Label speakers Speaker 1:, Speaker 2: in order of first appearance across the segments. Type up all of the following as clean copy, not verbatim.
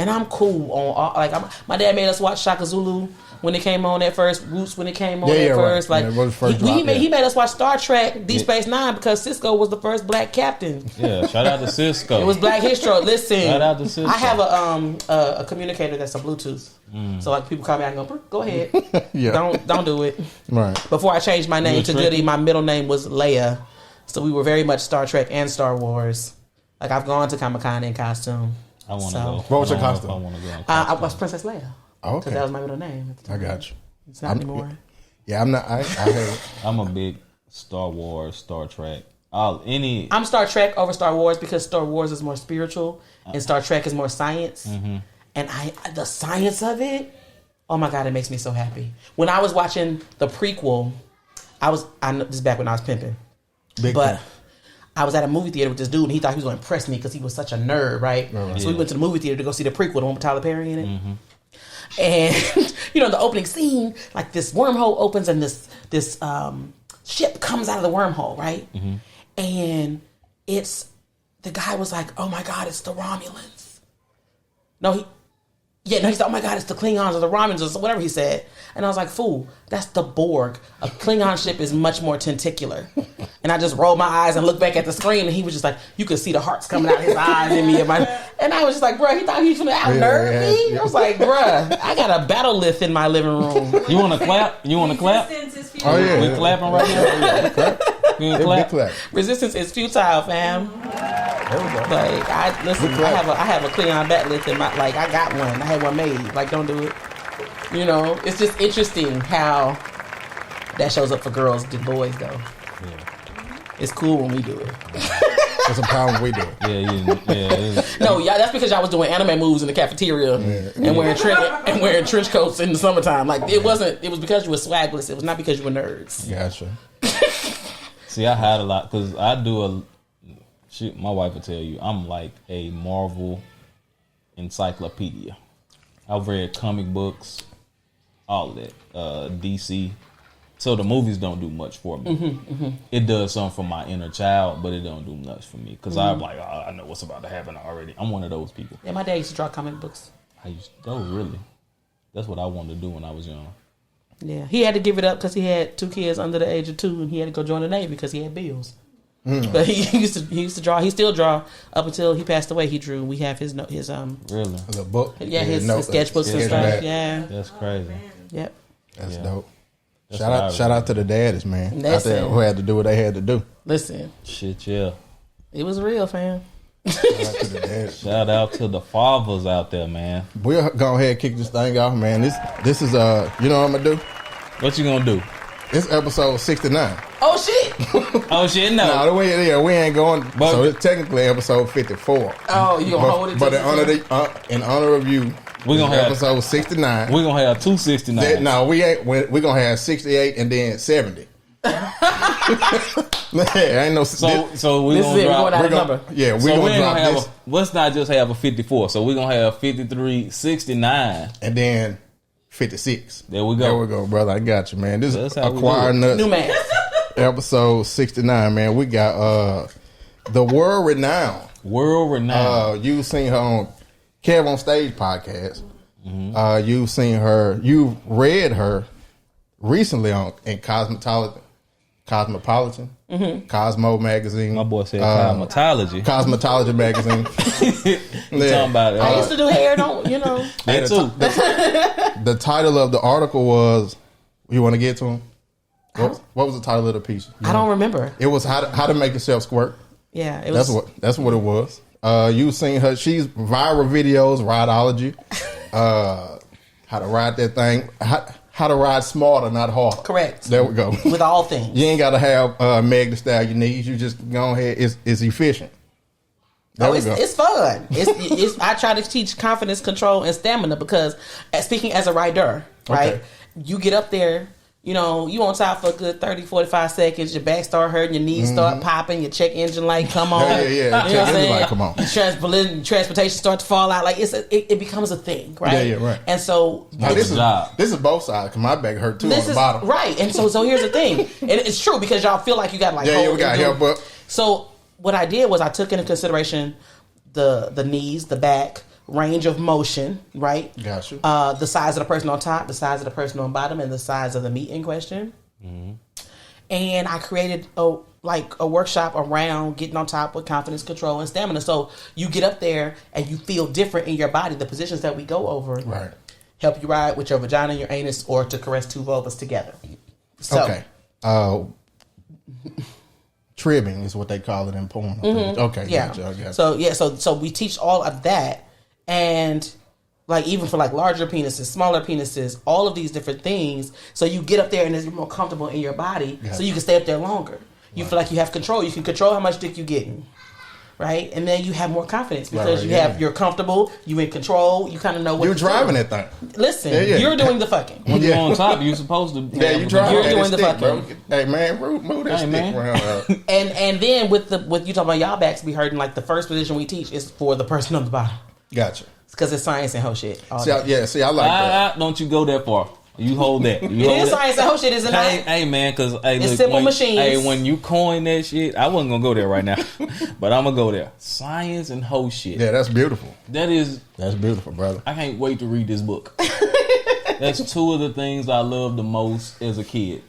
Speaker 1: and I'm cool on all, like my dad made us watch Shaka Zulu when it came on at first, Roots when it came on at first.
Speaker 2: Right.
Speaker 1: Like
Speaker 2: He
Speaker 1: made us watch Star Trek, Deep Space Nine because Cisco was the first black captain.
Speaker 3: Yeah, shout out to Cisco.
Speaker 1: It was Black History. Listen,
Speaker 3: shout out to Cisco.
Speaker 1: I have a communicator that's a Bluetooth, so like people call me, I go ahead, don't do it.
Speaker 2: Right.
Speaker 1: Before I changed my name to Goody, my middle name was Leia, so we were very much Star Trek and Star Wars. Like I've gone to Comic-Con in costume.
Speaker 3: I want to go.
Speaker 2: What was your costume?
Speaker 3: I want to go.
Speaker 1: I was Princess Leia.
Speaker 2: Oh,
Speaker 1: because that was my middle name.
Speaker 2: I got you.
Speaker 1: It's not anymore.
Speaker 2: Yeah, I'm not.
Speaker 3: I'm a big Star Wars, Star Trek.
Speaker 1: I'm Star Trek over Star Wars because Star Wars is more spiritual and Star Trek is more science. Mm-hmm. And the science of it, oh my God, it makes me so happy. When I was watching the prequel, this is back when I was pimping. I was at a movie theater with this dude and he thought he was going to impress me because he was such a nerd, right? So we went to the movie theater to go see the prequel, the one with Tyler Perry in it. Mm-hmm. And the opening scene, like this wormhole opens and this ship comes out of the wormhole, right? Mm-hmm. And the guy was like, "Oh my God, it's the Romulans." He said, "Oh my God, it's the Klingons or the Romulans," or whatever he said. And I was like, "Fool, that's the Borg. A Klingon ship is much more tentacular." And I just rolled my eyes and looked back at the screen, and he was just like, you could see the hearts coming out of his eyes in me. And I was just like, bruh, he thought he was going to out-nerd me? I was like, bruh, I got a battle lith in my living room.
Speaker 3: You want to clap?
Speaker 2: Oh, yeah.
Speaker 3: We clapping right now? You clap?
Speaker 1: Resistance is futile, fam.
Speaker 2: There we go.
Speaker 1: Like, I have a Klingon bat lith in my, like, I got one. I had one made. Like, don't do it. It's just interesting how that shows up for girls and boys, though. Yeah. It's cool when we do it.
Speaker 2: It's a problem we do it.
Speaker 3: Yeah.
Speaker 1: No, that's because y'all was doing anime moves in the cafeteria and wearing trench coats in the summertime. Like it was because you were swagless. It was not because you were nerds.
Speaker 2: Gotcha.
Speaker 3: See, I had a lot because I do my wife will tell you I'm like a Marvel encyclopedia. I've read comic books, all of that, DC. So the movies don't do much for me. Mm-hmm, mm-hmm. It does something for my inner child, but it don't do much for me because I'm like, I know what's about to happen already. I'm one of those people.
Speaker 1: Yeah, my dad used to draw comic books.
Speaker 3: Really? That's what I wanted to do when I was young.
Speaker 1: Yeah, he had to give it up because he had 2 kids under the age of 2, and he had to go join the Navy because he had bills. Mm. But he used to draw. He still draw up until he passed away. He drew. We have his
Speaker 3: really
Speaker 2: the book.
Speaker 1: Yeah, his sketchbooks and stuff. Yeah,
Speaker 3: that's crazy.
Speaker 1: Yep,
Speaker 2: that's dope. Shout out to the daddies, man. Out there who had to do what they had to do.
Speaker 1: Listen.
Speaker 3: Shit, yeah.
Speaker 1: It was real, fam.
Speaker 2: Shout out to the daddies.
Speaker 3: Shout out to the fathers out there, man.
Speaker 2: We'll go ahead and kick this thing off, man. This is you know what I'm gonna do?
Speaker 3: What you gonna do?
Speaker 2: It's episode 69.
Speaker 1: Oh shit!
Speaker 3: Oh shit! No,
Speaker 2: we ain't going. So it's technically episode 54.
Speaker 1: Oh, you gonna hold it?
Speaker 2: But in honor of you.
Speaker 3: We're gonna have
Speaker 2: episode 69.
Speaker 3: We're gonna have 269.
Speaker 2: No, we ain't. We're gonna have 68 and then 70. Ain't no.
Speaker 3: So we're gonna
Speaker 1: drop. We're gonna,
Speaker 2: yeah, we're gonna drop this.
Speaker 3: Let's not just have a 54. So we're gonna have 53, 69,
Speaker 2: and then 56.
Speaker 3: There we go.
Speaker 2: There we go, brother. I got you, man. This is Acquire Nuts.
Speaker 1: New man.
Speaker 2: Episode 69, man. We got the world renowned. You've seen her on Kev on Stage podcast. Mm-hmm. You've seen her. You've read her recently in Cosmopolitan, mm-hmm. Cosmo magazine.
Speaker 3: My boy said
Speaker 2: Cosmetology magazine.
Speaker 3: Talking about it.
Speaker 1: I used to do hair,
Speaker 3: That too.
Speaker 2: The title of the article was. You want to get to him? What was the title of the piece?
Speaker 1: I don't remember.
Speaker 2: It was how to make yourself squirt.
Speaker 1: Yeah, it was.
Speaker 2: That's what it was. You've seen her. She's viral videos, rideology, how to ride that thing, how to ride smarter, not harder.
Speaker 1: Correct.
Speaker 2: There we go.
Speaker 1: With all things,
Speaker 2: you ain't got to have Meg the Stallion needs. You just go ahead. It's efficient.
Speaker 1: It's fun. It's I try to teach confidence, control, and stamina because, speaking as a rider, right, okay. You get up there. You on top for a good 30, 45 seconds. Your back start hurting, your knees start popping, your check engine light come on.
Speaker 2: Yeah.
Speaker 1: You know what I'm saying?
Speaker 2: Light come on.
Speaker 1: Transportation start to fall out. Like it becomes a thing, right?
Speaker 2: Yeah, right.
Speaker 1: And so
Speaker 2: this is both sides. Cause my back hurt too on the bottom.
Speaker 1: Right. And so here's the thing, and it's true because y'all feel like you got
Speaker 2: we got help up.
Speaker 1: So what I did was I took into consideration the knees, the back. range of motion, right?
Speaker 2: Gotcha.
Speaker 1: The size of the person on top, the size of the person on bottom, and the size of the meat in question. Mm-hmm. And I created a workshop around getting on top with confidence, control, and stamina. So you get up there and you feel different in your body. The positions that we go over
Speaker 2: right.
Speaker 1: help you ride with your vagina, your anus, or to caress two vulvas together. So,
Speaker 2: okay. Tribbing is what they call it in porn.
Speaker 1: Mm-hmm.
Speaker 2: Okay.
Speaker 1: Yeah.
Speaker 2: Gotcha.
Speaker 1: So we teach all of that, and like even for like larger penises, smaller penises, all of these different things. So you get up there and you're more comfortable in your body, so you can stay up there longer. You feel like you have control. You can control how much dick you're getting, right? And then you have more confidence because you're comfortable. You in control. You kind of know what
Speaker 2: you're driving that thing.
Speaker 1: Listen, you're doing the fucking.
Speaker 3: When you're on top, you're supposed to.
Speaker 2: Yeah, you're driving.
Speaker 1: You're doing the
Speaker 2: stick,
Speaker 1: fucking.
Speaker 2: Bro. Hey man, move that stick around.
Speaker 1: And then with you talking about y'all backs be hurting. Like the first position we teach is for the person on the bottom.
Speaker 2: Gotcha.
Speaker 1: Because it's science and whole shit.
Speaker 2: See, I like that.
Speaker 3: Don't you go that far. You hold that.
Speaker 1: It is science and whole shit, isn't it?
Speaker 3: Hey, man, because
Speaker 1: it's simple machines.
Speaker 3: Hey, when you coin that shit, I wasn't gonna go there right now, but I'm gonna go there. Science and whole shit.
Speaker 2: Yeah, that's beautiful.
Speaker 3: That's
Speaker 2: beautiful, brother.
Speaker 3: I can't wait to read this book. That's two of the things I loved the most as a kid.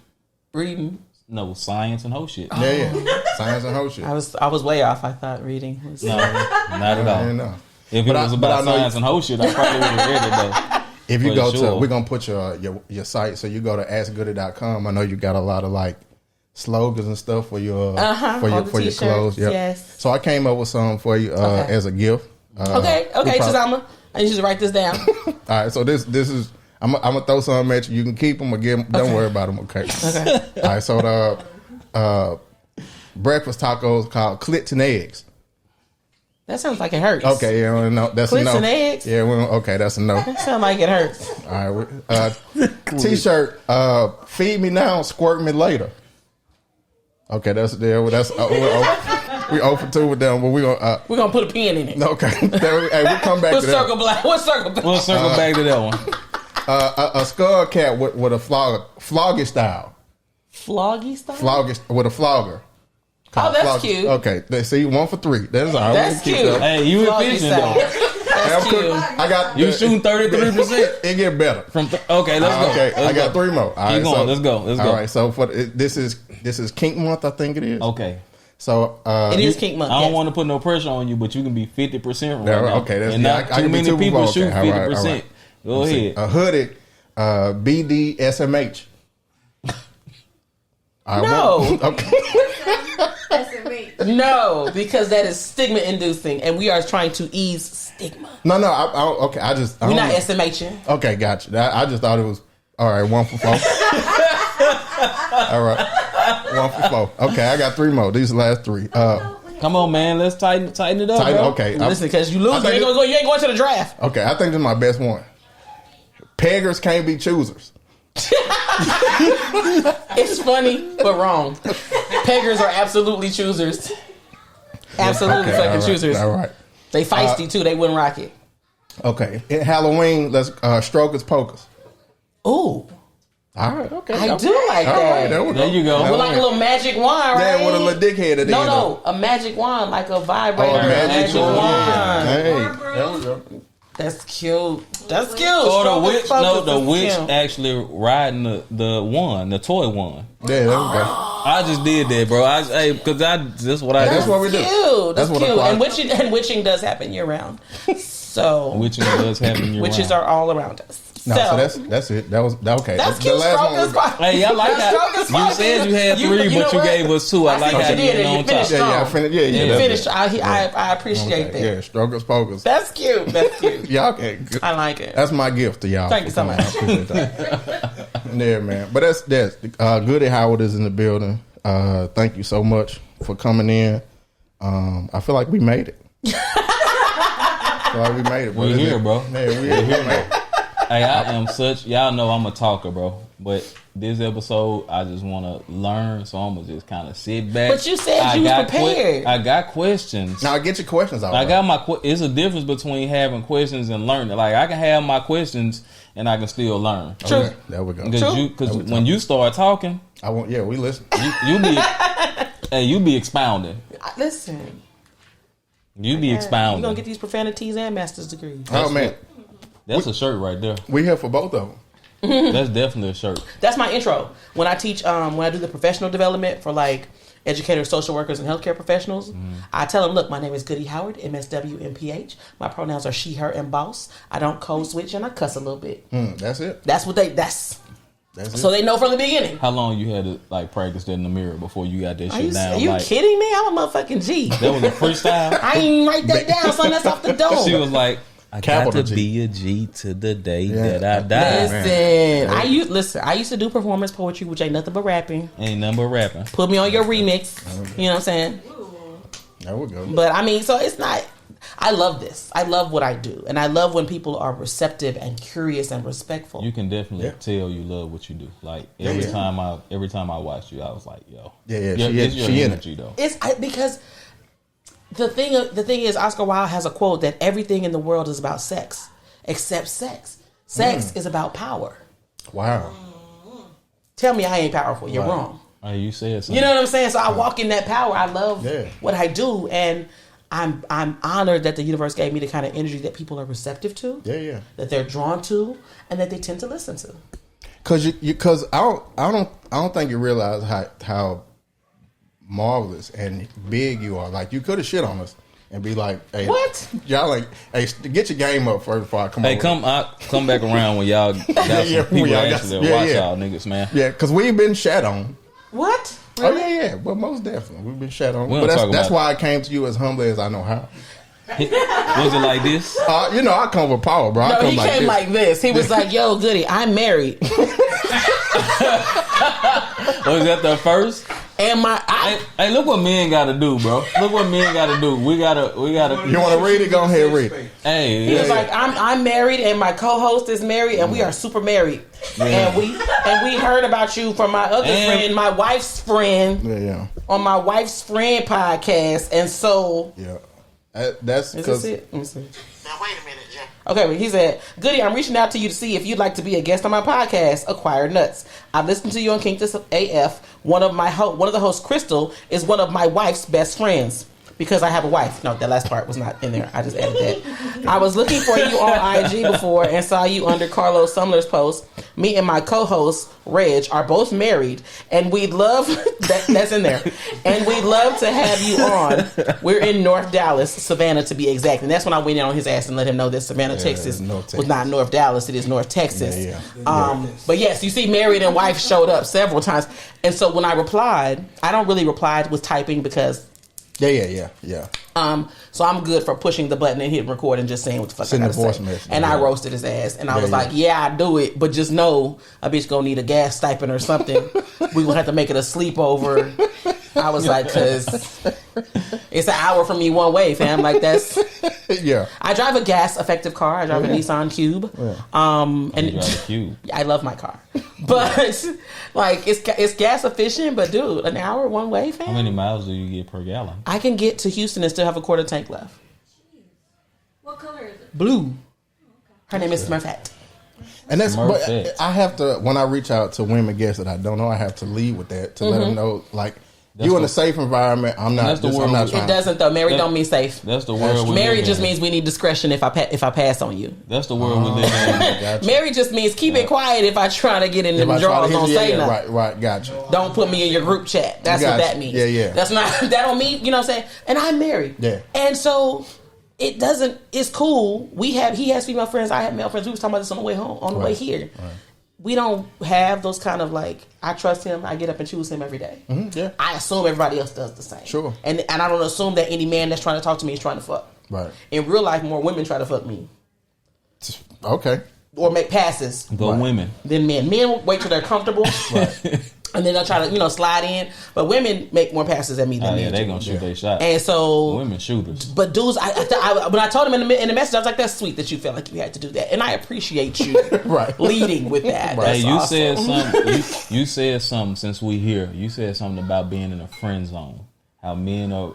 Speaker 1: Reading.
Speaker 3: No, science and whole shit.
Speaker 2: Yeah. Science and whole shit.
Speaker 1: I was way off. I thought reading was
Speaker 3: not at all.
Speaker 2: No.
Speaker 3: If it was about science and whole shit, I probably would have read it though.
Speaker 2: If you go to, we're gonna put your site. So you go to askgoody.com. I know you got a lot of like slogans and stuff for your for your clothes. Yep.
Speaker 1: Yes.
Speaker 2: So I came up with some for you as a gift.
Speaker 1: Okay, Chizama, I need you to write this down.
Speaker 2: All right. So this is I'm gonna throw some at you. You can keep them or give them. Don't worry about them. Okay. All right. So the breakfast tacos called Clits and Eggs.
Speaker 1: That sounds like it hurts.
Speaker 2: Okay, yeah, no, that's
Speaker 1: Clits
Speaker 2: a no.
Speaker 1: and eggs?
Speaker 2: Yeah, okay, that's a no.
Speaker 1: That sounds like it hurts.
Speaker 2: All right, T-shirt. Feed me now, squirt me later. Okay, that's there. We open 2 with them, but we're
Speaker 1: gonna put a pin in it.
Speaker 2: Okay, we'll come back to that.
Speaker 1: We'll circle back.
Speaker 3: We'll circle back to that one.
Speaker 2: A skull cat with a floggy style.
Speaker 1: Floggy style.
Speaker 2: With a flogger.
Speaker 1: Oh, that's cute.
Speaker 2: Okay, see, 1 for 3. That's all right.
Speaker 1: That's cute.
Speaker 3: Hey, you efficient though.
Speaker 1: That's cute.
Speaker 2: I got
Speaker 3: you shooting 33%.
Speaker 2: It get better.
Speaker 3: Okay, let's go.
Speaker 2: Okay, I got 3 more. All
Speaker 3: Keep going. Let's go.
Speaker 2: All right, so this is Kink Month, I think it is.
Speaker 3: Okay.
Speaker 2: So
Speaker 1: it is Kink Month.
Speaker 3: I don't want to put no pressure on you, but you can be 50% right now.
Speaker 2: Okay, that's
Speaker 3: and not too many people shoot 50%. Go ahead.
Speaker 2: A hooded BDSMH.
Speaker 1: No.
Speaker 2: Okay.
Speaker 1: No, because that is stigma inducing, and we are trying to ease stigma.
Speaker 2: No. Okay. We're
Speaker 1: not SMHing.
Speaker 2: Okay, gotcha. I just thought it was all right. 1 for 4. All right, 1 for 4. Okay, I got 3 more. These are the last 3.
Speaker 3: Come on, man. Let's tighten it up. Bro.
Speaker 2: Okay.
Speaker 1: Listen, because you lose, you ain't going to the draft.
Speaker 2: Okay, I think this is my best one. Peggers can't be choosers.
Speaker 1: It's funny, but wrong. Peggers are absolutely choosers. Absolutely fucking choosers.
Speaker 2: All right.
Speaker 1: They feisty too. They wouldn't rock it.
Speaker 2: Okay. At Halloween, let's strokers pokers.
Speaker 1: Ooh.
Speaker 2: All right. Okay.
Speaker 1: I do like that.
Speaker 2: Right,
Speaker 3: there you go.
Speaker 1: With like a little magic wand, right?
Speaker 2: Yeah, with a little dickhead at the end.
Speaker 1: No, a magic wand, like a vibrator.
Speaker 2: A magic wand. Hey,
Speaker 1: there we go. That's cute. That's cute.
Speaker 3: Or the witch actually riding the one, the toy one.
Speaker 2: Yeah, there we go.
Speaker 3: I just did that, bro. That's what I do.
Speaker 2: That's what we do.
Speaker 1: That's cute. And witching does happen year round. So
Speaker 3: witching does happen year round.
Speaker 1: Witches are all around us.
Speaker 2: No, so that's it. That was okay.
Speaker 1: That's cute.
Speaker 3: Hey, I like that. You said you had 3, but you gave us 2. I like how you did on top.
Speaker 1: Yeah,
Speaker 2: you
Speaker 1: finished. I appreciate that.
Speaker 2: Yeah, strokers pokers.
Speaker 1: That's cute. That's cute.
Speaker 2: Yeah, okay.
Speaker 1: I like it.
Speaker 2: That's my gift to y'all.
Speaker 1: Thank you so much.
Speaker 2: Yeah, man. But that's Goody Howard is in the building. Thank you so much for coming in. I feel like we made it.
Speaker 3: We're here, bro.
Speaker 2: Yeah, we're here.
Speaker 3: Hey, I am y'all know I'm a talker, bro. But this episode, I just want to learn, so I'm going to just kind of sit back.
Speaker 1: But you said you was prepared.
Speaker 3: I got questions.
Speaker 2: Now, get your questions out.
Speaker 3: It's a difference between having questions and learning. Like, I can have my questions and I can still learn.
Speaker 1: True.
Speaker 2: Okay, there we go.
Speaker 3: Because when you start talking,
Speaker 2: we listen.
Speaker 3: You be expounding.
Speaker 1: Listen.
Speaker 3: You be expounding.
Speaker 1: You're going to get these profanities and master's degrees.
Speaker 2: Oh, man.
Speaker 3: That's a shirt right there.
Speaker 2: We here for both of them.
Speaker 3: That's definitely a shirt.
Speaker 1: That's my intro. When I teach, when I do the professional development for like educators, social workers, and healthcare professionals, I tell them, look, my name is Goody Howard, MSW, MPH. My pronouns are she, her, and boss. I don't code switch, and I cuss a little bit.
Speaker 2: That's it.
Speaker 1: That's what that's so
Speaker 2: it.
Speaker 1: they know from the beginning.
Speaker 3: How long you had to like practice that in the mirror before you got that shit down?
Speaker 1: Are you
Speaker 3: like,
Speaker 1: kidding me? I'm a motherfucking G.
Speaker 3: That was a freestyle?
Speaker 1: I ain't even write that down, son. That's off the dome.
Speaker 3: She was like, I got to
Speaker 2: G.
Speaker 3: be a G to the day that I die.
Speaker 1: Listen, I used to do performance poetry, which ain't nothing but rapping.
Speaker 3: Ain't nothing but rapping.
Speaker 1: Put me on your remix. You know what I'm saying?
Speaker 2: There we go.
Speaker 1: But I mean, so it's not. I love this. I love what I do, and I love when people are receptive and curious and respectful.
Speaker 3: You can definitely tell you love what you do. Like every time I watched you, I was like, yo, she energy though.
Speaker 1: It's because. The thing is, Oscar Wilde has a quote that everything in the world is about sex, except sex. Sex is about power.
Speaker 2: Wow.
Speaker 1: Tell me I ain't powerful. You're wrong.
Speaker 3: You said something.
Speaker 1: You know what I'm saying? So I walk in that power. I love what I do, and I'm honored that the universe gave me the kind of energy that people are receptive to. That they're drawn to, and that they tend to listen to.
Speaker 2: Because I don't think you realize how marvelous and big you are. Like, you could have shit on us and be like, hey,
Speaker 1: what?
Speaker 2: Y'all like, hey, get your game up first before I come over.
Speaker 3: Hey, come back around when y'all got some people actually watch y'all niggas, man.
Speaker 2: Yeah, because we've been shat on.
Speaker 1: What?
Speaker 2: Really? Oh, yeah. Well, most definitely. We've been shat on. But that's why I came to you as humbly as I know how.
Speaker 3: Was it like this?
Speaker 2: I come with power, bro.
Speaker 1: No, he came like this. He was like, yo, Goody, I'm married.
Speaker 3: Was that the first?
Speaker 1: And
Speaker 3: hey, look what men gotta do, bro. Look what men gotta do. We gotta.
Speaker 2: You want to read it? Go ahead, read it.
Speaker 3: Hey,
Speaker 1: he was like, I'm married, and my co-host is married, and we are super married. And we heard about you from my other friend, my wife's friend, on my wife's friend podcast, and so
Speaker 2: that's because.
Speaker 1: Let me see.
Speaker 4: Now wait a minute, Jay.
Speaker 1: Okay, but he said, Goody, I'm reaching out to you to see if you'd like to be a guest on my podcast, Acquired Nuts. I've listened to you on Kinktus AF. One of the hosts, Crystal, is one of my wife's best friends. Because I have a wife. No, that last part was not in there. I just added that. I was looking for you on IG before and saw you under Carlos Sumler's post. Me and my co-host, Reg, are both married. And we'd love... that's in there. And we'd love to have you on. We're in North Dallas, Savannah to be exact. And that's when I went in on his ass and let him know that Savannah, Texas was not North Dallas. It is North Texas. But yes, you see married and wife showed up several times. And so when I replied, I don't really reply with typing because...
Speaker 2: Yeah.
Speaker 1: So I'm good for pushing the button and hitting record and just saying what the fuck
Speaker 2: Send
Speaker 1: I gotta say.
Speaker 2: message.
Speaker 1: And I roasted his ass. And I was like, I do it. But just know a bitch gonna need a gas stipend or something. We gonna have to make it a sleepover. I was like, cause it's an hour from me one way, fam. Like that's...
Speaker 2: Yeah.
Speaker 1: I drive a gas effective car. I drive a Nissan Cube. And
Speaker 3: you drive a Cube.
Speaker 1: I love my car. But like it's gas efficient, but dude, an hour one way, fam.
Speaker 3: How many miles do you get per gallon?
Speaker 1: I can get to Houston and still have a quarter tank left.
Speaker 5: What color is it?
Speaker 1: Blue. Her name is Smurfette.
Speaker 2: And that's, but I have to, when I reach out to women guests that I don't know, I have to lead with that to let them know, like, you in a safe environment. I'm not. I'm not trying.
Speaker 1: It doesn't though. Married don't mean safe.
Speaker 3: That's the world.
Speaker 1: Married just means we need discretion if I pass on you.
Speaker 3: That's the world we live in.
Speaker 2: Gotcha.
Speaker 1: Married just means keep it quiet if I try to get in the drawers. Don't say nothing.
Speaker 2: Right. Gotcha.
Speaker 1: Don't put me in your group chat. That's what that means.
Speaker 2: Yeah.
Speaker 1: That's not. That don't mean. You know what I'm saying? And I'm married.
Speaker 2: Yeah.
Speaker 1: And so it doesn't. It's cool. He has female friends. I have male friends. We was talking about this on the way home. On the way here. Right. We don't have those kind of like, I trust him, I get up and choose him every day.
Speaker 2: Mm-hmm, yeah.
Speaker 1: I assume everybody else does the same.
Speaker 2: Sure.
Speaker 1: And I don't assume that any man that's trying to talk to me is trying to fuck.
Speaker 2: Right.
Speaker 1: In real life, more women try to fuck me.
Speaker 2: Okay.
Speaker 1: Or make passes.
Speaker 3: But women.
Speaker 1: Than men. Men wait till they're comfortable.
Speaker 2: Right.
Speaker 1: And then they'll try to, slide in. But women make more passes at me than men.
Speaker 3: Yeah, they're going to shoot their shot.
Speaker 1: And so...
Speaker 3: Women shooters.
Speaker 1: But dudes, when I told him in the message, I was like, that's sweet that you felt like you had to do that. And I appreciate you leading with that.
Speaker 3: Right.
Speaker 1: Hey,
Speaker 3: awesome. Said something. You said something since we here. You said something about being in a friend zone. How men are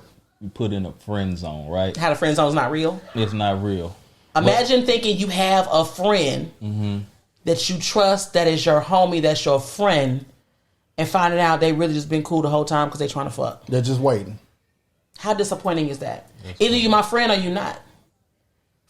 Speaker 3: put in a friend zone, right?
Speaker 1: How the friend zone is not real?
Speaker 3: It's not real.
Speaker 1: Imagine thinking you have a friend that you trust, that is your homie, that's your friend, and finding out they really just been cool the whole time because they trying to fuck.
Speaker 2: They're just waiting.
Speaker 1: How disappointing is that? Either you're my friend or you're not.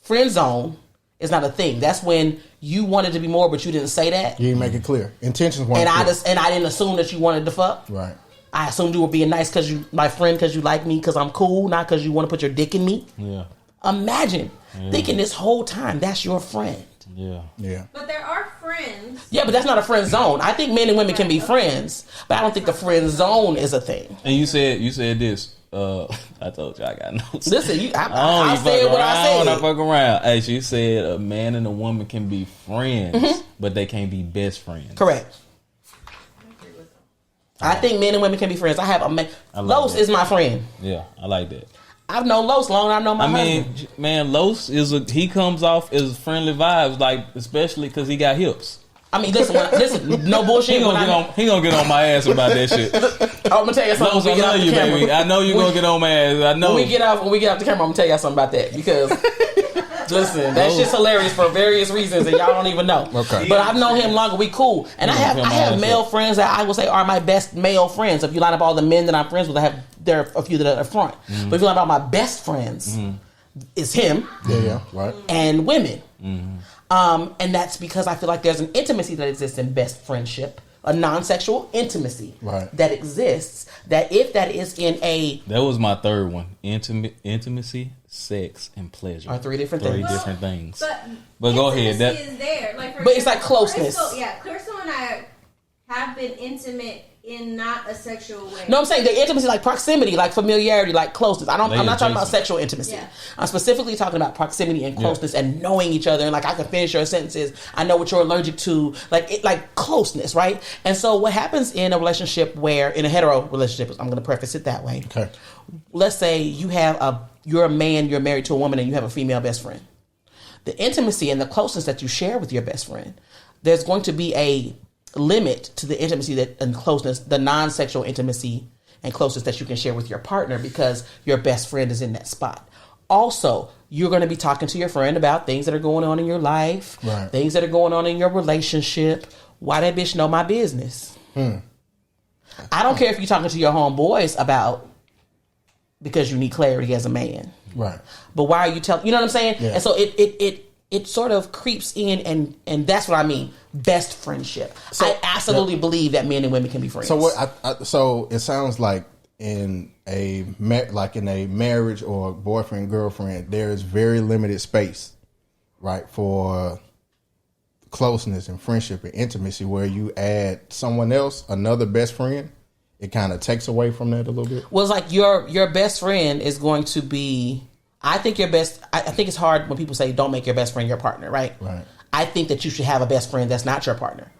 Speaker 1: Friend zone is not a thing. That's when you wanted to be more, but you didn't say that.
Speaker 2: You didn't make it clear. Intentions weren't clear.
Speaker 1: And I didn't assume that you wanted to fuck.
Speaker 2: Right.
Speaker 1: I assumed you were being nice because you my friend, because you like me, because I'm cool, not because you want to put your dick in me.
Speaker 3: Yeah.
Speaker 1: Imagine thinking this whole time that's your friend.
Speaker 3: Yeah.
Speaker 2: Yeah.
Speaker 5: But there are friends.
Speaker 1: Yeah, but that's not a friend zone. I think men and women can be friends, but I don't think the friend zone is a thing.
Speaker 3: And you said this. I told you I got notes.
Speaker 1: Listen,
Speaker 3: I
Speaker 1: said what I said.
Speaker 3: When I fuck around. Hey, she said a man and a woman can be friends, but they can't be best friends.
Speaker 1: Correct. I think men and women can be friends. I have a man. Los is my friend.
Speaker 3: Yeah, I like that.
Speaker 1: I've known Los long. I know my husband.
Speaker 3: mean, man, Los he comes off as friendly vibes, like especially because he got hips.
Speaker 1: I mean, listen, no bullshit.
Speaker 3: He gonna get on my ass about that shit.
Speaker 1: I'm gonna tell you something.
Speaker 3: Los, I love you, baby. I know you gonna get on my ass. I know.
Speaker 1: When we get off the camera, I'm gonna tell y'all something about that because. Listen, that shit's hilarious for various reasons and y'all don't even know.
Speaker 2: Okay.
Speaker 1: But I've known him longer. We cool. And I have male friends that I would say are my best male friends. If you line up all the men that I'm friends with, there are a few that are at front. Mm-hmm. But if you line up all my best friends, it's him.
Speaker 2: Yeah, right.
Speaker 1: And women. Mm-hmm. And that's because I feel like there's an intimacy that exists in best friendship. A non-sexual intimacy that exists. That if that is in a...
Speaker 3: That was my third one. Intimacy, sex, and pleasure
Speaker 1: are three different things.
Speaker 5: But
Speaker 3: go ahead.
Speaker 5: That is there. Like,
Speaker 1: but it's like closeness.
Speaker 5: Clarissa and I have been intimate in not a sexual way.
Speaker 1: No, I'm saying the intimacy, like proximity, like familiarity, like closeness. I'm not talking about sexual intimacy. Yeah. I'm specifically talking about proximity and closeness and knowing each other. And like I can finish your sentences. I know what you're allergic to. Like closeness, right? And so what happens in a relationship in a hetero relationship, I'm going to preface it that way.
Speaker 2: Okay.
Speaker 1: Let's say you're a man, you're married to a woman, and you have a female best friend. The intimacy and the closeness that you share with your best friend, there's going to be a limit to the intimacy and closeness, the non-sexual intimacy and closeness that you can share with your partner because your best friend is in that spot. Also, you're going to be talking to your friend about things that are going on in your life, things that are going on in your relationship. Why that bitch know my business? I don't care if you're talking to your homeboys about because you need clarity as a man.
Speaker 2: Right.
Speaker 1: But why are you telling... You know what I'm saying?
Speaker 2: Yeah.
Speaker 1: And so it sort of creeps in, and that's what I mean. Best friendship. So, I absolutely believe that men and women can be friends.
Speaker 2: So so it sounds like in a marriage or boyfriend girlfriend, there is very limited space, right, for closeness and friendship and intimacy. Where you add someone else, another best friend, it kind of takes away from that a little bit.
Speaker 1: Well, it's like your best friend is going to be. I think it's hard when people say don't make your best friend your partner, right?
Speaker 2: Right.
Speaker 1: I think that you should have a best friend that's not your partner.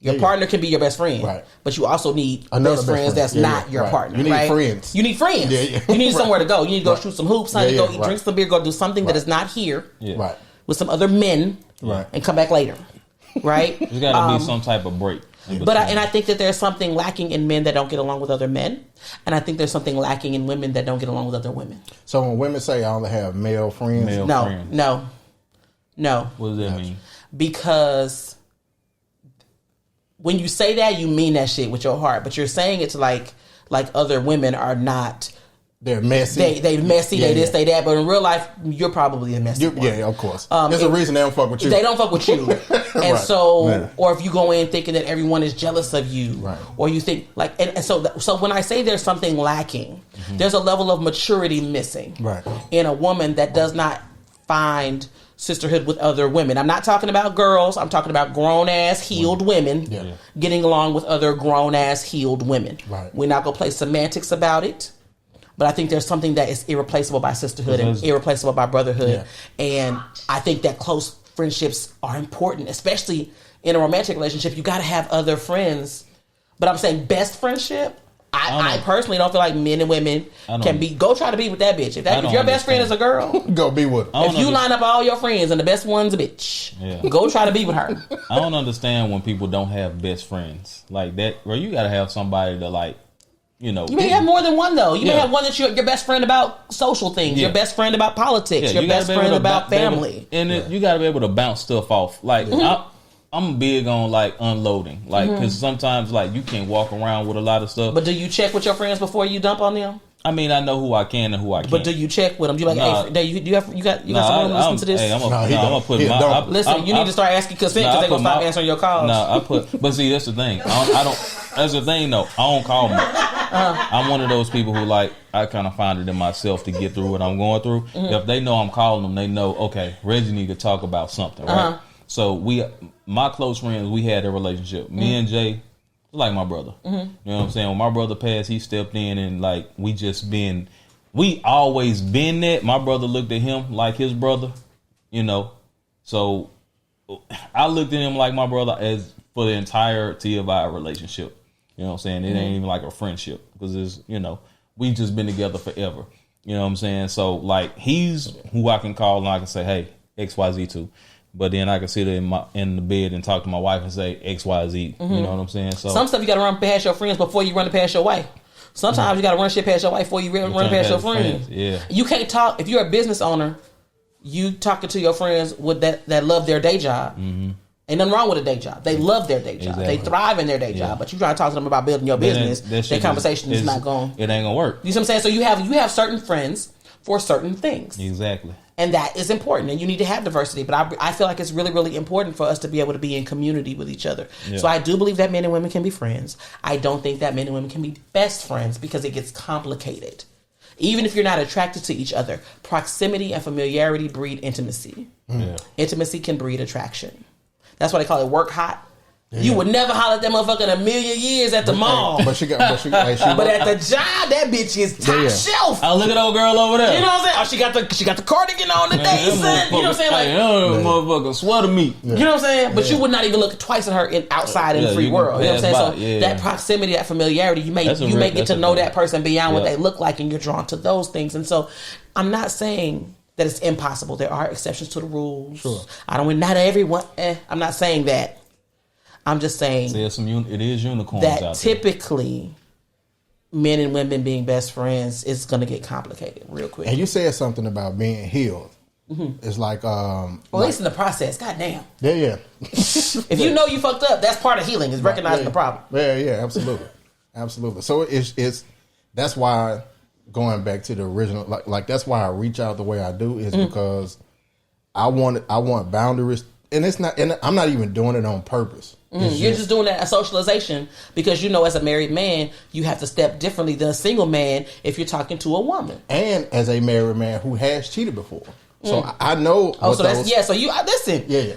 Speaker 1: Your partner can be your best friend,
Speaker 2: right? But
Speaker 1: you also need best friends that's not your partner.
Speaker 2: You need friends.
Speaker 1: You need friends.
Speaker 2: Yeah.
Speaker 1: You need somewhere to go. You need to go shoot some hoops, honey. Go eat, drink some beer, go do something that is not here,
Speaker 2: right?
Speaker 1: With some other men,
Speaker 2: right?
Speaker 1: And come back later, right?
Speaker 3: There's got to be some type of break.
Speaker 1: But I think that there's something lacking in men that don't get along with other men, and I think there's something lacking in women that don't get along with other women.
Speaker 2: So when women say I only have male friends,
Speaker 1: no.
Speaker 3: What does that mean?
Speaker 1: Because when you say that, you mean that shit with your heart, but you're saying it to like other women are not.
Speaker 2: They're messy.
Speaker 1: They messy. They this, they that. But in real life, you're probably a messy one.
Speaker 2: Yeah, of course. There's a reason they don't fuck with you.
Speaker 1: They don't fuck with you. And so, or if you go in thinking that everyone is jealous of you,
Speaker 2: right.
Speaker 1: Or you think and so when I say there's something lacking, there's a level of maturity missing,
Speaker 2: right,
Speaker 1: in a woman that does not find sisterhood with other women. I'm not talking about girls. I'm talking about grown-ass, healed women getting along with other grown-ass, healed women.
Speaker 2: Right.
Speaker 1: We're not going to play semantics about it. But I think there's something that is irreplaceable by sisterhood and irreplaceable by brotherhood. Yeah. And I think that close friendships are important, especially in a romantic relationship. You got to have other friends. But I'm saying best friendship, I personally don't feel like men and women can go try to be with that bitch. If your best friend is a girl,
Speaker 2: go be with her.
Speaker 1: If you line up all your friends and the best one's a bitch, go try to be with her.
Speaker 3: I don't understand when people don't have best friends like that. Where you got to have somebody to like. You may
Speaker 1: have more than one though. You may have one that's your best friend about social things, your best friend about politics, your best friend about family,
Speaker 3: you got to be able to bounce stuff off. Like I'm big on like unloading, like because sometimes like you can walk around with a lot of stuff.
Speaker 1: But do you check with your friends before you dump on them?
Speaker 3: I mean, I know who I can and who I can't.
Speaker 1: But do you check with them? You like, hey, you got some room to listen to this?
Speaker 3: Hey, I'm gonna put my.
Speaker 1: Listen, you need to start asking consent because they're gonna stop answering your calls.
Speaker 3: But see, that's the thing. I don't. That's the thing, though. I don't call them. I'm one of those people who I kind of find it in myself to get through what I'm going through. Mm-hmm. If they know I'm calling them, they know, okay, Reggie need to talk about something, right? So my close friends, we had a relationship. Me and Jay, like my brother. Mm-hmm. You know what I'm saying? When my brother passed, he stepped in and we always been that. My brother looked at him like his brother, you know. So I looked at him like my brother as for the entirety of our relationship. You know what I'm saying? It ain't even like a friendship because it's, you know, we just been together forever. You know what I'm saying? So he's who I can call and I can say, hey, XYZ too. But then I can sit in the bed and talk to my wife and say XYZ. Mm-hmm. You know what I'm saying? So
Speaker 1: some stuff you got to run past your friends before you run it past your wife. Sometimes you got to run shit past your wife before you run it past your friends.
Speaker 3: Yeah.
Speaker 1: You can't talk if you're a business owner. You talking to your friends with that love their day job. Mm-hmm. Ain't nothing wrong with a day job. They love their day job. Exactly. They thrive in their day job. But you try to talk to them about building your business. That conversation is not going.
Speaker 3: It ain't gonna work.
Speaker 1: You see what I'm saying? So you have certain friends for certain things.
Speaker 3: Exactly.
Speaker 1: And that is important, and you need to have diversity. But I feel like it's really, really important for us to be able to be in community with each other. Yeah. So I do believe that men and women can be friends. I don't think that men and women can be best friends because it gets complicated. Even if you're not attracted to each other, proximity and familiarity breed intimacy. Yeah. Intimacy can breed attraction. That's why they call it work hot. Yeah. You would never holler at that motherfucker in a million years at the mall. But at the job, that bitch is top shelf.
Speaker 3: Oh, look at old girl over there.
Speaker 1: You know what I'm saying? Oh, she got the cardigan on today, son. You know what I'm saying? Like,
Speaker 3: motherfucker, sweater meat.
Speaker 1: You know what I'm saying? But you would not even look twice at her outside in the free world. You know what I'm saying? So that proximity, that familiarity, you may get to know that person beyond what they look like, and you're drawn to those things. And so, I'm not saying that it's impossible. There are exceptions to the rules. Sure. Not everyone. I'm not saying that. I'm just saying
Speaker 3: it is unicorns
Speaker 1: that
Speaker 3: out
Speaker 1: typically men and women being best friends is going to get complicated real quick.
Speaker 2: And you said something about being healed. Mm-hmm. It's like,
Speaker 1: at least in the process. Goddamn.
Speaker 2: Yeah.
Speaker 1: If you know you fucked up, that's part of healing is recognizing the problem.
Speaker 2: Yeah, absolutely. So it's that's why going back to the original, like that's why I reach out the way I do is because I want boundaries. And it's not, and I'm not even doing it on purpose.
Speaker 1: You're just doing that as socialization because as a married man, you have to step differently than a single man if you're talking to a woman.
Speaker 2: And as a married man who has cheated before, so I know.
Speaker 1: So you listen.
Speaker 2: Yeah.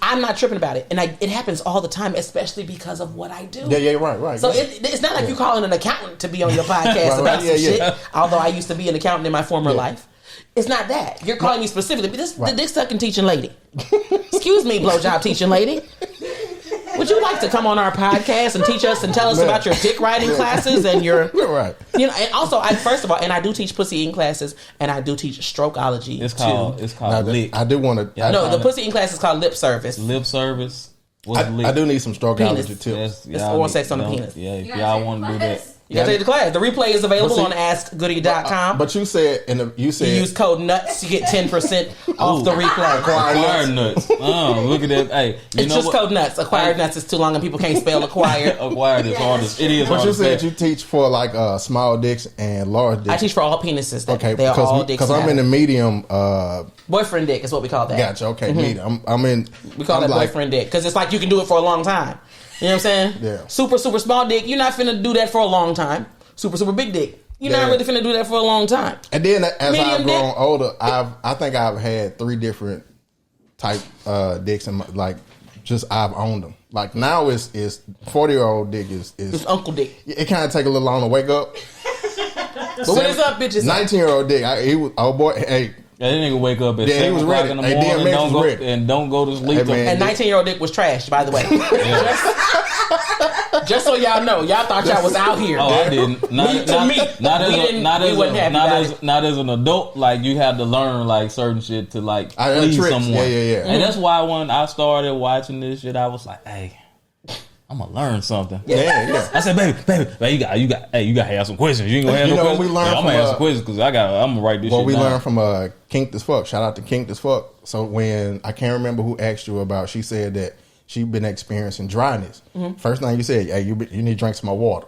Speaker 1: I'm not tripping about it, and it happens all the time, especially because of what I do.
Speaker 2: Yeah, right.
Speaker 1: So it's not like you calling an accountant to be on your podcast about some shit. Although I used to be an accountant in my former life. It's not that. You're calling me specifically. This is the dick sucking teaching lady. Excuse me, blowjob teaching lady. Would you like to come on our podcast and teach us and tell us about your dick riding classes and your
Speaker 2: right?
Speaker 1: And also, I do teach pussy eating classes and I do teach strokeology.
Speaker 3: It's called lick.
Speaker 2: I do want to.
Speaker 1: No, the pussy eating class is called lip service.
Speaker 3: Lip service.
Speaker 2: I do need some strokeology too.
Speaker 1: It's oral sex on the penis.
Speaker 3: Yeah, if y'all want to do that.
Speaker 1: You gotta take the class. The replay is available on AskGoody.com.
Speaker 2: But you said you
Speaker 1: use code NUTS to get 10% off the replay.
Speaker 3: Acquired nuts. Look at that. Hey,
Speaker 1: it's just code NUTS. Acquired nuts is too long and people can't spell acquired.
Speaker 3: Acquired is hardest. It is.
Speaker 2: But you said you teach for like small dicks and large dicks.
Speaker 1: I teach for all penises.
Speaker 2: Okay,
Speaker 1: they are all dicks.
Speaker 2: Because I'm in the medium.
Speaker 1: Boyfriend dick is what we call that.
Speaker 2: Gotcha. Okay, medium. I'm in.
Speaker 1: We call that boyfriend dick because it's like you can do it for a long time. You know what I'm saying?
Speaker 2: Yeah.
Speaker 1: Super, super small dick. You're not finna do that for a long time. Super, super big dick. You're not really finna do that for a long time.
Speaker 2: And then as I've grown older, I think I've had 3 different type dicks and I've owned them. Like now it's 40-year-old dick is
Speaker 1: it's uncle dick.
Speaker 2: It kind of take a little long to wake up.
Speaker 1: But what is up, bitches?
Speaker 2: 19-year-old dick. He was hey.
Speaker 3: Yeah, that nigga wake up at 7 o'clock in the morning and don't go to sleep.
Speaker 1: And 19-year-old dick was trash, by the way. Just so y'all know, y'all thought y'all was out here.
Speaker 3: Oh, I didn't. Not as an adult, like you had to learn like certain shit to like please someone.
Speaker 2: Yeah.
Speaker 3: And that's why when I started watching this shit, I was like, hey, I'm gonna learn something.
Speaker 2: Yeah.
Speaker 3: I said, baby, you gotta have some questions. You ain't gonna have no questions. I'm gonna ask some questions because I'm gonna write this shit down.
Speaker 2: Well, we learned from Kinked as Fuck. Shout out to Kinked as Fuck. So when I can't remember who asked you about, she said that she'd been experiencing dryness. Mm-hmm. First thing you said, hey, you need to drink some more water.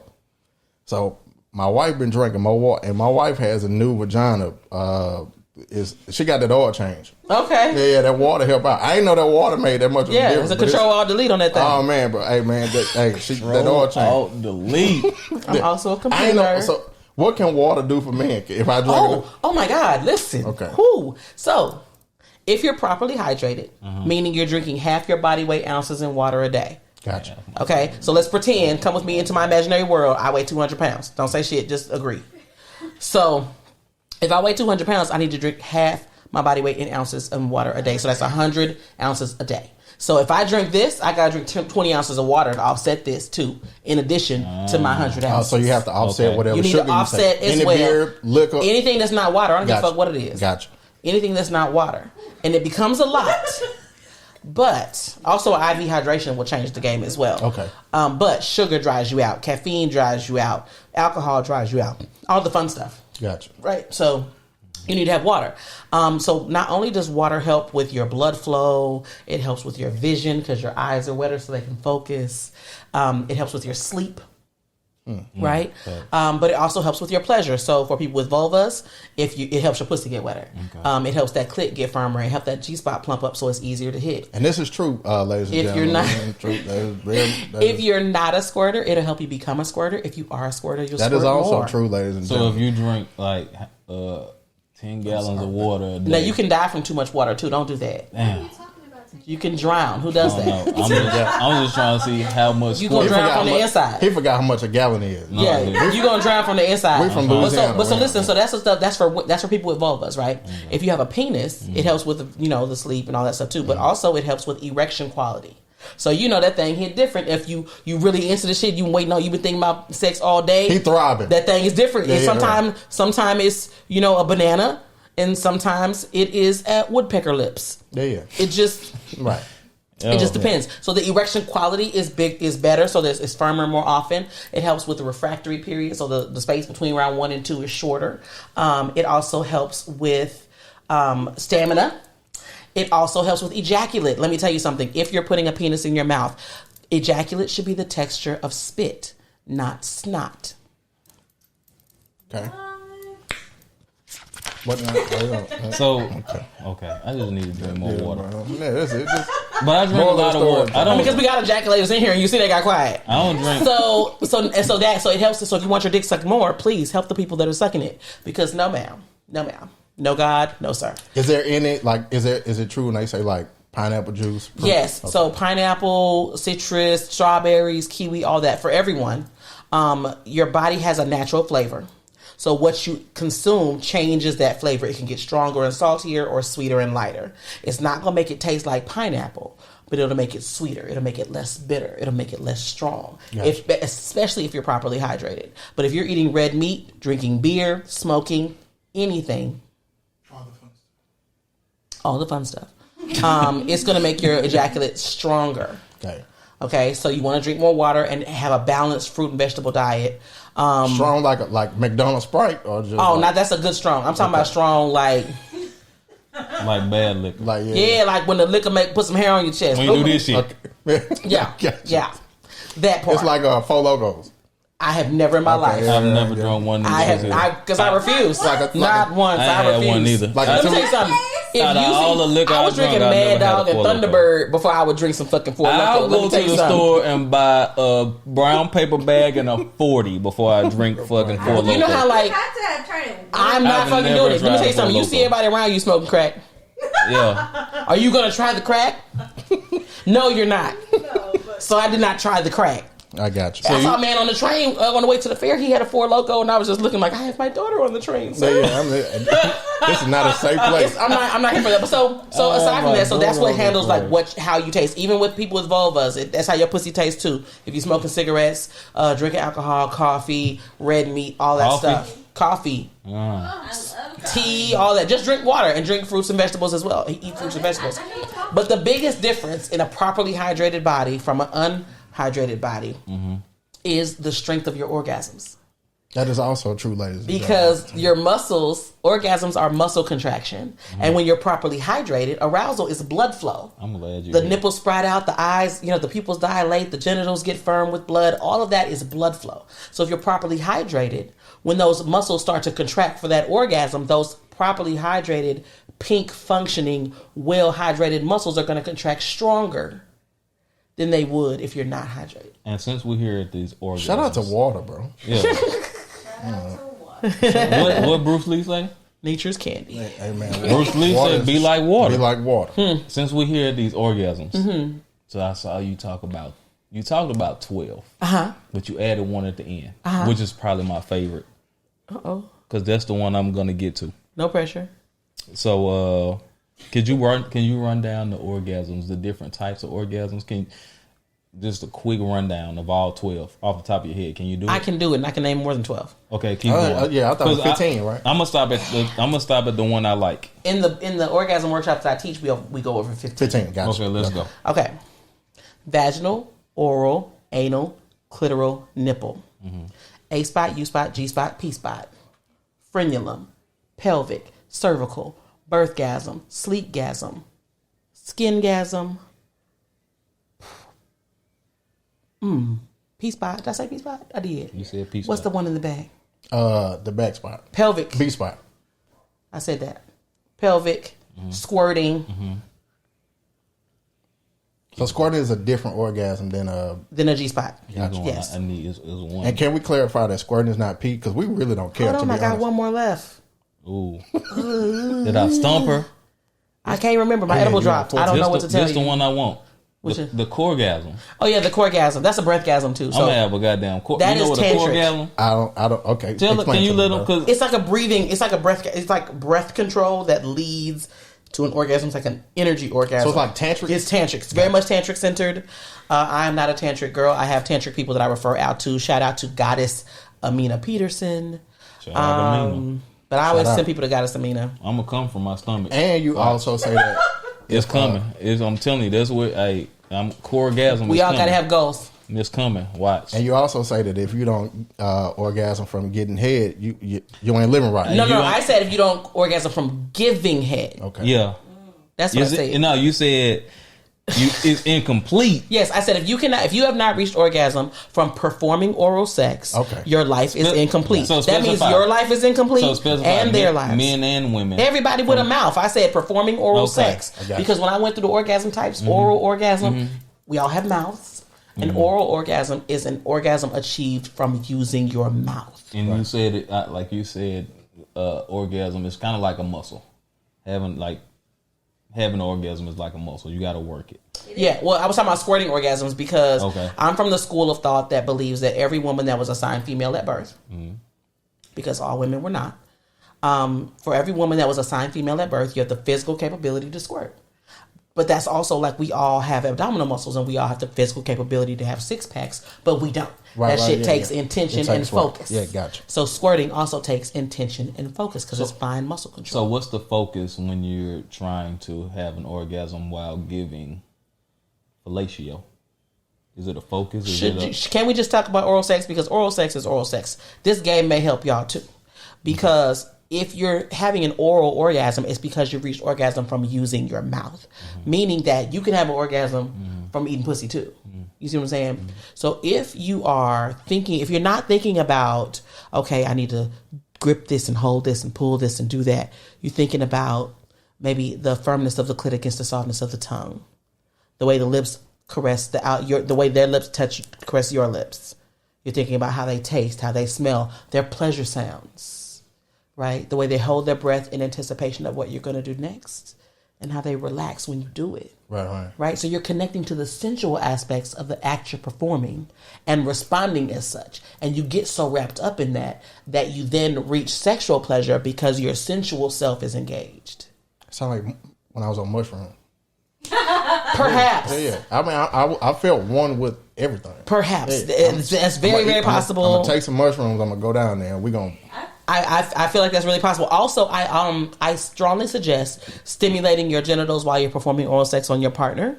Speaker 2: So my wife been drinking more water, and my wife has a new vagina. She got that oil change.
Speaker 1: Okay.
Speaker 2: Yeah, that water help out. I ain't know that water made that much of a difference.
Speaker 1: It's a control alt delete on that thing.
Speaker 2: Oh man, but hey man, that oil change.
Speaker 3: Alt delete.
Speaker 1: I'm also a computer.
Speaker 2: I ain't know. So what can water do for men if I drink it?
Speaker 1: Oh my God! Listen.
Speaker 2: Okay.
Speaker 1: So, if you're properly hydrated, meaning you're drinking half your body weight ounces in water a day.
Speaker 2: Gotcha.
Speaker 1: Okay. So let's pretend. Come with me into my imaginary world. I weigh 200 pounds. Don't say shit. Just agree. So, if I weigh 200 pounds, I need to drink half my body weight in ounces of water a day. So that's 100 ounces a day. So if I drink this, I gotta drink 20 ounces of water to offset this too, in addition to my 100 ounces.
Speaker 2: So you have to offset whatever
Speaker 1: you need
Speaker 2: sugar
Speaker 1: to offset
Speaker 2: you
Speaker 1: as
Speaker 2: Any
Speaker 1: well.
Speaker 2: beer, liquor,
Speaker 1: anything that's not water. I don't give a fuck what it is.
Speaker 2: Gotcha.
Speaker 1: Anything that's not water, and it becomes a lot. But also, IV hydration will change the game as well.
Speaker 2: Okay.
Speaker 1: But sugar dries you out. Caffeine dries you out. Alcohol dries you out. All the fun stuff.
Speaker 2: Gotcha.
Speaker 1: Right. So you need to have water. So not only does water help with your blood flow, it helps with your vision because your eyes are wetter so they can focus. It helps with your sleep. Right? But it also helps with your pleasure. So for people with vulvas, it helps your pussy get wetter. Okay. It helps that clit get firmer and help that G-spot plump up so it's easier to hit.
Speaker 2: And this is true, ladies and gentlemen.
Speaker 1: If you're not a squirter, it'll help you become a squirter. If you are a squirter, you'll squirt more.
Speaker 2: That is also true, ladies and gentlemen.
Speaker 3: So if you drink like 10 gallons of water a day.
Speaker 1: Now you can die from too much water too. Don't do that.
Speaker 3: Damn.
Speaker 1: You can drown. Who does that?
Speaker 3: I'm just trying to see how much.
Speaker 1: You gonna drown from the inside.
Speaker 2: He forgot how much a gallon is.
Speaker 1: Yeah, you gonna drown from the inside.
Speaker 2: We're from Louisiana.
Speaker 1: But so listen. So that's the stuff. That's for people with vulvas, right? Mm-hmm. If you have a penis, it helps with the sleep and all that stuff too. But also it helps with erection quality. So that thing hit different. If you really into the shit, you waiting on. You been thinking about sex all day.
Speaker 2: He throbbing.
Speaker 1: That thing is different.
Speaker 2: Yeah,
Speaker 1: sometimes it's a banana, and sometimes it is at woodpecker lips.
Speaker 2: Yeah.
Speaker 1: It just
Speaker 2: right.
Speaker 1: It just depends. So the erection quality is better. So it's firmer more often. It helps with the refractory period. So the space between round 1 and 2 is shorter. It also helps with stamina. It also helps with ejaculate. Let me tell you something. If you're putting a penis in your mouth, ejaculate should be the texture of spit, not snot.
Speaker 2: Okay.
Speaker 3: Okay. I just need to drink more water.
Speaker 2: Yeah, that's it.
Speaker 3: But I drink a lot of water.
Speaker 1: Because we got ejaculators in here, and you see they got quiet.
Speaker 3: I don't drink.
Speaker 1: So it helps. So if you want your dick sucked more, please help the people that are sucking it. Because no ma'am, no God, no sir.
Speaker 2: Is there any is it true when they say like pineapple juice?
Speaker 1: Yes. Okay. So pineapple, citrus, strawberries, kiwi, all that for everyone. Your body has a natural flavor. So what you consume changes that flavor. It can get stronger and saltier or sweeter and lighter. It's not going to make it taste like pineapple, but it'll make it sweeter. It'll make it less bitter. It'll make it less strong, especially if you're properly hydrated. But if you're eating red meat, drinking beer, smoking, anything, all the fun stuff, it's going to make your ejaculate stronger. Okay, so you want to drink more water and have a balanced fruit and vegetable diet.
Speaker 2: Strong like McDonald's Sprite or just
Speaker 1: that's a good strong. I'm talking about strong like
Speaker 3: bad liquor.
Speaker 1: Like when the liquor put some hair on your chest.
Speaker 3: When you do this shit.
Speaker 1: Yeah. That part.
Speaker 2: It's like 4 Logos.
Speaker 1: I have never in my life.
Speaker 3: I've never drunk one.
Speaker 1: Because I refuse. Not once. I refuse.
Speaker 3: One either.
Speaker 1: Let me tell you something. I was drinking Mad Dog and Thunderbird before I would drink some fucking 4 Loko.
Speaker 3: I'll go to the store and buy a brown paper bag and a 40 before I drink fucking 4 Loko.
Speaker 1: You know how I'm not fucking doing it. Let me tell you something. You see everybody around you smoking crack.
Speaker 3: Yeah.
Speaker 1: Are you gonna try the crack? No, you're not. So I did not try the crack.
Speaker 2: I got you.
Speaker 1: I saw a man on the train on the way to the fair. He had a 4 Loko, and I was just looking like, I have my daughter on the train. So.
Speaker 2: This is not a safe place.
Speaker 1: I'm not here for that. But so aside from that, so that's what handles how you taste. Even with people with vulvas, that's how your pussy tastes too. If you're smoking cigarettes, drinking alcohol, coffee, red meat, all that stuff. Coffee. Tea, all that. Just drink water and drink fruits and vegetables as well. Eat fruits and vegetables. But the biggest difference in a properly hydrated body from an unhydrated body is the strength of your orgasms.
Speaker 2: That is also true, ladies.
Speaker 1: Because your orgasms are muscle contraction. And when you're properly hydrated, arousal is blood flow.
Speaker 3: I'm glad you
Speaker 1: The nipples sprout out, the eyes, the pupils dilate, the genitals get firm with blood. All of that is blood flow. So if you're properly hydrated, when those muscles start to contract for that orgasm, those properly hydrated, pink functioning, well hydrated muscles are going to contract stronger than they would if you're not hydrated.
Speaker 3: And since we're here at these orgasms,
Speaker 2: shout out to water, bro.
Speaker 3: Yeah. What Bruce Lee say?
Speaker 1: Nature's candy.
Speaker 2: Hey man,
Speaker 3: Bruce Lee said, "Be like water."
Speaker 2: Be like water.
Speaker 3: Since we're here at these orgasms, so I saw you talked about 12, but you added one at the end, which is probably my favorite. Because that's the one I'm gonna get to.
Speaker 1: No pressure.
Speaker 3: So, can you run down the orgasms, the different types of orgasms? Just a quick rundown of all 12 off the top of your head. Can you do it?
Speaker 1: I can do it, and I can name more than 12.
Speaker 3: Okay, keep going.
Speaker 2: Yeah, I thought it was 15, right?
Speaker 3: I'm gonna stop at the one I like.
Speaker 1: In the orgasm workshops I teach, we go over 15.
Speaker 2: 15, gotcha.
Speaker 3: Okay, let's go.
Speaker 1: Okay. Vaginal, oral, anal, clitoral, nipple. A spot, U spot, G spot, P spot. Frenulum, pelvic, cervical, birthgasm, sleepgasm, skingasm. P spot. Did I say P spot? I did.
Speaker 3: You said P spot.
Speaker 1: What's the one in the back?
Speaker 2: The back spot.
Speaker 1: Pelvic.
Speaker 2: B spot.
Speaker 1: I said that. Pelvic, squirting.
Speaker 2: So squirting is a different orgasm than
Speaker 1: a G spot.
Speaker 2: Gotcha.
Speaker 1: Yes.
Speaker 3: I need is one.
Speaker 2: And can we clarify that squirting is not P? Because we really don't care.
Speaker 1: Hold on, I got
Speaker 2: honest.
Speaker 1: one more left.
Speaker 3: Ooh. Did I stomp her?
Speaker 1: I can't remember. My edible dropped. I don't know what to tell you.
Speaker 3: That's the one I want. The coregasm.
Speaker 1: Oh yeah, the coregasm. That's a breathgasm too. So
Speaker 3: I'm gonna have a goddamn
Speaker 1: that is tantric.
Speaker 3: Coregasm?
Speaker 2: I don't. Okay.
Speaker 3: Can you let them? Cause
Speaker 1: it's like a breathing. It's like a breath. It's like breath control that leads to an orgasm. It's like an energy orgasm.
Speaker 2: So it's like tantric.
Speaker 1: It's tantric. It's very much tantric centered. I am not a tantric girl. I have tantric people that I refer out to. Shout out to Goddess Amina Peterson.
Speaker 3: Shout out to Amina.
Speaker 1: But I always send people to Goddess Amina.
Speaker 3: I'm gonna come from my stomach.
Speaker 2: And you also say that
Speaker 3: it's coming. I'm telling you, that's what I'm coregasm.
Speaker 1: We all gotta have goals.
Speaker 3: It's coming. Watch.
Speaker 2: And you also say that if you don't orgasm from getting head, you ain't living right.
Speaker 1: No. I said if you don't orgasm from giving head.
Speaker 2: Okay.
Speaker 3: Yeah.
Speaker 1: That's what I said.
Speaker 3: No, you said it's incomplete.
Speaker 1: Yes, I said if you have not reached orgasm from performing oral sex, your life is incomplete.
Speaker 3: So
Speaker 1: that means your life is incomplete and their lives.
Speaker 3: Men and women.
Speaker 1: Everybody with a mouth. I said performing oral sex. Because when I went through the orgasm types, oral orgasm, we all have mouths. An oral orgasm is an orgasm achieved from using your mouth.
Speaker 3: And you said it like you said, orgasm is kind of like a muscle. Having an orgasm is like a muscle. You got to work it.
Speaker 1: Yeah, well, I was talking about squirting orgasms because I'm from the school of thought that believes that every woman that was assigned female at birth, because all women were not, for every woman that was assigned female at birth, you have the physical capability to squirt. But that's also like we all have abdominal muscles and we all have the physical capability to have six packs, but we don't. That shit takes intention and focus.
Speaker 2: Yeah, gotcha.
Speaker 1: So squirting also takes intention and focus because it's fine muscle control.
Speaker 3: So what's the focus when you're trying to have an orgasm while giving fellatio? Is it a focus?
Speaker 1: Can we just talk about oral sex? Because oral sex is oral sex. This game may help y'all too. Because if you're having an oral orgasm, it's because you've reached orgasm from using your mouth. Meaning that you can have an orgasm from eating pussy too. You see what I'm saying? So if you're not thinking about, okay, I need to grip this and hold this and pull this and do that. You're thinking about maybe the firmness of the clit against the softness of the tongue. The way the lips caress the way their lips caress your lips. You're thinking about how they taste, how they smell, their pleasure sounds, right? The way they hold their breath in anticipation of what you're going to do next and how they relax when you do it. Right. So you're connecting to the sensual aspects of the act you're performing and responding as such. And you get so wrapped up in that you then reach sexual pleasure because your sensual self is engaged.
Speaker 2: Sound like when I was on mushroom.
Speaker 1: Perhaps.
Speaker 2: Yeah. I mean, I felt one with everything.
Speaker 1: Perhaps. That's very, very possible.
Speaker 2: I'm going to take some mushrooms. I'm going to go down there and we're going to...
Speaker 1: I feel like that's really possible. Also, I strongly suggest stimulating your genitals while you're performing oral sex on your partner.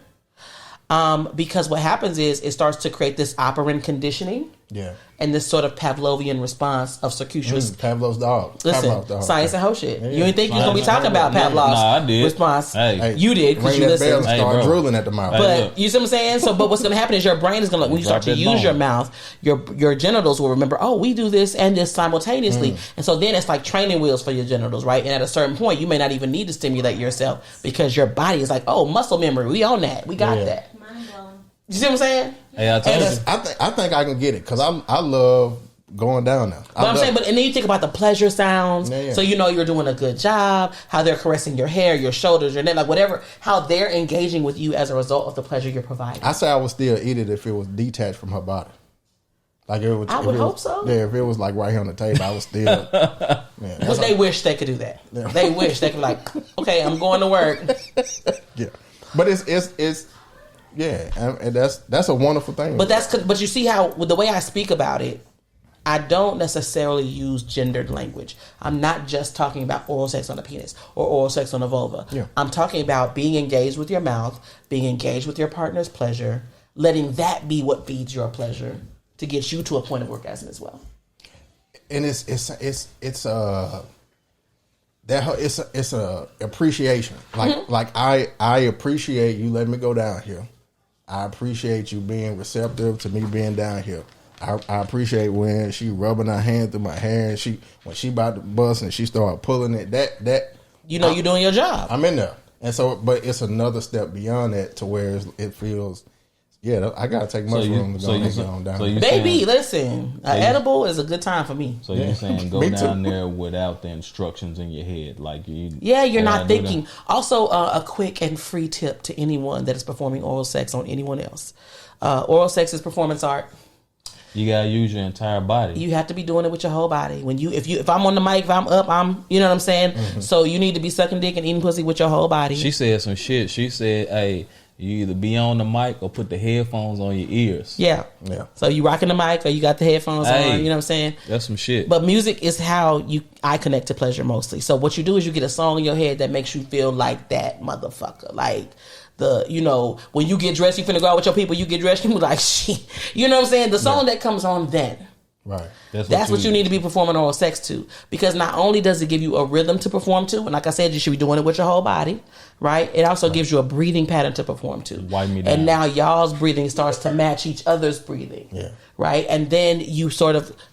Speaker 1: Because what happens is it starts to create this operant conditioning
Speaker 2: Yeah.
Speaker 1: And this sort of Pavlovian response of circuitous.
Speaker 2: Pavlov's dog.
Speaker 1: Listen,
Speaker 2: Pavlov's dog.
Speaker 1: science and whole shit.
Speaker 2: Yeah.
Speaker 1: You didn't think you was going to be talking about Pavlov's
Speaker 3: I did.
Speaker 1: response.
Speaker 3: Hey.
Speaker 1: You did, because
Speaker 2: Ring
Speaker 1: you
Speaker 2: that bell and
Speaker 1: listened.
Speaker 2: start
Speaker 3: bro.
Speaker 2: drooling at the mouth.
Speaker 1: But you see what I'm saying? So, but what's going to happen is your brain is going to, when you start to
Speaker 3: Drop that
Speaker 1: use your
Speaker 3: bone.
Speaker 1: mouth, your genitals will remember, oh, we do this and this simultaneously. And so then it's like training wheels for your genitals, right? And at a certain point, you may not even need to stimulate yourself because your body is like, oh, muscle memory. We own that. We got that.
Speaker 5: Mind blowing.
Speaker 1: You see what I'm saying?
Speaker 3: Hey, I told you.
Speaker 2: I think I can get it because I love going down there.
Speaker 1: But I'm saying, and then you think about the pleasure sounds.
Speaker 2: Yeah.
Speaker 1: So you know you're doing a good job, how they're caressing your hair, your shoulders, your neck, like whatever, how they're engaging with you as a result of the pleasure you're providing.
Speaker 2: I say I would still eat it if it was detached from her body. Like it was,
Speaker 1: I would hope so.
Speaker 2: Yeah, if it was like right here on the table, I would still. Man,
Speaker 1: But they wish they could do that.
Speaker 2: Yeah.
Speaker 1: They wish they could like, okay, I'm going to work.
Speaker 2: yeah, but it's yeah, and that's a wonderful thing.
Speaker 1: But you see how with the way I speak about it, I don't necessarily use gendered language. I'm not just talking about oral sex on the penis or oral sex on the vulva.
Speaker 2: Yeah.
Speaker 1: I'm talking about being engaged with your mouth, being engaged with your partner's pleasure, letting that be what feeds your pleasure to get you to a point of orgasm as well.
Speaker 2: And it's a appreciation. Like I appreciate you letting me go down here. I appreciate you being receptive to me being down here. I appreciate when she rubbing her hand through my hair and when she about to bust and she started pulling it. That
Speaker 1: You know you're doing your job.
Speaker 2: I'm in there. And so, but it's another step beyond that to where it feels, yeah, I gotta take mushroom to go on down.
Speaker 1: Baby, listen, an edible is a good time for me.
Speaker 3: So you're saying go
Speaker 2: Me
Speaker 3: down
Speaker 2: too.
Speaker 3: there without the instructions in your head, like you.
Speaker 1: Yeah, you're
Speaker 3: gotta
Speaker 1: not
Speaker 3: do
Speaker 1: thinking.
Speaker 3: that.
Speaker 1: Also, a quick and free tip to anyone that is performing oral sex on anyone else. Oral sex is performance art.
Speaker 3: You gotta use your entire body.
Speaker 1: You have to be doing it with your whole body. If I'm on the mic, if I'm up, you know what I'm saying?
Speaker 3: Mm-hmm.
Speaker 1: So you need to be sucking dick and eating pussy with your whole body.
Speaker 3: She said some shit. She said, "Hey, you either be on the mic or put the headphones on your ears."
Speaker 1: Yeah. So you rocking the mic or you got the headphones
Speaker 3: Hey.
Speaker 1: on, you know what I'm saying?
Speaker 3: That's some shit.
Speaker 1: But music is how I connect to pleasure mostly. So what you do is you get a song in your head that makes you feel like that motherfucker. Like when you get dressed, you finna go out with your people, you get dressed, you be like, shit. You know what I'm saying? The song that comes on then.
Speaker 2: Right.
Speaker 1: That's what you need to be performing oral sex to. Because not only does it give you a rhythm to perform to, and like I said, you should be doing it with your whole body, right? It also gives you a breathing pattern to perform to.
Speaker 3: Wipe me down.
Speaker 1: And now y'all's breathing starts to match each other's breathing.
Speaker 2: Yeah.
Speaker 1: Right? And then you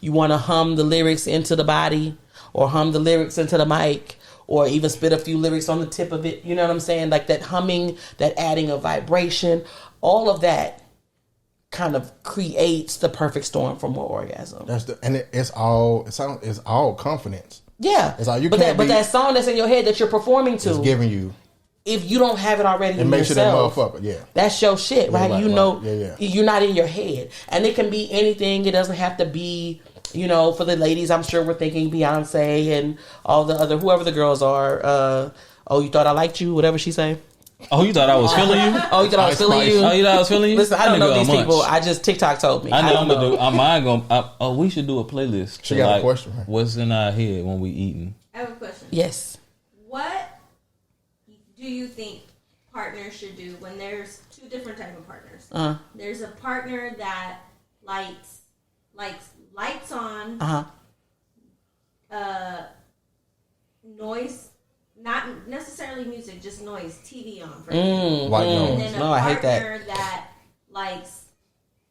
Speaker 1: want to hum the lyrics into the body or hum the lyrics into the mic or even spit a few lyrics on the tip of it. You know what I'm saying? Like that humming, that adding of vibration, all of that kind of creates the perfect storm for more orgasm.
Speaker 2: It's all confidence.
Speaker 1: Yeah.
Speaker 2: It's all you
Speaker 1: but
Speaker 2: can't
Speaker 1: that song that's in your head that you're performing to,
Speaker 2: It's giving you.
Speaker 1: if you don't have it already in
Speaker 2: Make sure that
Speaker 1: yourself,
Speaker 2: motherfucker, yeah.
Speaker 1: that's your shit, right?
Speaker 2: right,
Speaker 1: You
Speaker 2: right.
Speaker 1: know,
Speaker 2: Yeah.
Speaker 1: you're not in your head. And it can be anything. It doesn't have to be, for the ladies, I'm sure we're thinking Beyonce and all the other, whoever the girls are. Oh, you thought I liked you? Whatever she say.
Speaker 3: Oh, you thought I was feeling you?
Speaker 1: Oh, you thought I was feeling you?
Speaker 3: Oh, you thought I was feeling you?
Speaker 1: Listen, I don't
Speaker 3: That
Speaker 1: know
Speaker 3: nigga
Speaker 1: these
Speaker 3: a munch.
Speaker 1: people. I just TikTok told me.
Speaker 3: I know I'm
Speaker 1: don't
Speaker 3: gonna do. Mine gonna. We should do a playlist.
Speaker 2: She
Speaker 3: to,
Speaker 2: got a
Speaker 3: like,
Speaker 2: question, right?
Speaker 3: What's in our head when we eating?
Speaker 5: I have a question.
Speaker 1: Yes.
Speaker 5: What do you think partners should do when there's two different type of partners? There's a partner that likes lights on, noise, not necessarily music, just noise, TV on, for example.
Speaker 2: White
Speaker 5: And
Speaker 2: noise.
Speaker 5: then a
Speaker 1: No, I hate that.
Speaker 5: partner that likes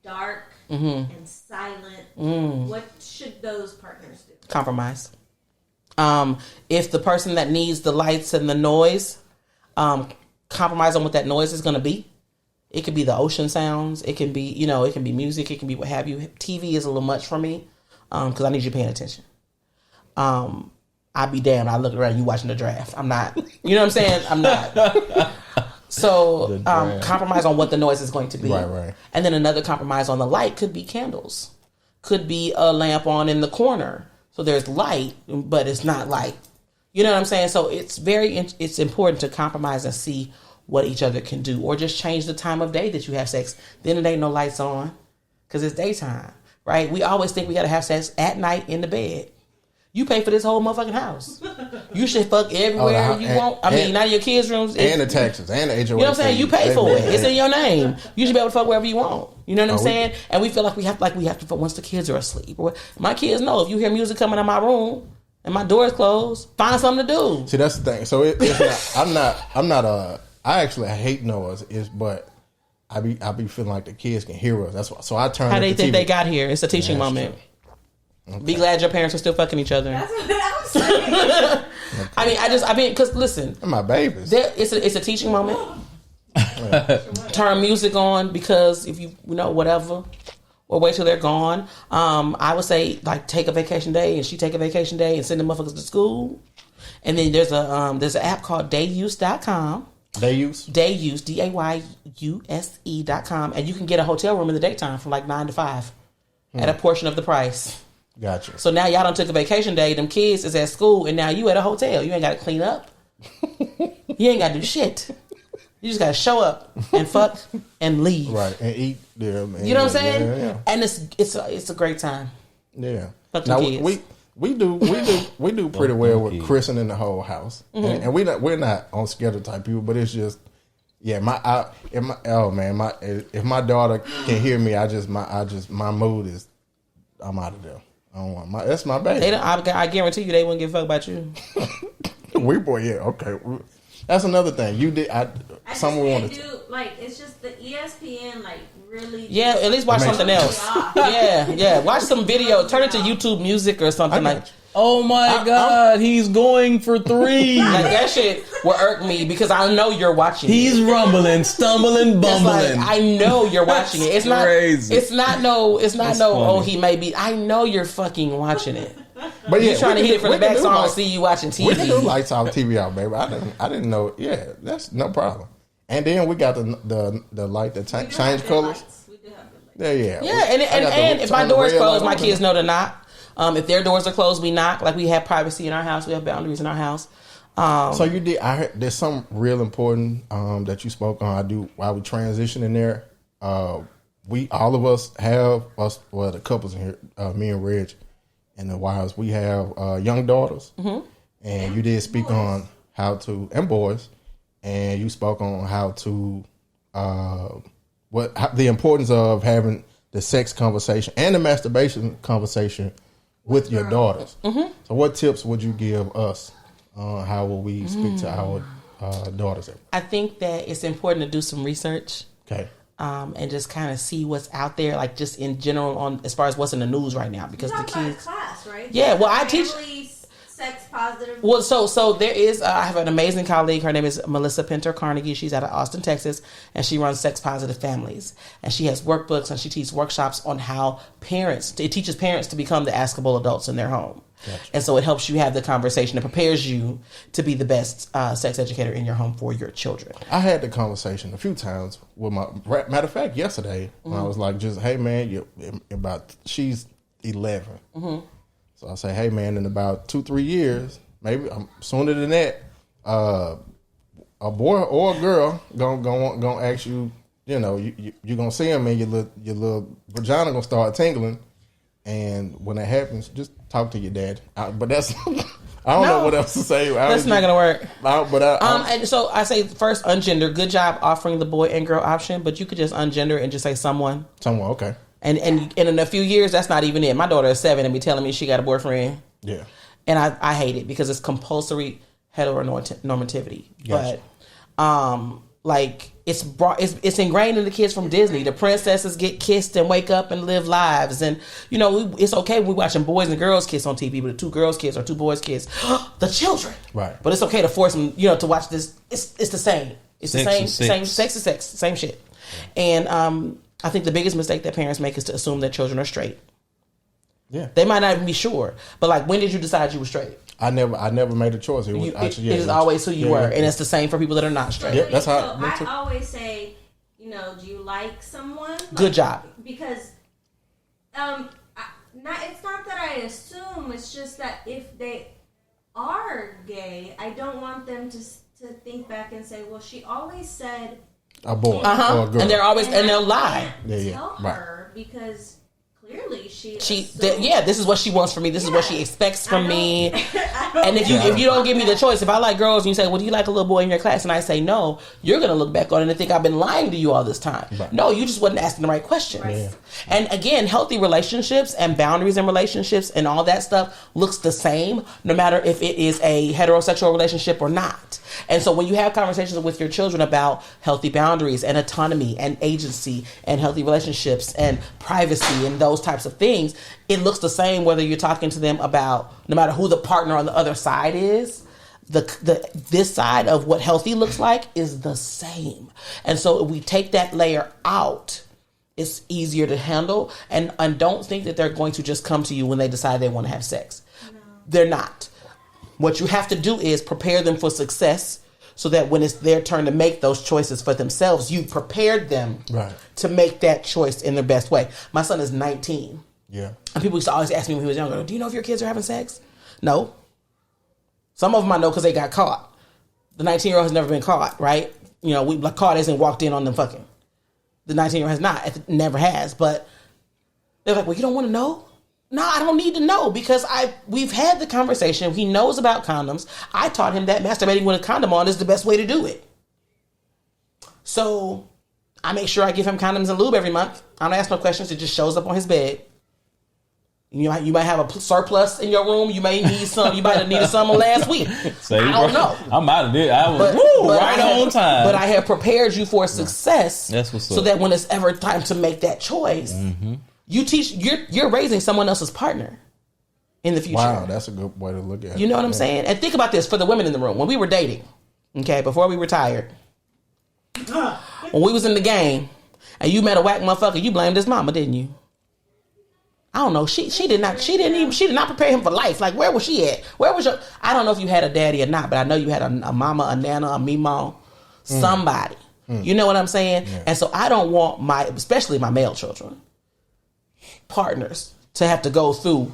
Speaker 5: dark and silent. What should those partners do?
Speaker 1: Compromise. If the person that needs the lights and the noise, compromise on what that noise is going to be. It could be the ocean sounds. It can be, it can be music. It can be what have you. TV is a little much for me because I need you paying attention. I'd be damned. I look around, you watching the draft. I'm not. You know what I'm saying? I'm not. So compromise on what the noise is going to be.
Speaker 2: Right.
Speaker 1: And then another compromise on the light could be candles. Could be a lamp on in the corner. So there's light, but it's not light. You know what I'm saying? So it's it's important to compromise and see what each other can do. Or just change the time of day that you have sex. Then it ain't no lights on because it's daytime, right? We always think we got to have sex at night in the bed. You pay for this whole motherfucking house. You should fuck everywhere you want. I mean, not in your kids' rooms.
Speaker 2: And the taxes and the HOA.
Speaker 1: You know what I'm saying? You pay for it. It's in your name. You should be able to fuck wherever you want. You know what I'm saying? And we feel like we have to fuck once the kids are asleep. My kids know if you hear music coming in my room and my door is closed, find something to do.
Speaker 2: See, that's the thing. So it's not. I'm not. I actually hate noise. But I be feeling like the kids can hear us. That's why. So I turn.
Speaker 1: How they think
Speaker 2: TV.
Speaker 1: they got here? It's a teaching moment. Okay. Be glad your parents are still fucking each other.
Speaker 5: That's what I'm saying.
Speaker 1: I mean, because listen,
Speaker 2: my babies.
Speaker 1: It's a teaching moment. Turn music on because if you whatever, or wait till they're gone. I would say like take a vacation day and she take a vacation day and send the motherfuckers to school. And then there's an app called dayuse.com. Dayuse, DAYUSE.com, and you can get a hotel room in the daytime from like 9 to 5 at a portion of the price.
Speaker 2: Gotcha.
Speaker 1: So now y'all done took a vacation day. Them kids is at school, and now you at a hotel. You ain't got to clean up. You ain't got to do shit. You just got to show up and fuck and leave.
Speaker 2: Right, and eat there.
Speaker 1: You know what I'm saying?
Speaker 2: Yeah.
Speaker 1: And it's a great time.
Speaker 2: Yeah.
Speaker 1: Fuck
Speaker 2: now
Speaker 1: kids.
Speaker 2: we do pretty well with christening the whole house, and we're not on schedule type people, but it's just if my daughter can hear me, my mood is I'm out of there. I don't want that's my baby.
Speaker 1: I guarantee you they wouldn't give a fuck about you.
Speaker 2: Okay. That's another thing. You did. Someone wanted to.
Speaker 5: Like it's just the ESPN. Like really.
Speaker 1: Yeah, at least watch something else. Yeah. Watch some video. Turn it to YouTube Music or something like.
Speaker 3: Oh my God, he's going for 3.
Speaker 1: Like that shit will irk me because I know you're watching.
Speaker 3: He's rumbling, stumbling, bumbling.
Speaker 1: Like, I know you're watching it. It's not
Speaker 3: crazy.
Speaker 1: It's not no. Oh, he may be. I know you're fucking watching it. But you're trying to hit it from the back so I don't see you watching TV.
Speaker 2: We can do lights out, TV out, baby. I didn't know. Yeah, that's no problem. And then we got the light that change colors.
Speaker 5: We do have the
Speaker 2: lights. Yeah.
Speaker 1: And if my door is closed, my kids know to knock. If their doors are closed, we knock. Like we have privacy in our house. We have boundaries in our house.
Speaker 2: So you did. I heard there's something real important that you spoke on. I do while we transition in there. We all of us have the couples in here. Me and Reg and the wives. We have young daughters, and you did speak on how to and boys, and you spoke on how to the importance of having the sex conversation and the masturbation conversation with your daughters. So what tips would you give us on how will we speak to our daughters?
Speaker 1: I think that it's important to do some research.
Speaker 2: Okay.
Speaker 1: And just kind of see what's out there, like just in general on as far as what's in the news right now, because the kids.
Speaker 5: Class, right?
Speaker 1: Yeah, well, I teach
Speaker 5: sex positive.
Speaker 1: Well, so there is. I have an amazing colleague. Her name is Melissa Pinter Carnegie. She's out of Austin, Texas, and she runs Sex Positive Families. And she has workbooks and she teaches workshops on how it teaches parents to become the askable adults in their home. Gotcha. And so it helps you have the conversation. It prepares you to be the best sex educator in your home for your children.
Speaker 2: I had the conversation a few times with matter of fact, yesterday, when I was like, just, hey, man, she's 11. So I say, hey, man, in about 2-3 years, maybe sooner than that, a boy or a girl gonna ask you, you're gonna see him and your little vagina gonna start tingling. And when that happens, just talk to your dad. But that's I don't know what else to say.
Speaker 1: That's not gonna work.
Speaker 2: And
Speaker 1: so I say first, ungender. Good job offering the boy and girl option, but you could just ungender and just say someone.
Speaker 2: Someone, okay.
Speaker 1: And in a few years, that's not even it. My daughter is 7 and be telling me she got a boyfriend.
Speaker 2: Yeah.
Speaker 1: And I hate it because it's compulsory heteronormativity.
Speaker 2: Gotcha.
Speaker 1: But like it's ingrained in the kids from Disney. The princesses get kissed and wake up and live lives, and it's okay when we're watching boys and girls kiss on TV, but the 2 girls kiss or 2 boys kiss, the children.
Speaker 2: Right.
Speaker 1: But it's okay to force them, to watch this. It's the same. It's the same sex is sex, same shit. And I think the biggest mistake that parents make is to assume that children are straight.
Speaker 2: Yeah.
Speaker 1: They might not even be sure, but like, when did you decide you were straight?
Speaker 2: I never made a choice. It
Speaker 1: is always who you were, and it's the same for people that are not straight.
Speaker 2: Yeah, that's how.
Speaker 5: I always say, do you like someone?
Speaker 1: Good job.
Speaker 5: Because, it's not that I assume. It's just that if they are gay, I don't want them to think back and say, "Well, she always said
Speaker 2: a boy or a girl,"
Speaker 1: and they'll lie.
Speaker 5: Tell her because. Clearly,
Speaker 1: this is what she wants from me. This is what she expects from me.
Speaker 5: I
Speaker 1: And if you don't give me the choice, if I like girls and you say, well, do you like a little boy in your class? And I say no, you're going to look back on it and think I've been lying to you all this time. Right. No, you just wasn't asking the right questions. Right. Yeah. And again, healthy relationships and boundaries in relationships and all that stuff looks the same no matter if it is a heterosexual relationship or not. And so when you have conversations with your children about healthy boundaries and autonomy and agency and healthy relationships and privacy and those types of things, it looks the same whether you're talking to them about, no matter who the partner on the other side is, this side of what healthy looks like is the same. And so if we take that layer out, it's easier to handle. And don't think that they're going to just come to you when they decide they want to have sex. No. They're not. What you have to do is prepare them for success so that when it's their turn to make those choices for themselves, you prepared them to make that choice in their best way. My son is 19. Yeah. And people used to always ask me when he was younger, do you know if your kids are having sex? No. Some of them I know because they got caught. The 19-year-old has never been caught, right? You know, we caught as in walked in on them fucking. The 19-year-old has not. It never has. But they're like, well, you don't want to know? No, I don't need to know because we've had the conversation. He knows about condoms. I taught him that masturbating with a condom on is the best way to do it. So I make sure I give him condoms and lube every month. I don't ask no questions. It just shows up on his bed. You might have a surplus in your room. You may need some. You might have needed some last week. I don't know.
Speaker 3: I'm out of there. I was right on time.
Speaker 1: But I have prepared you for success.
Speaker 3: That's what's up.
Speaker 1: So that when it's ever time to make that choice, you're raising someone else's partner in the future.
Speaker 2: Wow, that's a good way to look at it.
Speaker 1: You know what I'm saying? And think about this for the women in the room. When we were dating, okay, before we retired, when we was in the game, and you met a whack motherfucker, you blamed his mama, didn't you? I don't know. She did not prepare him for life. Like, where was she at? Where was your? I don't know if you had a daddy or not, but I know you had a mama, a nana, a meemaw, somebody. You know what I'm saying? Yeah. And so I don't want especially my male children, partners, to have to go through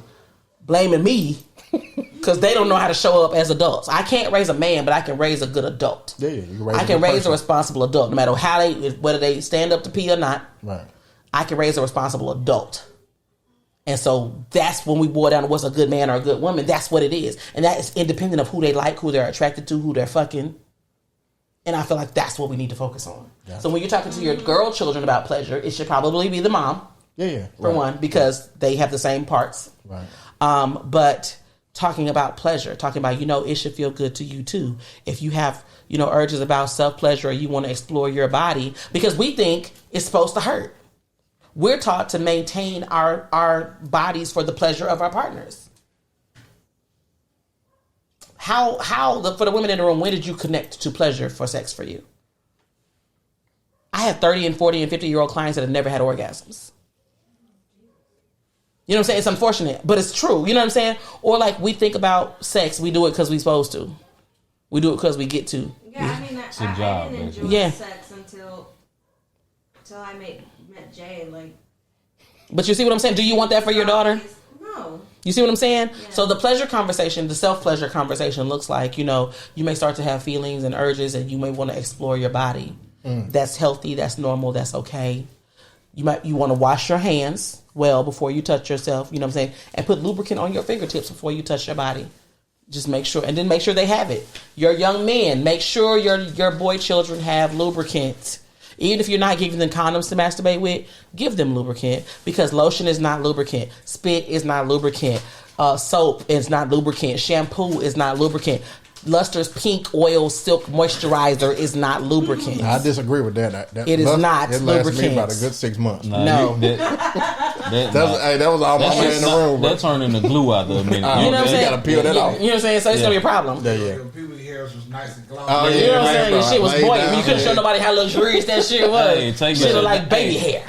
Speaker 1: blaming me because they don't know how to show up as adults. I can't raise a man, but I can raise a good adult. Yeah, you can I can raise a responsible adult, no matter whether they stand up to pee or not. Right. I can raise a responsible adult. And so that's when we boil down to what's a good man or a good woman. That's what it is. And that is independent of who they like, who they're attracted to, who they're fucking. And I feel like that's what we need to focus on. Yeah. So when you're talking to your girl children about pleasure, it should probably be the mom. Yeah. For one, because they have the same parts. Right. But talking about pleasure, talking about, it should feel good to you too. If you have, urges about self-pleasure or you want to explore your body, because we think it's supposed to hurt. We're taught to maintain our bodies for the pleasure of our partners. For the women in the room, when did you connect to pleasure for sex for you? I have 30 and 40 and 50-year-old clients that have never had orgasms. You know what I'm saying? It's unfortunate, but it's true. You know what I'm saying? Or like we think about sex, we do it because we're supposed to. We do it because we get to.
Speaker 5: Yeah, I mean, I didn't enjoy sex until I met Jay. Like,
Speaker 1: but you see what I'm saying? Do you want that for your daughter?
Speaker 5: No.
Speaker 1: You see what I'm saying? Yeah. So the pleasure conversation, the self-pleasure conversation looks like, you may start to have feelings and urges and you may want to explore your body. That's healthy. That's normal. That's okay. You want to wash your hands well before you touch yourself. You know what I'm saying? And put lubricant on your fingertips before you touch your body. Just make sure. And then make sure they have it. Your young men, make sure your boy children have lubricant. Even if you're not giving them condoms to masturbate with, give them lubricant, because lotion is not lubricant. Spit is not lubricant. Soap is not lubricant. Shampoo is not lubricant. Luster's pink oil silk moisturizer is not lubricant.
Speaker 2: I disagree with that.
Speaker 1: It is not
Speaker 2: lubricant. It lasted me about a good 6 months.
Speaker 1: No.
Speaker 2: That was all my man in the room.
Speaker 3: That turned into glue out there a minute.
Speaker 1: You know what I'm saying?
Speaker 2: You gotta peel that off.
Speaker 1: You know what I'm saying? So it's gonna be a problem.
Speaker 2: Yeah.
Speaker 4: Pubic hairs was nice and glowing.
Speaker 2: Oh,
Speaker 1: you know what I'm saying? Your shit was boiling. You couldn't show nobody how luxurious that shit was. Shit looked like baby hair.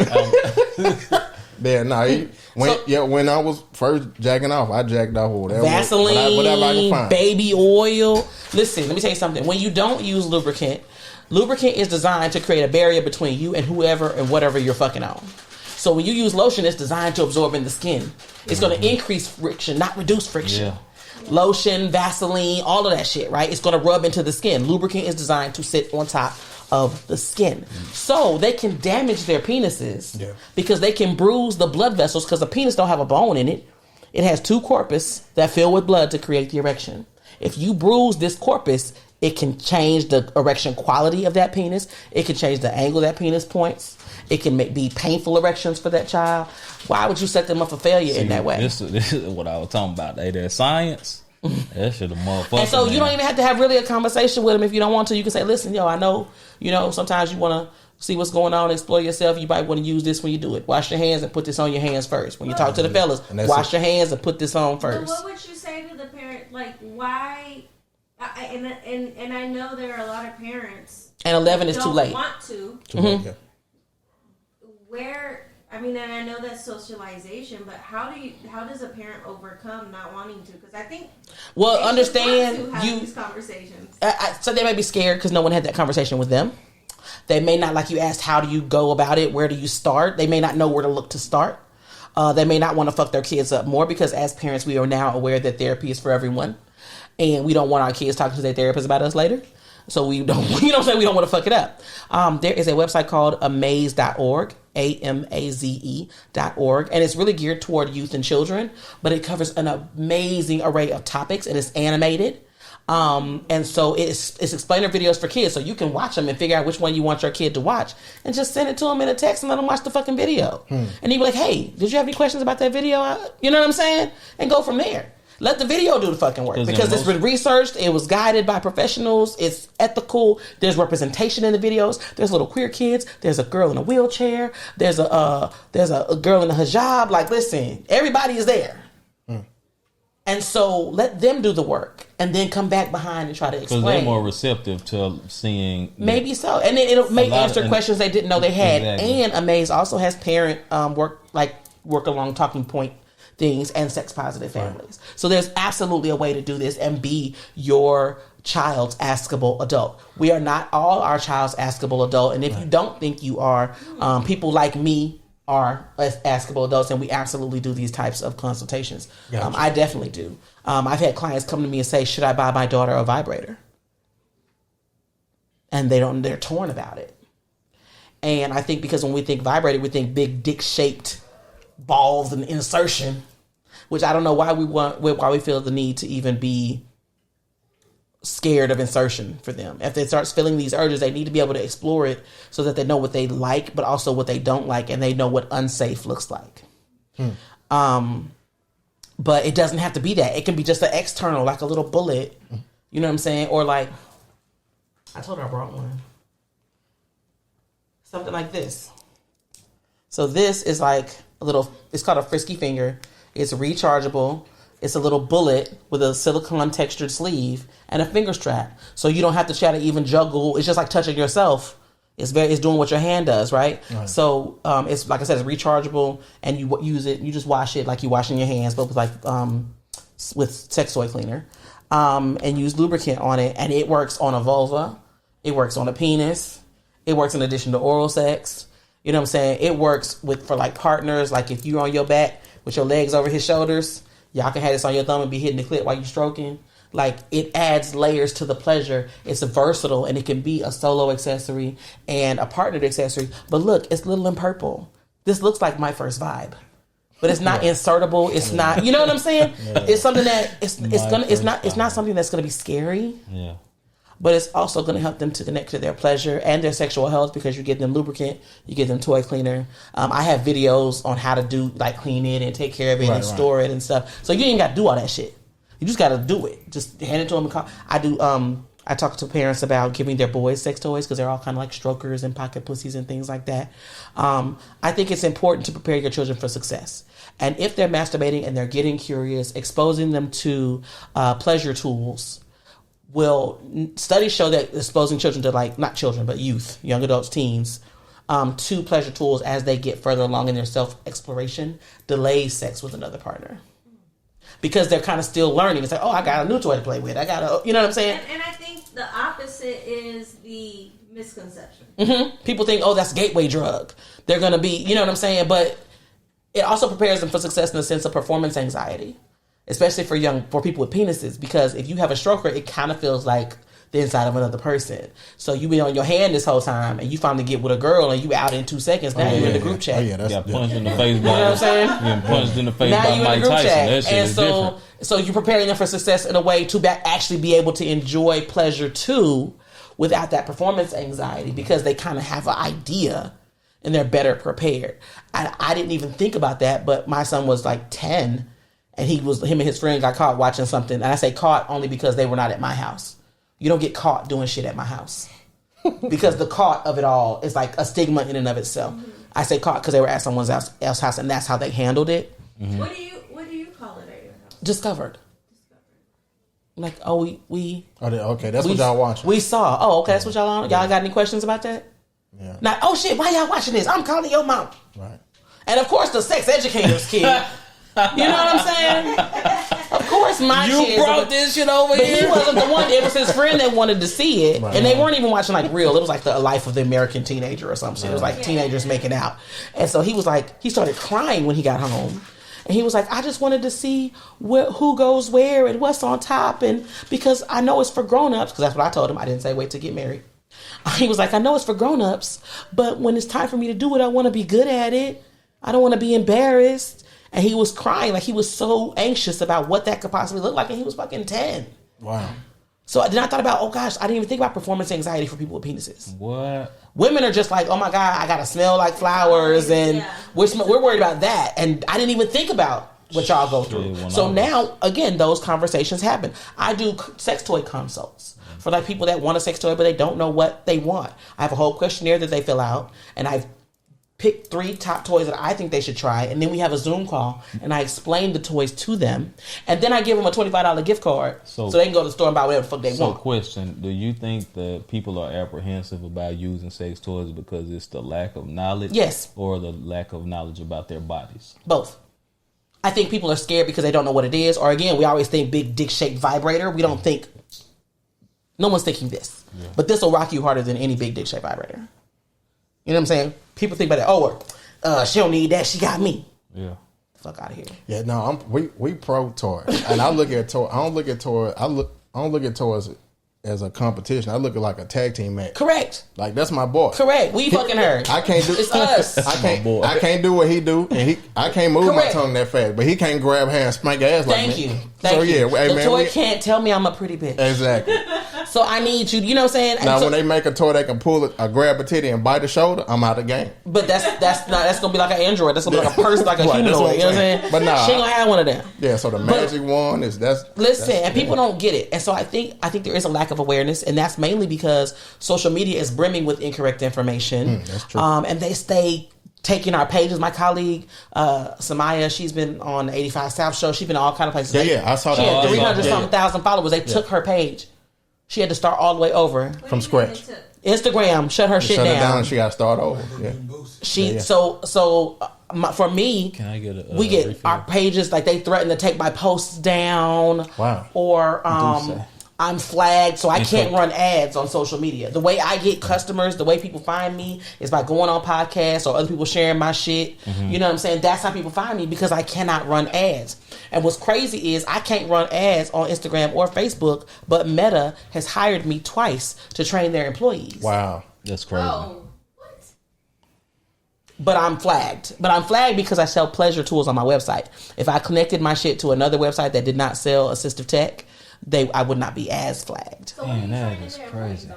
Speaker 2: Yeah, no. When I was first jacking off, I jacked off with
Speaker 1: Vaseline,
Speaker 2: whatever I could find.
Speaker 1: Baby oil. Listen, let me tell you something. When you don't use lubricant is designed to create a barrier between you and whoever and whatever you're fucking on. So when you use lotion, it's designed to absorb in the skin. It's going to increase friction, not reduce friction. Yeah. Lotion, Vaseline, all of that shit, right? It's going to rub into the skin. Lubricant is designed to sit on top of the skin. So they can damage their penises because they can bruise the blood vessels, because the penis don't have a bone in it. It has two corpus that fill with blood to create the erection. If you bruise this corpus, it can change the erection quality of that penis. It can change the angle that penis points. It can be painful erections for that child. Why would you set them up for failure in that way?
Speaker 3: This is what I was talking about. That science. That shit a motherfucker.
Speaker 1: And so you don't even have to have really a conversation with them if you don't want to. You can say, listen, I know, sometimes you want to see what's going on, explore yourself. You might want to use this when you do it. Wash your hands and put this on your hands first. When you talk to the fellas, wash your hands and put this on first.
Speaker 5: But what would you say to the parent? Like, why? And I know there are a lot of parents.
Speaker 1: And 11 is too late.
Speaker 5: Want to.
Speaker 2: Too late, yeah.
Speaker 5: And I know that's socialization, but how does a parent overcome not wanting to? Because I think
Speaker 1: understand
Speaker 5: want to have these conversations.
Speaker 1: So they may be scared because no one had that conversation with them. They may not, like you asked, how do you go about it? Where do you start? They may not know where to look to start. They may not want to fuck their kids up more because as parents, we are now aware that therapy is for everyone. And we don't want our kids talking to their therapist about us later. So we don't, we don't want to fuck it up. There is a website called amaze.org, AMAZE.org. And it's really geared toward youth and children, but it covers an amazing array of topics and it's animated. And so it's explainer videos for kids. So you can watch them and figure out which one you want your kid to watch and just send it to them in a text and let them watch the fucking video. And you be like, hey, did you have any questions about that video? You know what I'm saying? And go from there. Let the video do the fucking work because it's been researched. It was guided by professionals. It's ethical. There's representation in the videos. There's little queer kids. There's a girl in a wheelchair. There's a girl in a hijab. Like, listen, everybody is there. And so let them do the work and then come back behind and try to explain.
Speaker 3: Because they're more receptive to seeing.
Speaker 1: Maybe so. And then it may answer questions they didn't know they had. Exactly. And Amaze also has parent work along talking point things and sex positive families. Right. So there's absolutely a way to do this and be your child's askable adult. We are not all our child's askable adult. And if you don't think you are, people like me are askable adults, and we absolutely do these types of consultations. Gotcha. I definitely do. I've had clients come to me and say, should I buy my daughter a vibrator? And they're torn about it. And I think because when we think vibrator, we think big dick shaped balls and insertion, which I don't know why we feel the need to even be scared of insertion for them. If they start feeling these urges, they need to be able to explore it so that they know what they like, but also what they don't like, and they know what unsafe looks like. But it doesn't have to be that. It can be just an external, like a little bullet. You know what I'm saying? Or like, I told her I brought one. Something like this. So this is like it's called a frisky finger. It's rechargeable. It's a little bullet with a silicone textured sleeve and a finger strap. So you don't have to try to even juggle. It's just like touching yourself. It's doing what your hand does, right? So it's, like I said, it's rechargeable, and you use it. You just wash it like you're washing your hands, but with sex toy cleaner, and use lubricant on it. And it works on a vulva. It works on a penis. It works in addition to oral sex. You know what I'm saying? It works for like partners. Like if you're on your back with your legs over his shoulders, y'all can have this on your thumb and be hitting the clit while you're stroking. Like, it adds layers to the pleasure. It's versatile, and it can be a solo accessory and a partnered accessory. But look, it's little and purple. This looks like my first vibe, but it's not insertable. It's not, you know what I'm saying? It's something that it's not something that's gonna be scary. Yeah. But it's also going to help them to connect to their pleasure and their sexual health because you get them lubricant, you get them toy cleaner. I have videos on how to do, like, clean it and take care of it and store it and stuff. So you ain't got to do all that shit. You just got to do it. Just hand it to them and call. I talk to parents about giving their boys sex toys because they're all kind of like strokers and pocket pussies and things like that. I think it's important to prepare your children for success. And if they're masturbating and they're getting curious, exposing them to pleasure tools. Studies show that exposing children to, like, not children, but youth, young adults, teens, to pleasure tools as they get further along in their self-exploration delays sex with another partner. Because they're kind of still learning. It's like, oh, I got a new toy to play with. You know what I'm saying?
Speaker 5: And I think the opposite is the misconception.
Speaker 1: People think, oh, that's a gateway drug. They're going to be, you know what I'm saying? But it also prepares them for success in the sense of performance anxiety. Especially for people with penises, because if you have a stroker, it kind of feels like the inside of another person. So you been on your hand this whole time, and you finally get with a girl, and you out in 2 seconds. Now you're in the group chat.
Speaker 2: Oh yeah, that's
Speaker 3: got punched in the face.
Speaker 1: You know what I'm saying?
Speaker 3: Getting punched in the face
Speaker 1: Now
Speaker 3: by
Speaker 1: you're in
Speaker 3: Mike
Speaker 1: the group
Speaker 3: Tyson.
Speaker 1: chat,
Speaker 3: That shit
Speaker 1: and
Speaker 3: is different.
Speaker 1: so you're preparing them for success in a way to actually be able to enjoy pleasure too, without that performance anxiety, because they kind of have an idea and they're better prepared. I didn't even think about that, but my son was like 10, and him and his friend got caught watching something. And I say caught only because they were not at my house. You don't get caught doing shit at my house. Because the caught of it all is like a stigma in and of itself. Mm-hmm. I say caught because they were at someone else's house, and that's how they handled it.
Speaker 5: Mm-hmm. What do you call it at your house?
Speaker 1: Discovered. Like, oh, we
Speaker 2: okay, that's what y'all watching.
Speaker 1: We saw. Oh, okay, that's what y'all on. Y'all got any questions about that?
Speaker 2: Yeah.
Speaker 1: Now, oh shit, why y'all watching this? I'm calling your mom.
Speaker 2: Right.
Speaker 1: And of course, the sex educator's kid. You know what I'm saying? Of course, my kids.
Speaker 3: You brought this shit over
Speaker 1: but
Speaker 3: here.
Speaker 1: He wasn't the one. It was his friend that wanted to see it,
Speaker 2: right.
Speaker 1: And they weren't even watching like real. It was like the life of the American teenager or some shit. It was like teenagers making out, and so he was like, he started crying when he got home. And he was like, I just wanted to see who goes where and what's on top. And because I know it's for grown-ups, because that's what I told him. I didn't say wait to get married. He was like, I know it's for grown-ups, but when it's time for me to do it, I want to be good at it. I don't want to be embarrassed. And he was crying. Like, he was so anxious about what that could possibly look like. And he was fucking 10.
Speaker 2: Wow.
Speaker 1: So then I thought about, oh gosh, I didn't even think about performance anxiety for people with penises.
Speaker 3: What?
Speaker 1: Women are just like, oh my God, I gotta smell like flowers, and we're worried about that. And I didn't even think about what y'all go through. So now, again, those conversations happen. I do sex toy consults for like people that want a sex toy, but they don't know what they want. I have a whole questionnaire that they fill out, and I've picked 3 top toys that I think they should try, and then we have a Zoom call, and I explain the toys to them, and then I give them a $25 gift card so they can go to the store and buy whatever the fuck they want.
Speaker 3: So, question: do you think that people are apprehensive about using sex toys because it's the lack of knowledge,
Speaker 1: yes,
Speaker 3: or the lack of knowledge about their bodies?
Speaker 1: Both. I think people are scared because they don't know what it is, or again, we always think big dick shaped vibrator. We don't think. No one's thinking this, but this will rock you harder than any big dick shaped vibrator. You know what I'm saying? People think about it. Oh, she don't need that. She got me.
Speaker 3: Yeah.
Speaker 1: Fuck out of here.
Speaker 2: Yeah, no, we pro toys, and I look at toys. I don't look at toys as a competition. I look at like a tag team match.
Speaker 1: Correct.
Speaker 2: Like, that's my boy.
Speaker 1: Correct. We fucking her.
Speaker 2: I can't do.
Speaker 1: It's us.
Speaker 2: I can't do what he do, and I can't move my tongue that fast. But he can't grab her and spank ass like me.
Speaker 1: Thank you.
Speaker 2: Hey,
Speaker 1: the toy can't tell me I'm a pretty bitch.
Speaker 2: Exactly.
Speaker 1: So I need you. You know what I'm saying?
Speaker 2: Now, when they make a toy that can pull it, grab a titty and bite a shoulder, I'm out of the game.
Speaker 1: But that's gonna be like an android. That's gonna be like a person, like a humanoid. You know what I'm saying?
Speaker 2: But nah,
Speaker 1: she ain't gonna have one of them.
Speaker 2: Yeah. So the magic one is
Speaker 1: and people don't get it, and so I think there is a lack of awareness, and that's mainly because social media is brimming with incorrect information.
Speaker 2: That's true.
Speaker 1: And they stay taking our pages. My colleague Samaya, she's been on the 85 South show. She's been in all kind of places.
Speaker 2: I saw that.
Speaker 1: She had 300 something thousand followers. They took her page. She had to start all the way over
Speaker 2: from scratch.
Speaker 1: Instagram shut her shit down.
Speaker 2: She got to start over. Yeah.
Speaker 1: For me, we get our pages, like, they threaten to take my posts down.
Speaker 2: Wow.
Speaker 1: Or I'm flagged, so I can't run ads on social media. The way I get customers, the way people find me is by going on podcasts or other people sharing my shit. Mm-hmm. You know what I'm saying? That's how people find me, because I cannot run ads. And what's crazy is I can't run ads on Instagram or Facebook, but Meta has hired me twice to train their employees.
Speaker 2: Wow.
Speaker 3: That's crazy.
Speaker 5: Oh, what?
Speaker 1: But I'm flagged. But I'm flagged because I sell pleasure tools on my website. If I connected my shit to another website that did not sell assistive tech, I would not be as flagged.
Speaker 5: So
Speaker 3: man, that is crazy.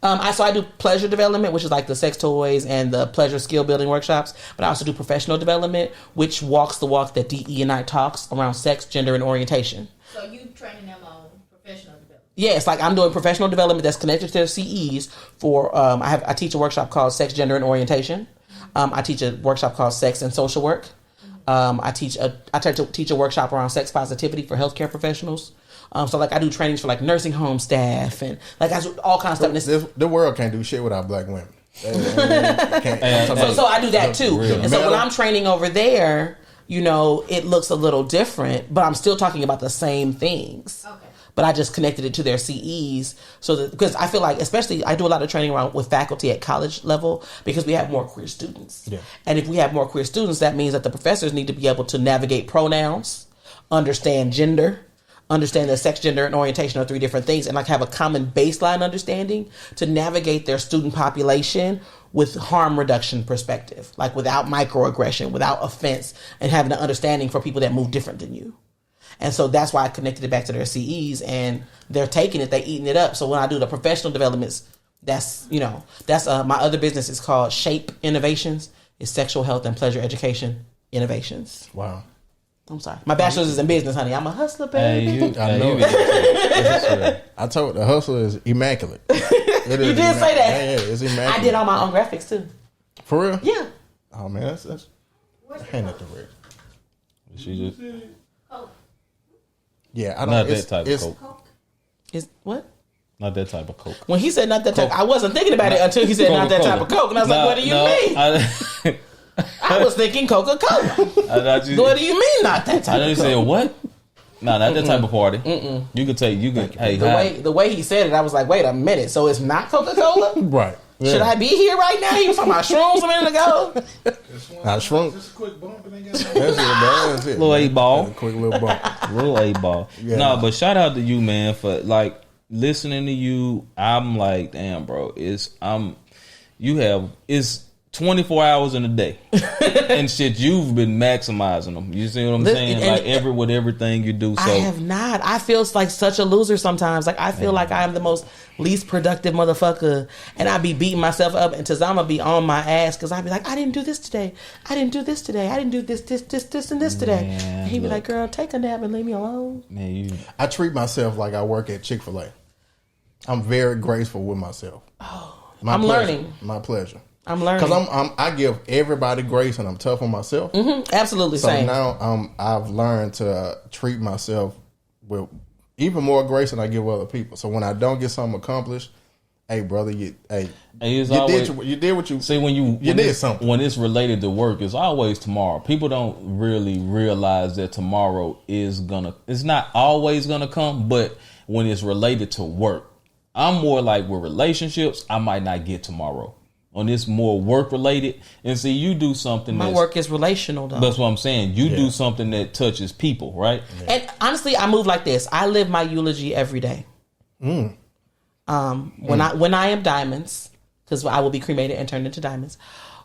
Speaker 1: I do pleasure development, which is like the sex toys and the pleasure skill building workshops. But I also do professional development, which walks the walk that DE and I talks around sex, gender, and orientation.
Speaker 5: So you training them on professional development?
Speaker 1: Yes, like I'm doing professional development that's connected to their CEs. For I teach a workshop called Sex, Gender, and Orientation. I teach a workshop called Sex and Social Work. I try to teach a workshop around sex positivity for healthcare professionals. So like I do trainings for like nursing home staff, and like I do all kinds of stuff.
Speaker 2: The world can't do shit without black women.
Speaker 1: So I do that too. And so when I'm training over there, you know, it looks a little different, but I'm still talking about the same things. Okay. But I just connected it to their CEs, because I feel like, especially, I do a lot of training around with faculty at college level, because we have more queer students. Yeah. And if we have more queer students, that means that the professors need to be able to navigate pronouns, understand gender, understand that sex, gender, and orientation are 3 different things, and like have a common baseline understanding to navigate their student population with harm reduction perspective, like without microaggression, without offense, and having an understanding for people that move different than you. And so that's why I connected it back to their CEs, and they're taking it, they're eating it up. So when I do the professional developments, that's my other business is called Shape Innovations. It's sexual health and pleasure education innovations.
Speaker 2: Wow.
Speaker 1: I'm sorry. My bachelor's is in business, honey. I'm a hustler, baby.
Speaker 2: I know. I told the hustler is immaculate. It is
Speaker 1: you did say that.
Speaker 2: Yeah, it's immaculate.
Speaker 1: I did all my own graphics too.
Speaker 2: For real?
Speaker 1: Yeah.
Speaker 2: Oh man, that's hand at the red.
Speaker 3: She just
Speaker 2: yeah. I don't.
Speaker 3: not that type of coke.
Speaker 1: Is what?
Speaker 3: Not that type of coke.
Speaker 1: When he said not that type, I wasn't thinking about it until he said not that type of coke, and I was like, "What do you mean?" I was thinking Coca-Cola. What do you mean not that type?
Speaker 3: I know you said what? No, not that type of party. You could take. You could. Hey,
Speaker 1: the way he said it, I was like, "Wait a minute." So it's not Coca-Cola,
Speaker 2: right? Yeah.
Speaker 1: Should I be here right now? He was talking about shrooms a minute ago.
Speaker 2: Not shrooms.
Speaker 4: Just a quick bump and they got
Speaker 2: That's it.
Speaker 3: Little 8-ball.
Speaker 2: Quick little bump.
Speaker 3: Little 8-ball.
Speaker 2: Yeah.
Speaker 3: No, but shout out to you, man, for like listening to you. I'm like, damn, bro. It's 24 hours in a day. And shit, you've been maximizing them. You see what I'm saying? Like with everything you do. So
Speaker 1: I have not. I feel like such a loser sometimes. Like I feel like I am the most least productive motherfucker, and I be beating myself up, and Tazama be on my ass because I be like, I didn't do this today. I didn't do this today. I didn't do this, and this today.
Speaker 3: Man,
Speaker 1: and he be like, girl, take a nap and leave me alone.
Speaker 3: Man,
Speaker 2: I treat myself like I work at Chick-fil-A. I'm very graceful with myself.
Speaker 1: Oh,
Speaker 2: I'm
Speaker 1: learning.
Speaker 2: My pleasure.
Speaker 1: I'm learning
Speaker 2: because I give everybody grace, and I'm tough on myself.
Speaker 1: Mm-hmm. Absolutely,
Speaker 2: so
Speaker 1: same.
Speaker 2: Now I've learned to treat myself with even more grace than I give other people. So when I don't get something accomplished, hey brother, you did what you
Speaker 3: see when you
Speaker 2: did something.
Speaker 3: When it's related to work, it's always tomorrow. People don't really realize that tomorrow it's not always gonna come, but when it's related to work, I'm more like with relationships, I might not get tomorrow. On this more work related, and see, you do something.
Speaker 1: My work is relational, though.
Speaker 3: That's what I'm saying. You do something that touches people, right?
Speaker 1: Yeah. And honestly, I move like this. I live my eulogy every day. When I am diamonds, because I will be cremated and turned into diamonds.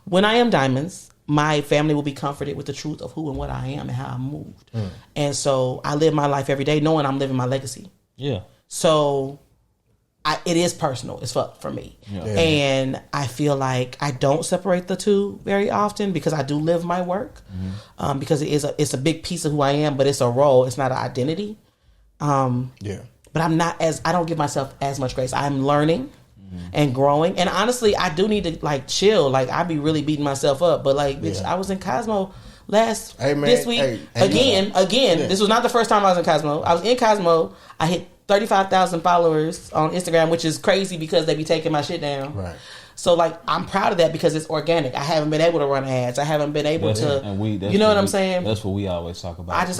Speaker 1: When I am diamonds, my family will be comforted with the truth of who and what I am and how I moved. And so I live my life every day, knowing I'm living my legacy.
Speaker 3: Yeah.
Speaker 1: So it is personal. It's for me. Yeah. And I feel like I don't separate the two very often because I do live my work. Because it's a big piece of who I am, but it's a role. It's not an identity. But I don't give myself as much grace. I'm learning and growing. And honestly, I do need to like chill. Like I be really beating myself up. But like, bitch, I was in Cosmo this week. Again, this was not the first time I was in Cosmo. I was in Cosmo. I hit 35,000 followers on Instagram, which is crazy because they be taking my shit down.
Speaker 2: Right.
Speaker 1: So like I'm proud of that because it's organic. I haven't been able to run ads. I haven't been able to. You know what I'm saying?
Speaker 3: That's what we always talk about.
Speaker 1: I just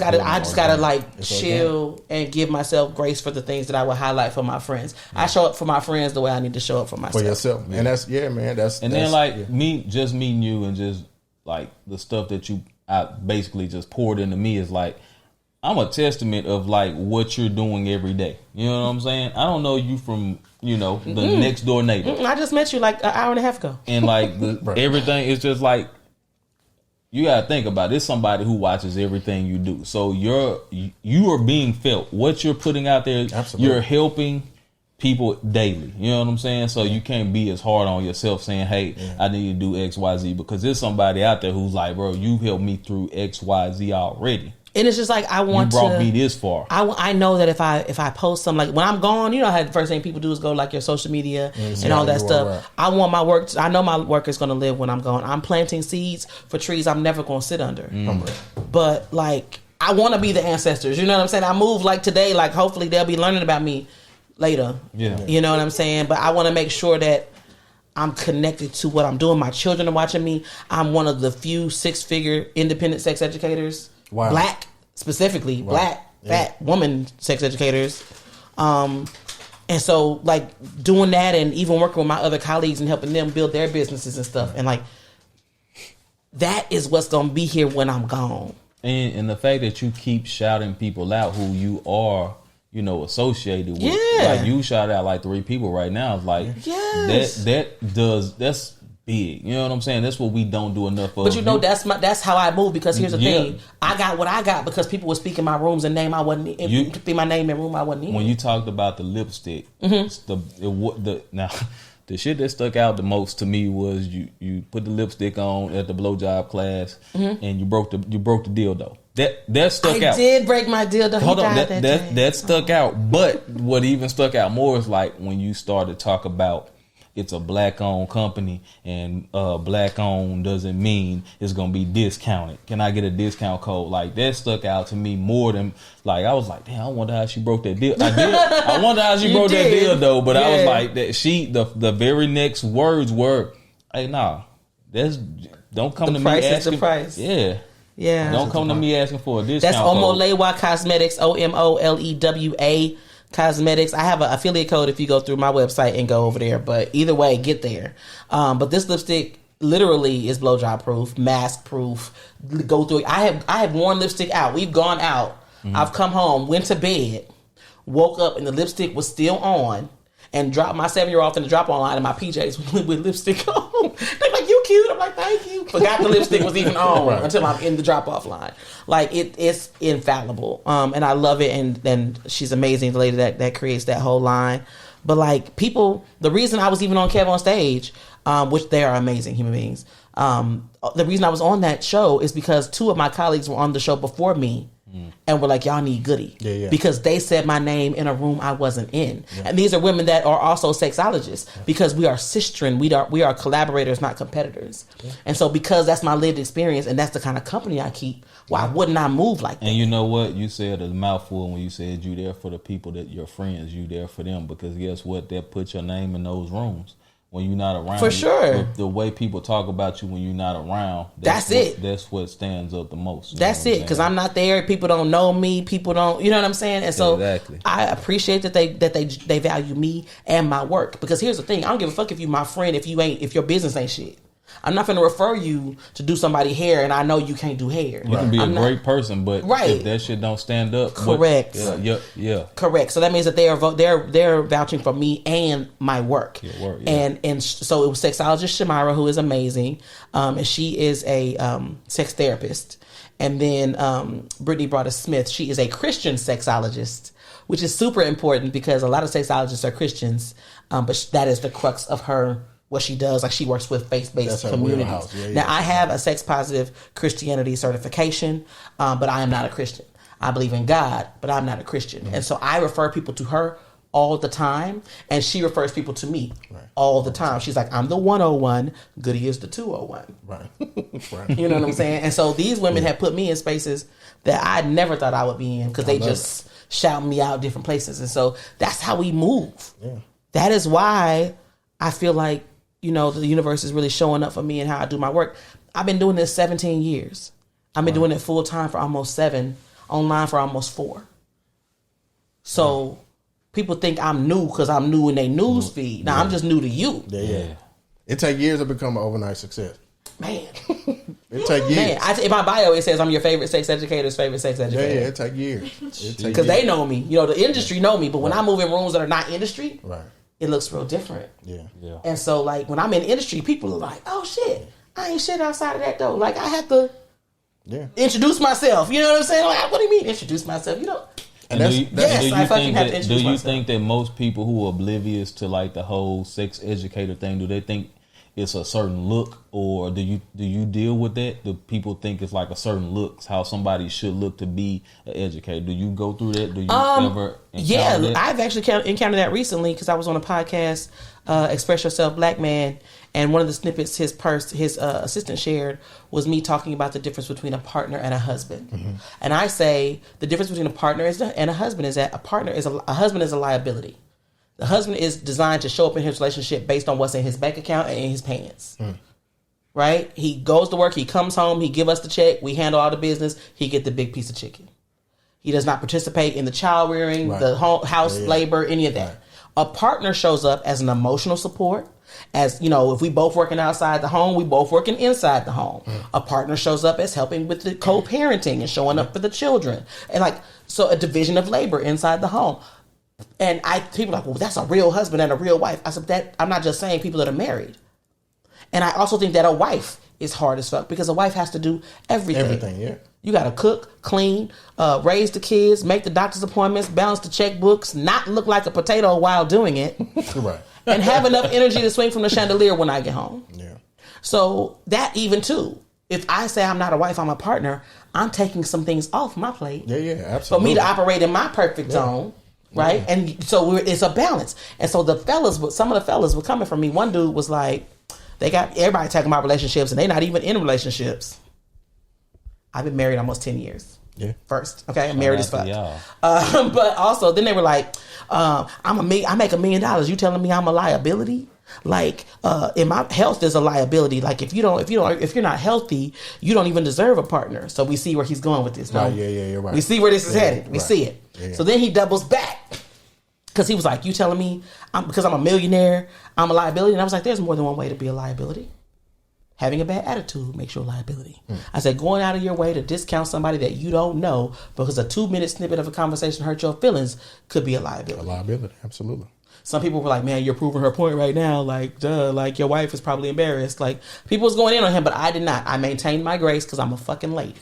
Speaker 1: gotta like chill and give myself grace for the things that I would highlight for my friends. I show up for my friends the way I need to show up for myself.
Speaker 2: For yourself, and that's man.
Speaker 3: Then like me just meeting you and just like the stuff that I basically just poured into me is like. I'm a testament of like what you're doing every day. You know what I'm saying? I don't know you from, the next door neighbor.
Speaker 1: I just met you like an hour and a half ago.
Speaker 3: And like everything is just like, you gotta think about it. It's somebody who watches everything you do. So you are being felt. What you're putting out there, you're helping people daily. You know what I'm saying? So you can't be as hard on yourself saying, hey, I need to do X, Y, Z, because there's somebody out there who's like, bro, you helped me through X, Y, Z already.
Speaker 1: And it's just like you
Speaker 3: brought me this far.
Speaker 1: I know that if I post something like when I'm gone, how the first thing people do is go like your social media and all that stuff. Right. I want my work. I know my work is going to live when I'm gone. I'm planting seeds for trees I'm never going to sit under. But like I want to be the ancestors. You know what I'm saying? I move like today. Like hopefully they'll be learning about me later. Yeah. You know what I'm saying? But I want to make sure that I'm connected to what I'm doing. My children are watching me. I'm one of the few 6-figure independent sex educators. Wow. Black, specifically, fat woman sex educators. And so, like, doing that and even working with my other colleagues and helping them build their businesses and stuff. And, like, that is what's going to be here when I'm gone.
Speaker 3: And the fact that you keep shouting people out who you are, associated with.
Speaker 1: Yeah.
Speaker 3: Like you shout out like 3 people right now. It's like that's big. You know what I'm saying? That's what we don't do enough of.
Speaker 1: But that's how I move, because here's the thing. I got what I got because people would speak in my rooms and name I wasn't in my name in room I wasn't in.
Speaker 3: When you talked about the lipstick, the shit that stuck out the most to me was you put the lipstick on at the blowjob class and you broke the dildo. That stuck out.
Speaker 1: I did break my dildo.
Speaker 3: Hold on, that stuck out. But what even stuck out more is like when you started to talk about it's a black-owned company and black-owned doesn't mean it's gonna be discounted. Can I get a discount code? Like that stuck out to me more than like I was like, damn, I wonder how she broke that deal. I did. I wonder how she broke that deal though. But I was like, that the very next words were, hey, nah, don't come to me asking.
Speaker 1: The price.
Speaker 3: Yeah.
Speaker 1: Yeah.
Speaker 3: Don't come to me asking for a discount.
Speaker 1: That's Omolewa Cosmetics, OMOLEWA Cosmetics. I have an affiliate code if you go through my website and go over there. But either way, get there. But this lipstick literally is blowjob proof, mask proof. Go through it. I have worn lipstick out. We've gone out. I've come home, went to bed, woke up, and the lipstick was still on. And dropped my 7-year-old off in the drop-on line in my PJs with lipstick on. They're like, you cute. I'm like, thank you. Forgot the lipstick was even on until I'm in the drop-off line. Like, it's infallible. And I love it. And she's amazing, the lady that creates that whole line. But, like, people, the reason I was even on Kev on Stage, which they are amazing human beings, the reason I was on that show is because 2 of my colleagues were on the show before me. And we're like, y'all need Goody. Because they said my name in a room I wasn't in. And these are women that are also sexologists because we are sistren. We are collaborators, not competitors. And so because that's my lived experience and that's the kind of company I keep, why wouldn't I move like that?
Speaker 3: And you know what? You said a mouthful when you said you there for the people that your friends, you there for them. Because guess what? That put your name in those rooms. When you're not around,
Speaker 1: for sure,
Speaker 3: the way people talk about you when you're not around,
Speaker 1: that's it.
Speaker 3: That's what stands up the most.
Speaker 1: That's it, because I'm not there. People don't know me. People don't, you know what I'm saying? And so I appreciate that they value me and my work. Because here's the thing: I don't give a fuck if you my friend if your business ain't shit. I'm not going to refer you to do somebody hair, and I know you can't do hair.
Speaker 3: You can be a great person, but if that shit don't stand up,
Speaker 1: correct.
Speaker 3: Correct.
Speaker 1: So that means that they're vouching for me and my work. And so it was sexologist Shamira, who is amazing, and she is a sex therapist. And then Brittany Broader Smith, she is a Christian sexologist, which is super important because a lot of sexologists are Christians, but that is the crux of her. What she does, like she works with faith-based communities. Now, I have a sex-positive Christianity certification, but I am not a Christian. I believe in God, but I'm not a Christian. And so I refer people to her all the time, and she refers people to me all the time. She's like, I'm the 101, Goody is the 201. Right. You know what I'm saying? And so these women have put me in spaces that I never thought I would be in because they just shout me out different places. And so that's how we move. Yeah. That is why I feel like, the universe is really showing up for me and how I do my work. I've been doing this 17 years. I've been doing it full time for almost 7, online for almost 4. So people think I'm new because I'm new in their news feed. Now I'm just new to you.
Speaker 2: Yeah. It takes years to become an overnight success.
Speaker 1: Man.
Speaker 2: It takes years.
Speaker 1: In my bio, it says I'm your favorite sex educator's favorite sex educator.
Speaker 2: Yeah, it takes years.
Speaker 1: Because they know me. The industry know me. But when I move in rooms that are not industry, it looks real different. Yeah. And so, like, when I'm in industry, people are like, oh, shit, I ain't shit outside of that, though. Like, I have to introduce myself. You know what I'm saying? Like, what do you mean, introduce myself?
Speaker 3: And do you think that most people who are oblivious to, like, the whole sex educator thing, do they think it's a certain look, or do you deal with that? Do people think it's like a certain look, how somebody should look to be an educator? Do you go through that? Do you ever encounter that?
Speaker 1: I've actually encountered that recently because I was on a podcast, Express Yourself Black Man, and one of the snippets his assistant shared was me talking about the difference between a partner and a husband. Mm-hmm. And I say the difference between a partner and a husband is that a husband is a liability. The husband is designed to show up in his relationship based on what's in his bank account and in his pants. Right? He goes to work, he comes home, he give us the check, we handle all the business, he get the big piece of chicken. He does not participate in the child rearing, the house labor, any of that. A partner shows up as an emotional support, As you know, if we both working outside the home, we both working inside the home. A partner shows up as helping with the co-parenting and showing up for the children, and like so, a division of labor inside the home. And people are like, well, that's a real husband and a real wife. I said that I'm not just saying people that are married. And I also think that a wife is hard as fuck because a wife has to do everything.
Speaker 2: Everything, yeah.
Speaker 1: You got to cook, clean, raise the kids, make the doctor's appointments, balance the checkbooks, not look like a potato while doing it.
Speaker 2: Right.
Speaker 1: And have enough energy to swing from the chandelier when I get home.
Speaker 2: Yeah.
Speaker 1: So that even too, if I say I'm not a wife, I'm a partner, I'm taking some things off my plate.
Speaker 2: Yeah, absolutely.
Speaker 1: For me to operate in my perfect zone. Right. Yeah. And so it's a balance. And so some of the fellas were coming from me. One dude was like, they got everybody talking about relationships and they're not even in relationships. I've been married almost 10 years. Yeah. First. Okay. I'm married as fuck. But also then they were like, I make $1 million. You telling me I'm a liability? Like, in my health is a liability. Like if you're not healthy, you don't even deserve a partner. So we see where he's going with this.
Speaker 2: Right? Yeah, you're right.
Speaker 1: We see where this is headed. We see it.
Speaker 2: Yeah.
Speaker 1: So then he doubles back. Because he was like, you telling me because I'm a millionaire, I'm a liability? And I was like, there's more than one way to be a liability. Having a bad attitude makes you a liability. I said, going out of your way to discount somebody that you don't know because a 2-minute snippet of a conversation hurt your feelings could be a liability.
Speaker 2: A liability, absolutely.
Speaker 1: Some people were like, man, you're proving her point right now. Like, duh, like your wife is probably embarrassed. Like, people was going in on him, but I did not. I maintained my grace because I'm a fucking lady.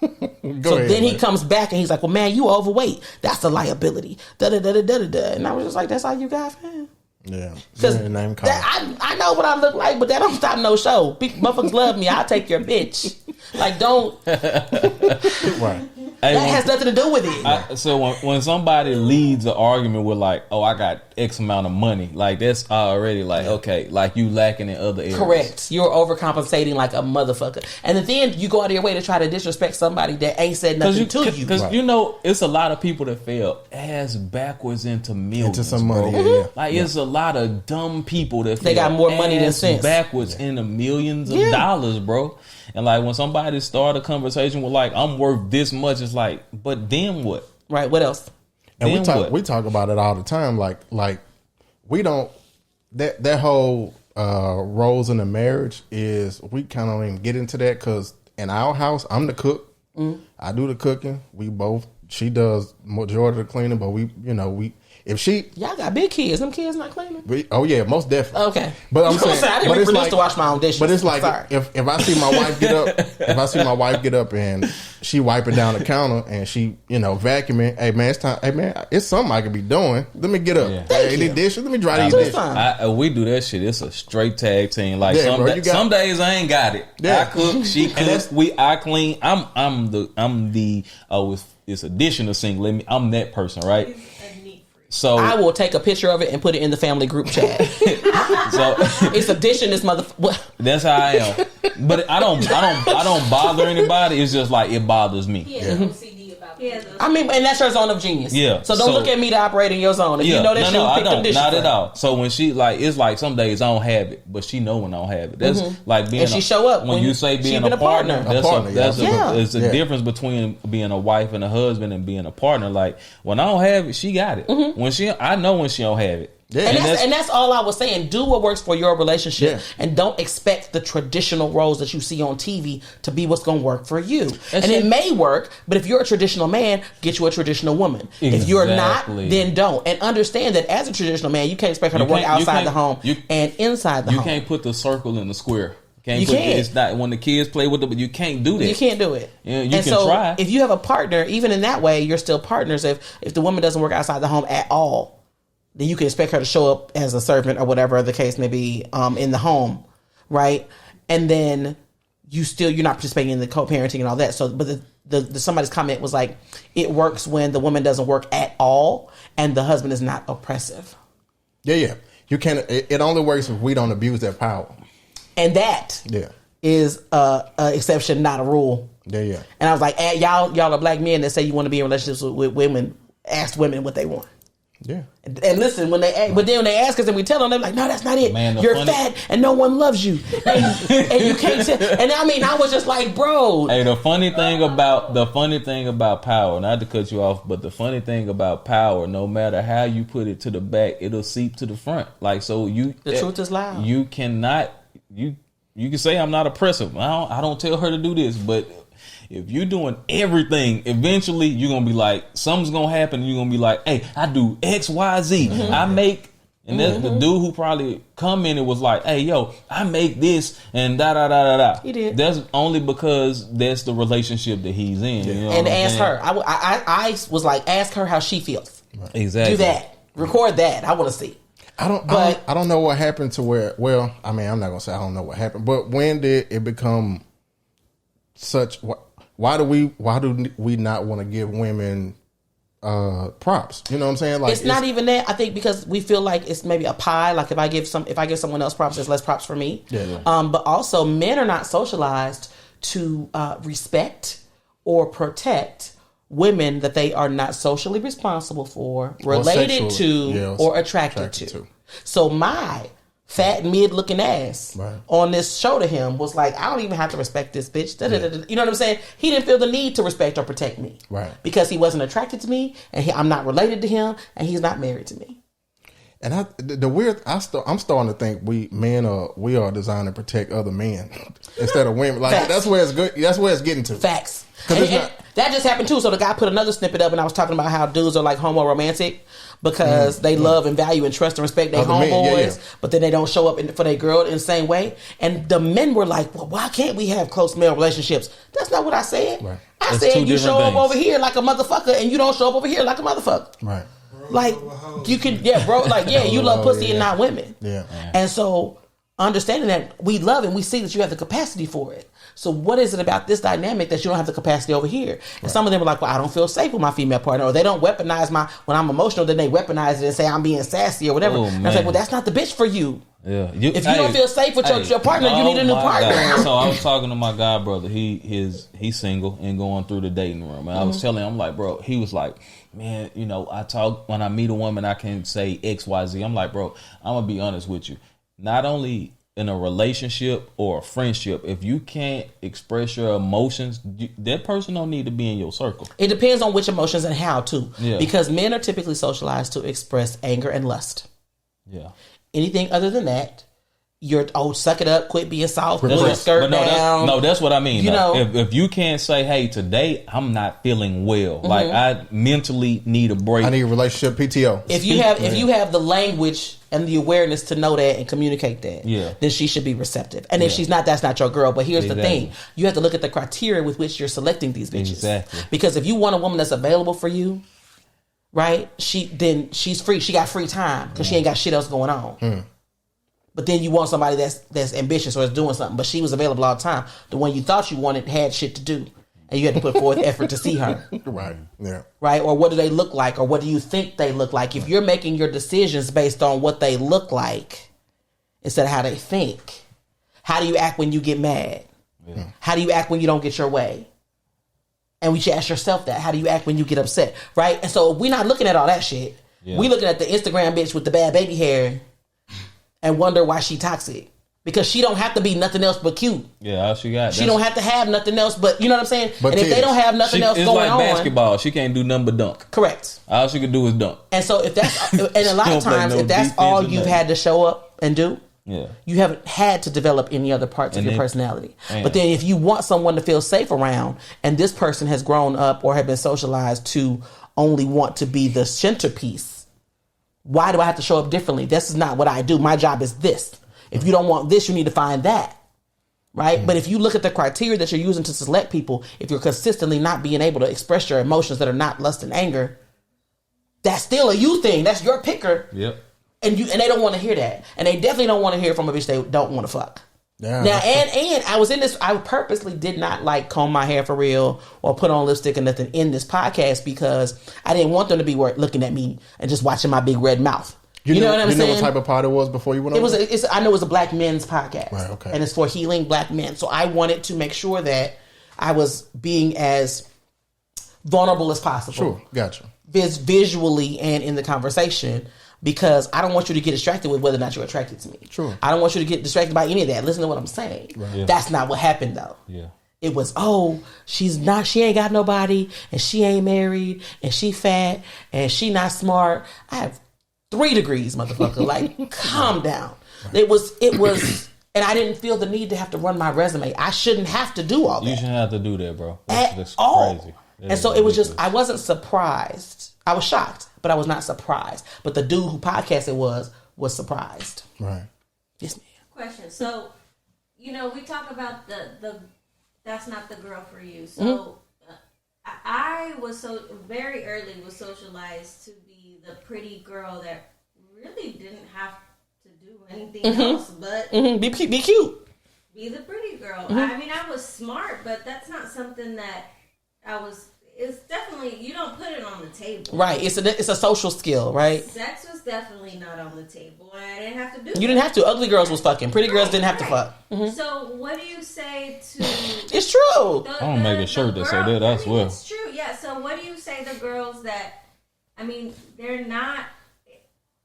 Speaker 1: Then he comes back and he's like, well, man, you overweight. That's a liability. Da-da-da-da-da-da. And I was just like, that's how you guys, man. Yeah. Because I know what I look like, but that don't stop no show. Motherfuckers love me. I'll take your bitch. Like, don't.
Speaker 2: Right.
Speaker 1: That has nothing to do with it.
Speaker 3: So when somebody leads an argument with like, oh, I got X amount of money, like that's already like, okay, like you lacking in other areas.
Speaker 1: Correct. You're overcompensating like a motherfucker. And then you go out of your way to try to disrespect somebody that ain't said nothing to you.
Speaker 3: Because you know, it's a lot of people that fell ass backwards into millions. Into some money,
Speaker 1: yeah.
Speaker 3: Like it's a lot of dumb people that
Speaker 1: they got more money than sense.
Speaker 3: Backwards into millions of dollars, bro. And like when somebody start a conversation with like, I'm worth this much, it's like, but then what?
Speaker 1: Right. What else?
Speaker 2: And we talk about it all the time. Like we don't that whole roles in a marriage is we kind of don't even get into that because in our house I'm the cook. I do the cooking. She does majority of the cleaning, but y'all
Speaker 1: got big kids. Them kids not cleaning.
Speaker 2: Oh yeah, most definitely.
Speaker 1: Okay,
Speaker 2: but I'm saying
Speaker 1: I didn't reproduce to wash my own dishes.
Speaker 2: But it's like if I see my wife get up, and she wiping down the counter and she vacuuming. Hey man, it's time. Hey man, it's something I could be doing. Let me get up. Yeah. Hey, these dishes. Let me dry these dishes.
Speaker 3: We do that shit. It's a straight tag team. Like some days I ain't got it. Yeah. I cook. She cooks. I clean. I'm the it's additional single. I'm that person, right? So
Speaker 1: I will take a picture of it and put it in the family group chat. So it's addition. This motherfucker.
Speaker 3: That's how I am. But I don't bother anybody. It's just like it bothers me.
Speaker 5: OCD about
Speaker 1: I mean, and that's her zone of genius.
Speaker 3: Yeah.
Speaker 1: So don't look at me to operate in your zone. If you know that pick them dishes.
Speaker 3: Not at all. So when she it's like some days I don't have it, but she know when I don't have it. That's like being.
Speaker 1: And she show up
Speaker 3: when you say being a partner. There's a difference between being a wife and a husband and being a partner. Like when I don't have it, she got it. I know when she don't have it.
Speaker 1: Yeah. And that's all I was saying. Do what works for your relationship, and don't expect the traditional roles that you see on TV to be what's going to work for you. And it may work, but if you're a traditional man, get you a traditional woman. Exactly. If you're not, then don't. And understand that as a traditional man, you can't expect her to work outside the home and inside the home.
Speaker 3: You can't put the circle in the square. It's not when the kids play with it, but you can't do that.
Speaker 1: You can't do it.
Speaker 3: Yeah, you can try.
Speaker 1: If you have a partner, even in that way, you're still partners. If the woman doesn't work outside the home at all, then you can expect her to show up as a servant or whatever the case may be in the home, right? And then you're not participating in the co-parenting and all that. So, but the somebody's comment was like, it works when the woman doesn't work at all and the husband is not oppressive.
Speaker 2: Yeah. You can't. It only works if we don't abuse that power.
Speaker 1: And that is a exception, not a rule.
Speaker 2: Yeah.
Speaker 1: And I was like, y'all are black men that say you want to be in relationships with women. Ask women what they want.
Speaker 2: Yeah.
Speaker 1: And listen, but then when they ask us and we tell them, they're like, no, that's not it. Man, you're fat and no one loves you. And you can't tell. And I mean, I was just like, bro.
Speaker 3: Hey, the funny thing about power, not to cut you off, but the funny thing about power, no matter how you put it to the back, it'll seep to the front. Like, so the
Speaker 1: truth is loud.
Speaker 3: You cannot, you can say I'm not oppressive. I don't tell her to do this, but if you're doing everything, eventually you're going to be like, something's going to happen and you're going to be like, hey, I do X, Y, Z. Mm-hmm. I make, and that's the dude who probably come in and was like, hey, yo, I make this and da-da-da-da-da.
Speaker 1: He did.
Speaker 3: That's only because that's the relationship that he's in.
Speaker 2: Yeah.
Speaker 3: You know
Speaker 1: and ask her. I was like, ask her how she feels.
Speaker 3: Right. Exactly.
Speaker 1: Do that. Record that. I want to see.
Speaker 2: I don't know what happened to where, well, I mean, I'm not going to say I don't know what happened, but when did it become such... Why do we not want to give women props? You know what I'm saying? Like,
Speaker 1: it's not even that. I think because we feel like it's maybe a pie. Like if I give someone else props, there's less props for me.
Speaker 2: Yeah.
Speaker 1: But also, men are not socialized to respect or protect women that they are not socially responsible for, related to, or attracted to. So my fat mid-looking ass on this show to him was like, I don't even have to respect this bitch. You know what I'm saying? He didn't feel the need to respect or protect me, because he wasn't attracted to me, and I'm not related to him, and he's not married to me.
Speaker 2: And I'm starting to think we are designed to protect other men instead of women. Like, that's where it's good. That's where it's getting to.
Speaker 1: Facts. And that just happened too. So the guy put another snippet up, and I was talking about how dudes are like homo-romantic because they love and value and trust and respect their homeboys, but then they don't show up for their girl in the same way. And the men were like, well, why can't we have close male relationships? That's not what I said.
Speaker 2: Right.
Speaker 1: I said you show up over here like a motherfucker, and you don't show up over here like a motherfucker.
Speaker 2: Right.
Speaker 1: Like, you can, bro, like, you love pussy and not women.
Speaker 2: Yeah.
Speaker 1: And so understanding that we love and we see that you have the capacity for it. So what is it about this dynamic that you don't have the capacity over here? And some of them are like, well, I don't feel safe with my female partner, or they don't weaponize when I'm emotional, then they weaponize it and say I'm being sassy or whatever. And I was like, well, that's not the bitch for you. Yeah. If you don't feel safe with your partner, you need a new partner.
Speaker 3: God. So I was talking to my god brother. He's single and going through the dating room. And I was telling him, I'm like, bro, he was like, man, when I meet a woman, I can say X, Y, Z. I'm like, bro, I'm going to be honest with you. Not only in a relationship or a friendship, if you can't express your emotions, that person don't need to be in your circle.
Speaker 1: It depends on which emotions and how too. Yeah. Because men are typically socialized to express anger and lust.
Speaker 3: Yeah.
Speaker 1: Anything other than that, you're suck it up, quit being soft, pull your skirt down.
Speaker 3: That's what I mean. If you can't say, hey, today I'm not feeling well, like I mentally need a break.
Speaker 2: I need a relationship PTO.
Speaker 1: If you have the language and the awareness to know that and communicate that, then she should be receptive. And if she's not, that's not your girl. But here's the thing. You have to look at the criteria with which you're selecting these bitches. Exactly. Because if you want a woman that's available for you, right, she's free. She got free time because she ain't got shit else going on. But then you want somebody that's ambitious or is doing something, but she was available all the time. The one you thought you wanted had shit to do, and you had to put forth effort to see her.
Speaker 2: Right. Yeah.
Speaker 1: Right. Or what do they look like, or what do you think they look like? If you're making your decisions based on what they look like instead of how they think, how do you act when you get mad? Yeah. How do you act when you don't get your way? And we should ask yourself that. How do you act when you get upset? Right. And so we're not looking at all that shit. Yeah. We looking at the Instagram bitch with the bad baby hair and wonder why she toxic. Because she don't have to be nothing else but cute.
Speaker 3: Yeah, all she got.
Speaker 1: She don't have to have nothing else but, you know what I'm saying? And if they don't have nothing else going on.
Speaker 3: It's like basketball. She can't do nothing but dunk.
Speaker 1: Correct.
Speaker 3: All she can do is dunk.
Speaker 1: And so if that's, and a lot of times, if that's all you've had to show up and do, you haven't had to develop any other parts of your personality. But then if you want someone to feel safe around, and this person has grown up or have been socialized to only want to be the centerpiece, why do I have to show up differently? This is not what I do. My job is this. If you don't want this, you need to find that. Right? But if you look at the criteria that you're using to select people, if you're consistently not being able to express your emotions that are not lust and anger, that's still a you thing. That's your picker.
Speaker 3: Yep.
Speaker 1: And they don't want to hear that. And they definitely don't want to hear from a bitch they don't want to fuck. Yeah. Now, and I was in this, I purposely did not like comb my hair for real or put on lipstick or nothing in this podcast because I didn't want them to be looking at me and just watching my big red mouth. You know what I'm saying?
Speaker 2: You know what type of pod it was before you went on?
Speaker 1: I know it was a black men's podcast.
Speaker 2: Right, okay.
Speaker 1: And it's for healing black men. So I wanted to make sure that I was being as vulnerable as possible.
Speaker 2: Sure, gotcha.
Speaker 1: visually and in the conversation, because I don't want you to get distracted with whether or not you're attracted to me.
Speaker 2: True.
Speaker 1: I don't want you to get distracted by any of that. Listen to what I'm saying. Right. Yeah. That's not what happened though.
Speaker 3: Yeah.
Speaker 1: It was, she ain't got nobody, and she ain't married, and she fat, and she not smart. I have 3 degrees, motherfucker. Like, calm down. It was, and I didn't feel the need to have to run my resume. I shouldn't have to do all that.
Speaker 3: You shouldn't have to do that, bro.
Speaker 1: That's crazy. And so it was just, I wasn't surprised. I was shocked, but I was not surprised. But the dude who podcasted was surprised.
Speaker 2: Right.
Speaker 1: Yes, ma'am.
Speaker 5: Question. So, we talk about the that's not the girl for you. So, I was very early was socialized to be the pretty girl that really didn't have to do anything else but
Speaker 1: be cute.
Speaker 5: Be the pretty girl. I mean, I was smart, but that's not something that it's definitely, you don't put it on the table.
Speaker 1: Right. It's a social skill, right?
Speaker 5: Sex was definitely not on the table. I didn't have to do
Speaker 1: You didn't have to. Ugly girls was fucking. Pretty girls didn't have to fuck.
Speaker 5: So what do you say to...
Speaker 1: It's true.
Speaker 3: I'm going to make a shirt that say that as well.
Speaker 5: It's true, yeah. So what do you say to girls that, I mean, they're not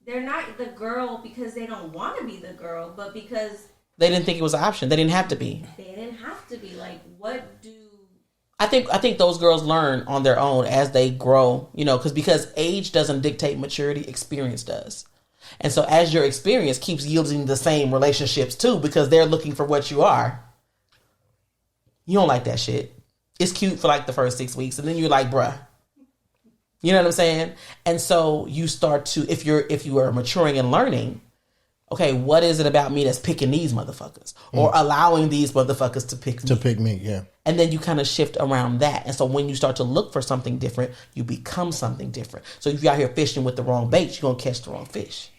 Speaker 5: the girl because they don't want to be the girl, but because...
Speaker 1: They didn't think it was an option. They didn't have to be.
Speaker 5: They didn't have to be. Like, what do...
Speaker 1: I think those girls learn on their own as they grow, because age doesn't dictate maturity, experience does. And so as your experience keeps yielding the same relationships too, because they're looking for what you are, you don't like that shit. It's cute for like the first 6 weeks, and then you're like, bruh. You know what I'm saying? And so you start to, if you are maturing and learning, okay, what is it about me that's picking these motherfuckers? Or allowing these motherfuckers to pick me?
Speaker 2: To pick me, yeah. And
Speaker 1: then you kind of shift around that. And so when you start to look for something different, you become something different. So if you're out here fishing with the wrong bait, you're going to catch the wrong fish.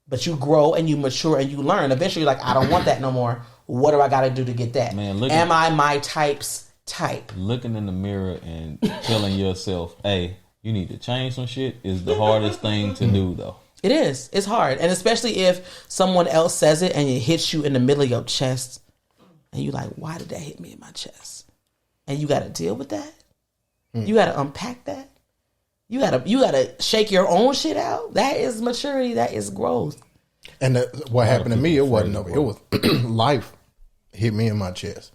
Speaker 1: But you grow and you mature and you learn. Eventually you're like, I don't want that no more. What do I got to do to get that? Man, am I my type's type?
Speaker 3: Looking in the mirror and telling yourself, hey, you need to change some shit is the hardest thing to do, though.
Speaker 1: It is. It's hard. And especially if someone else says it and it hits you in the middle of your chest. And you're like, why did that hit me in my chest? And you got to deal with that. You got to unpack that. You got to shake your own shit out. That is maturity. That is growth.
Speaker 2: And what happened to me, it wasn't over. It was life hit me in my chest.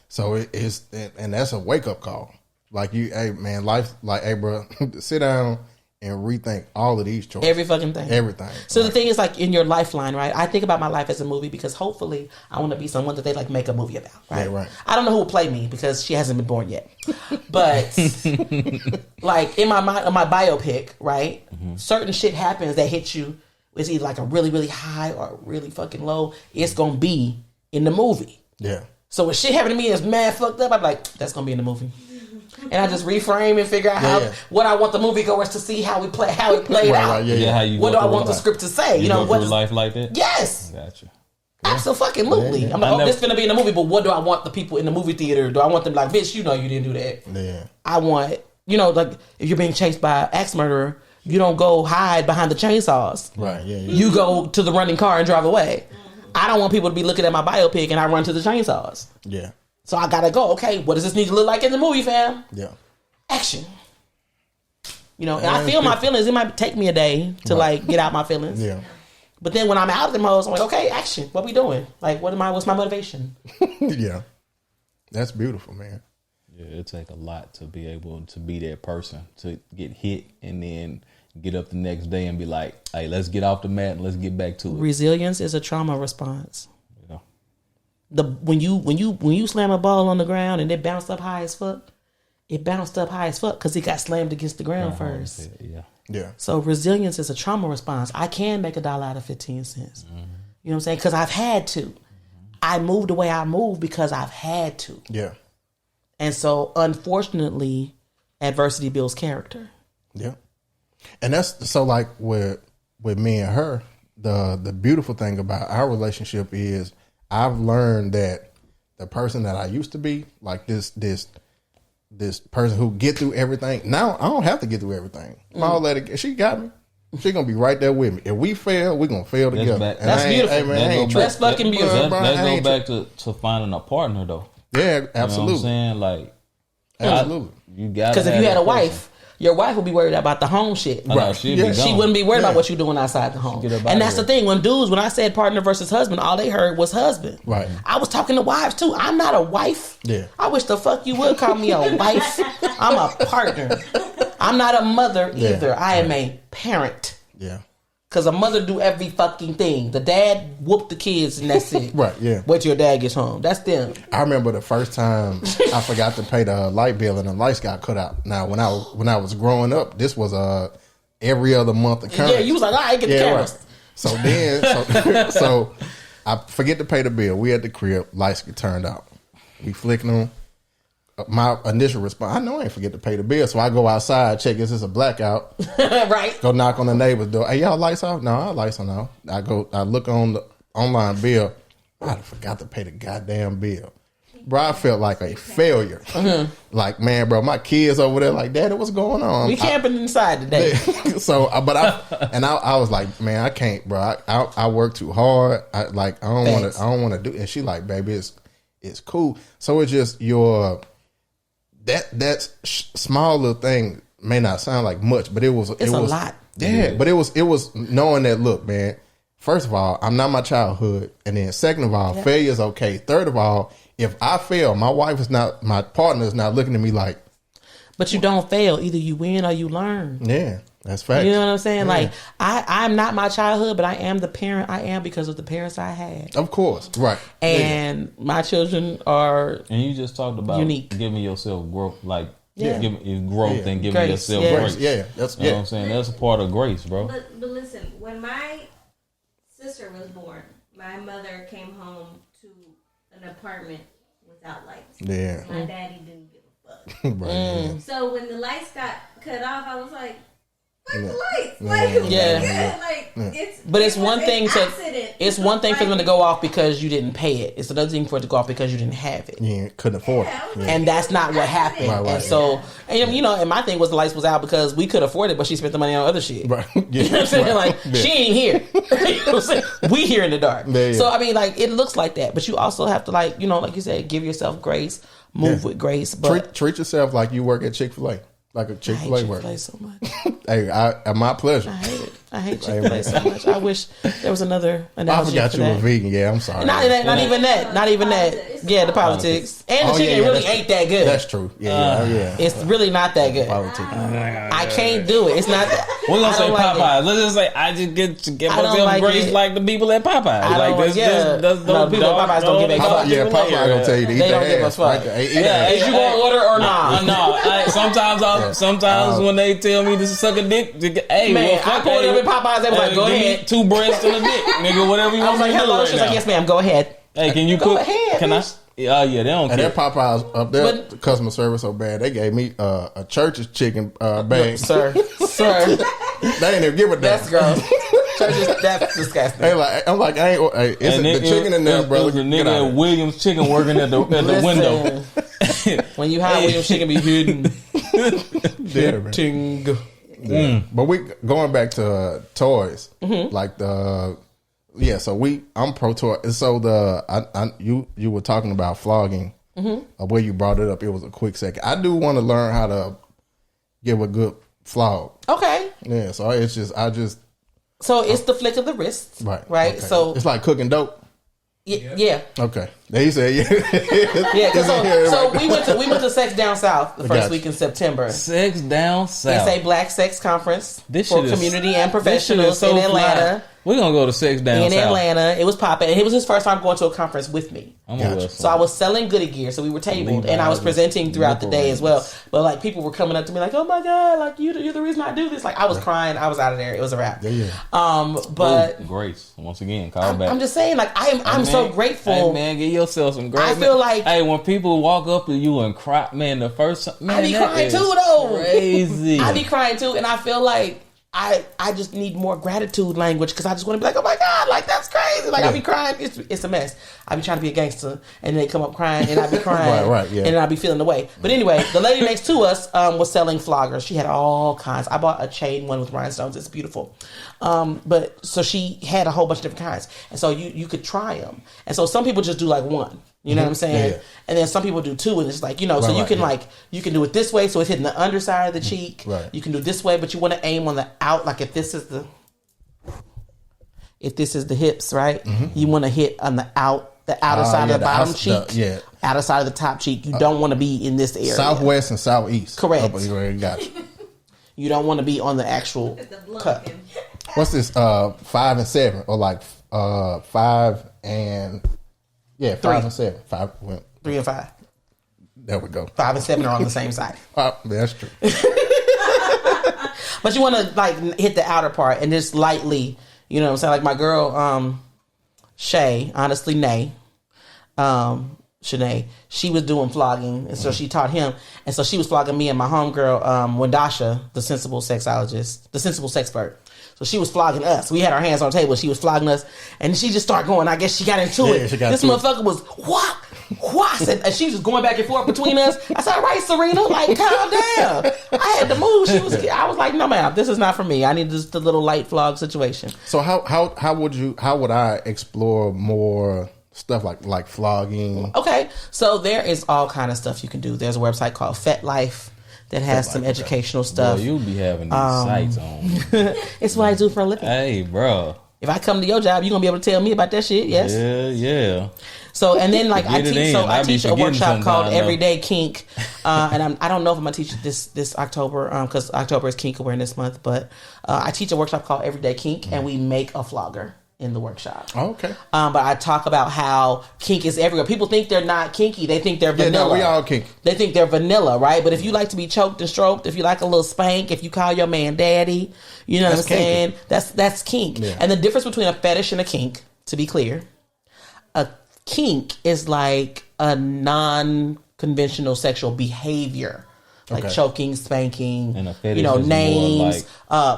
Speaker 2: So it's that's a wake up call. Like hey man, life, like, hey bro, sit down and rethink all of these choices.
Speaker 1: Every fucking thing.
Speaker 2: Everything.
Speaker 1: So the thing is, like, in your lifeline, right? I think about my life as a movie because hopefully I want to be someone that they like make a movie about, right?
Speaker 2: Yeah, right.
Speaker 1: I don't know who will play me because she hasn't been born yet. But like in my biopic, right? Certain shit happens that hits you. It's either like a really, really high or really fucking low. It's going to be in the movie.
Speaker 2: Yeah.
Speaker 1: So when shit happened to me is mad fucked up, I'm like, that's going to be in the movie. And I just reframe and figure out what I want the moviegoers to see, how it played out.
Speaker 2: Right,
Speaker 3: how you
Speaker 1: what do I want the script to say?
Speaker 3: You know,
Speaker 1: what
Speaker 3: is life like that?
Speaker 1: Yes.
Speaker 3: Gotcha.
Speaker 1: Absolutely.
Speaker 2: Yeah.
Speaker 1: I'm like, this is gonna be in the movie, but what do I want the people in the movie theater? Do I want them like, bitch, you know you didn't do that.
Speaker 2: Yeah.
Speaker 1: I want, like, if you're being chased by an axe murderer, you don't go hide behind the chainsaws.
Speaker 2: Right. Yeah.
Speaker 1: You go to the running car and drive away. I don't want people to be looking at my biopic and I run to the chainsaws.
Speaker 2: Yeah.
Speaker 1: So I gotta go, okay, what does this need to look like in the movie, fam?
Speaker 2: Yeah.
Speaker 1: Action. And I feel my feelings. It might take me a day to like get out my feelings.
Speaker 2: Yeah.
Speaker 1: But then when I'm out of them hoes, I'm like, okay, action. What we doing? Like, what's my motivation?
Speaker 2: Yeah. That's beautiful, man.
Speaker 3: Yeah, it take a lot to be able to be that person, to get hit and then get up the next day and be like, hey, let's get off the mat and let's get back to it.
Speaker 1: Resilience is a trauma response.
Speaker 3: Yeah.
Speaker 1: When you slam a ball on the ground and it bounced up high as fuck, it bounced up high as fuck because it got slammed against the ground first.
Speaker 3: Yeah.
Speaker 2: Yeah.
Speaker 1: So resilience is a trauma response. I can make $1 out of 15 cents. You know what I'm saying? Because I've had to. I moved the way I moved because I've had to.
Speaker 2: Yeah.
Speaker 1: And so, unfortunately, adversity builds character.
Speaker 2: Yeah. And that's so like with me and her, the beautiful thing about our relationship is I've learned that the person that I used to be, like this person who get through everything. Now I don't have to get through everything. I'll let it. She got me. She gonna be right there with me. If we fail, we gonna fail together.
Speaker 1: That's beautiful.
Speaker 2: Hey, man,
Speaker 1: that's fucking beautiful.
Speaker 3: That goes back to finding a partner though.
Speaker 2: Yeah, absolutely.
Speaker 3: You know what I'm saying? Like,
Speaker 2: absolutely.
Speaker 3: You got
Speaker 1: because if you had a wife your wife will be worried about the home shit.
Speaker 3: Right. She
Speaker 1: wouldn't be worried about what you're doing outside the home. And that's the thing. When I said partner versus husband, all they heard was husband.
Speaker 2: Right.
Speaker 1: I was talking to wives too. I'm not a wife.
Speaker 2: Yeah.
Speaker 1: I wish the fuck you would call me a wife. I'm a partner. I'm not a mother either. I am a parent.
Speaker 2: Yeah.
Speaker 1: Because a mother do every fucking thing. The dad whoop the kids and that's it.
Speaker 2: Right, yeah.
Speaker 1: Wait till your dad gets home. That's them.
Speaker 2: I remember the first time I forgot to pay the light bill and the lights got cut out. Now, when I was growing up, this was every other month occurrence.
Speaker 1: Yeah, you was like, all right, get the cameras.
Speaker 2: Right. So then, so I forget to pay the bill. We at the crib, lights get turned out. We flicking them. My initial response, I know I ain't forget to pay the bill, so I go outside, check is this a blackout.
Speaker 1: Right.
Speaker 2: Go knock on the neighbor's door. Hey, y'all lights off? No, our lights are off. I look on the online bill. I forgot to pay the goddamn bill. Bro, I felt like a failure. Mm-hmm. Like, man, bro, my kids over there like, Daddy, what's going on?
Speaker 1: We camping inside today.
Speaker 2: So, but I was like, man, I can't, bro. I work too hard. I don't want to do it. And she like, baby, it's cool. So it's just that small little thing may not sound like much, but it was a lot. Yeah, but it was knowing that, look, man, first of all, I'm not my childhood, and then second of all, failure is okay. Third of all, if I fail, my partner is not looking at me like.
Speaker 1: But you don't fail. Either you win or you learn.
Speaker 2: Yeah, that's fact.
Speaker 1: You know what I'm saying? Yeah. Like, I'm not my childhood, but I am the parent I am because of the parents I had.
Speaker 2: Of course, right.
Speaker 1: And my children are
Speaker 3: And you just talked about
Speaker 1: unique.
Speaker 3: Giving yourself growth, like giving growth and giving
Speaker 1: grace.
Speaker 3: yourself grace.
Speaker 2: Yeah, that's
Speaker 3: you know what I'm saying. That's a part of grace, bro.
Speaker 5: But listen, when my sister was born, my mother came home to an apartment without lights.
Speaker 2: Yeah.
Speaker 5: My daddy didn't give a fuck.
Speaker 2: Right.
Speaker 5: So when the lights got cut off, I was like, "Fuck the lights!"
Speaker 1: It's one thing for them to go off because you didn't pay it. It's another thing for it to go off because you didn't have it.
Speaker 2: Yeah, couldn't afford it. Yeah.
Speaker 1: And that's not what happened. Right, and so, and my thing was the lights was out because we could afford it, but she spent the money on other shit. Right. Yeah. You know what I'm saying? Like, she ain't here. You know what I'm saying? We here in the dark. Yeah. So, I mean, like, it looks like that. But you also have to, like, like you said, give yourself grace, move with grace. But
Speaker 2: treat yourself like you work at Chick-fil-A. Like a Chick-fil-A work.
Speaker 1: I hate Chick-fil-A so much.
Speaker 2: Hey, my pleasure.
Speaker 1: I hate it. I hate Chick-fil-A so much. I wish there was another analogy.
Speaker 2: I forgot you were vegan. Yeah, I'm sorry.
Speaker 1: Not even that. Yeah, the politics. And the chicken really ain't that good.
Speaker 2: That's true. Yeah.
Speaker 1: It's really not that good.
Speaker 2: Politics.
Speaker 1: I can't do it. It's not that.
Speaker 3: We're going to say Popeyes. Let's just say I just get myself grace like the people at Popeyes.
Speaker 1: Like those people at Popeyes don't give a fuck.
Speaker 2: Yeah, Popeyes going to tell you to eat
Speaker 1: they don't give a fuck. Is you going to order or not?
Speaker 3: No. Sometimes when they tell me to suck a dick, hey,
Speaker 1: man, I pulled up at Popeyes. They was like, go ahead.
Speaker 3: 2 breasts and a dick, nigga, whatever you want to do.
Speaker 1: Hello. She's like, yes, ma'am, go ahead.
Speaker 3: Hey, can you cook? Can I? Yeah, they don't care.
Speaker 2: And that Popeyes up there, customer service so bad, they gave me a church's chicken bag.
Speaker 1: Sir.
Speaker 2: They ain't even give a damn.
Speaker 1: That's gross. That's disgusting.
Speaker 2: I'm like, it's the chicken in there, brother.
Speaker 3: There's a nigga at Williams Chicken working at the window.
Speaker 1: When you hide Williams Chicken, be hidden. Ting.
Speaker 2: Yeah. But we going back to toys, like I'm pro toy. So you were talking about flogging, where you brought it up. It was a quick second. I do want to learn how to give a good flog.
Speaker 1: Okay.
Speaker 2: Yeah. So
Speaker 1: So it's the flick of the wrist, right? Okay. So
Speaker 2: it's like cooking dope.
Speaker 1: Yeah.
Speaker 2: Okay. They said
Speaker 1: yeah. So we went to Sex Down South the first week in September.
Speaker 3: Sex Down South.
Speaker 1: It's a black sex conference for community and professionals in Atlanta.
Speaker 3: We're gonna go to Sex Down South.
Speaker 1: In Atlanta. It was popping. And it was his first time going to a conference with me. So I was selling goodie gear. So we were tabled and I was presenting throughout the day as well. But like people were coming up to me like, oh my God, like you're the reason I do this. Like I was crying. I was out of there. It was a wrap. But
Speaker 3: grace. Once again, call back.
Speaker 1: I'm just saying, like I'm so grateful.
Speaker 3: Hey man, give yourself some grace.
Speaker 1: I feel like
Speaker 3: when people walk up to you and cry, man, the first time, man,
Speaker 1: I be crying too though.
Speaker 3: Crazy.
Speaker 1: I be crying too, and I feel like I just need more gratitude language because I just want to be like, oh my God, like that's crazy. Like I be crying, it's a mess. I be trying to be a gangster, and they come up crying, and I be crying, and then I be feeling the way. But anyway, the lady next to us was selling floggers. She had all kinds. I bought a chain one with rhinestones. It's beautiful. But so she had a whole bunch of different kinds, and so you could try them. And so some people just do like one. You know what I'm saying?
Speaker 2: Yeah.
Speaker 1: And then some people do two, and it's like, you know, so you can you can do it this way, so it's hitting the underside of the cheek.
Speaker 2: Right.
Speaker 1: You can do it this way, but you want to aim on the out, like if this is the hips, right? You want to hit on the outer side of the bottom cheek, outer side of the top cheek. You don't want to be in this area.
Speaker 2: Southwest and southeast.
Speaker 1: Correct.
Speaker 2: Got you.
Speaker 1: You don't want to be on the actual cut.
Speaker 2: What's this? 5 and 7, or like 5 and 5 and 7. 5 went.
Speaker 1: 3 and 5.
Speaker 2: There we go.
Speaker 1: 5 and 7 are on the same side.
Speaker 2: That's true.
Speaker 1: But you want to like hit the outer part and just lightly, you know what I'm saying? Like my girl, Shay, honestly, Shanae, she was doing flogging, and so she taught him, and so she was flogging me and my homegirl, Wendasha, the sensible sexpert. So she was flogging us. We had our hands on the table. She was flogging us, and she just started going. I guess she got into it. This motherfucker was what? And she was just going back and forth between us. I said, "All right, Serena, like calm down." I had to move. I was like, "No, ma'am, this is not for me. I need just a little light flog situation."
Speaker 2: So how would I explore more stuff like flogging?
Speaker 1: Okay, so there is all kind of stuff you can do. There's a website called FetLife that has some educational stuff.
Speaker 3: Boy, you'll be having these sites on.
Speaker 1: It's what I do for a living.
Speaker 3: Hey, bro.
Speaker 1: If I come to your job, you're gonna be able to tell me about that shit. Yes.
Speaker 3: Yeah.
Speaker 1: So and then like I teach a workshop called
Speaker 3: though.
Speaker 1: Everyday Kink, and I don't know if I'm gonna teach it this October because October is Kink Awareness Month, but I teach a workshop called Everyday Kink, and we make a flogger in the workshop.
Speaker 2: Oh, okay.
Speaker 1: But I talk about how kink is everywhere. People think they're not kinky. They think they're vanilla.
Speaker 2: Yeah, no, we all kinky.
Speaker 1: They think they're vanilla, right? But if you like to be choked and stroked, if you like a little spank, if you call your man daddy, you know what I'm saying? That's kink. Yeah. And the difference between a fetish and a kink, to be clear, a kink is like a non-conventional sexual behavior. Like choking, spanking, and names,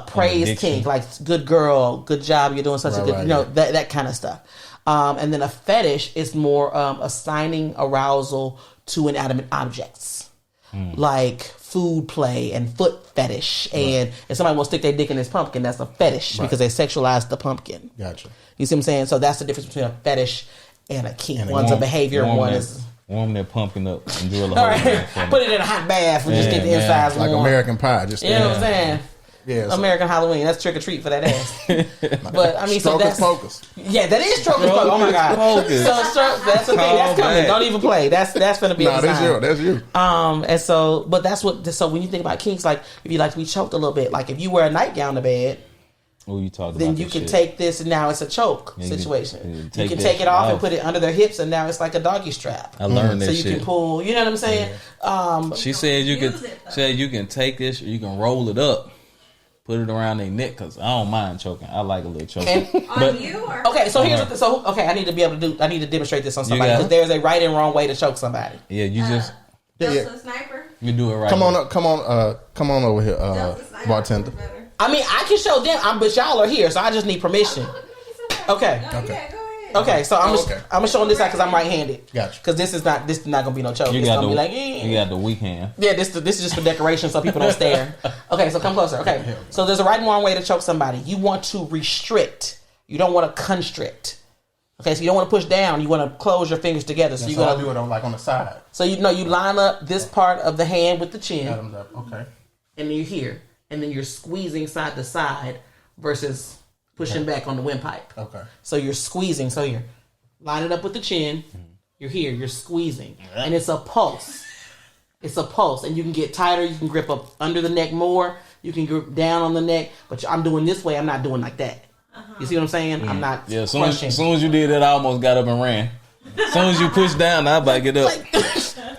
Speaker 1: praise kink, like good girl, good job, you're doing such a good, that kind of stuff. And then a fetish is more assigning arousal to inanimate objects, like food play and foot fetish. And if somebody wants to stick their dick in this pumpkin, that's a fetish because they sexualize the pumpkin.
Speaker 2: Gotcha.
Speaker 1: You see what I'm saying? So that's the difference between a fetish and a kink. One's a behavior, one is...
Speaker 3: Warm that pumpkin up and drill a hole.
Speaker 1: All right. Put it in a hot bath and just get the insides warm.
Speaker 2: Like American Pie. Just
Speaker 1: you know what I'm saying?
Speaker 2: Yeah.
Speaker 1: American Halloween. That's trick or treat for that ass. But I mean,
Speaker 2: so that's focus.
Speaker 1: Yeah, that is stroke focus. Oh my god. So that's the thing. That's coming. Don't even play. That's gonna be.
Speaker 2: No, that's you.
Speaker 1: And so, but that's what. So when you think about kinks, like if you like to be choked a little bit, like if you wear a nightgown to bed.
Speaker 3: Oh, you talked about
Speaker 1: then you can take this and now it's a choke situation. You can take it off and put it under their hips and now it's like a doggy strap.
Speaker 3: I learned that
Speaker 1: shit. So you can pull, you know what I'm saying?
Speaker 3: She said you can take this or you can roll it up, put it around their neck because I don't mind choking. I like a little choking.
Speaker 5: On you or?
Speaker 1: Okay, so here's I need to demonstrate this on somebody because there's a right and wrong way to choke somebody.
Speaker 3: Yeah, you just
Speaker 5: Delta Sniper.
Speaker 3: You do it right.
Speaker 2: Come on over here, bartender.
Speaker 1: I mean, I can show them, but y'all are here, so I just need permission. Okay.
Speaker 5: Yeah, go ahead.
Speaker 1: Okay, so I'm gonna show them this out because I'm right-handed.
Speaker 2: Gotcha.
Speaker 1: Because this is not gonna be no choke.
Speaker 3: You
Speaker 1: it's
Speaker 3: got
Speaker 1: gonna
Speaker 3: the,
Speaker 1: be like,
Speaker 3: you got the weak hand.
Speaker 1: Yeah, this is just for decoration so people don't stare. Okay, so come closer. Okay, so there's a right and wrong way to choke somebody. You want to restrict. You don't want to constrict. Okay, so you don't want to push down. You want to close your fingers together. So you're gonna
Speaker 2: do it on the side.
Speaker 1: So you line up this part of the hand with the chin.
Speaker 2: Okay.
Speaker 1: And you're here. And then you're squeezing side to side versus pushing back on the windpipe.
Speaker 2: Okay.
Speaker 1: So you're squeezing. So you're line it up with the chin. You're here. You're squeezing. And it's a pulse. It's a pulse. And you can get tighter. You can grip up under the neck more. You can grip down on the neck. But I'm doing this way. I'm not doing like that. You see what I'm saying? I'm not crushing.
Speaker 3: As soon as you did that, I almost got up and ran. As soon as you pushed down, I was like, get up.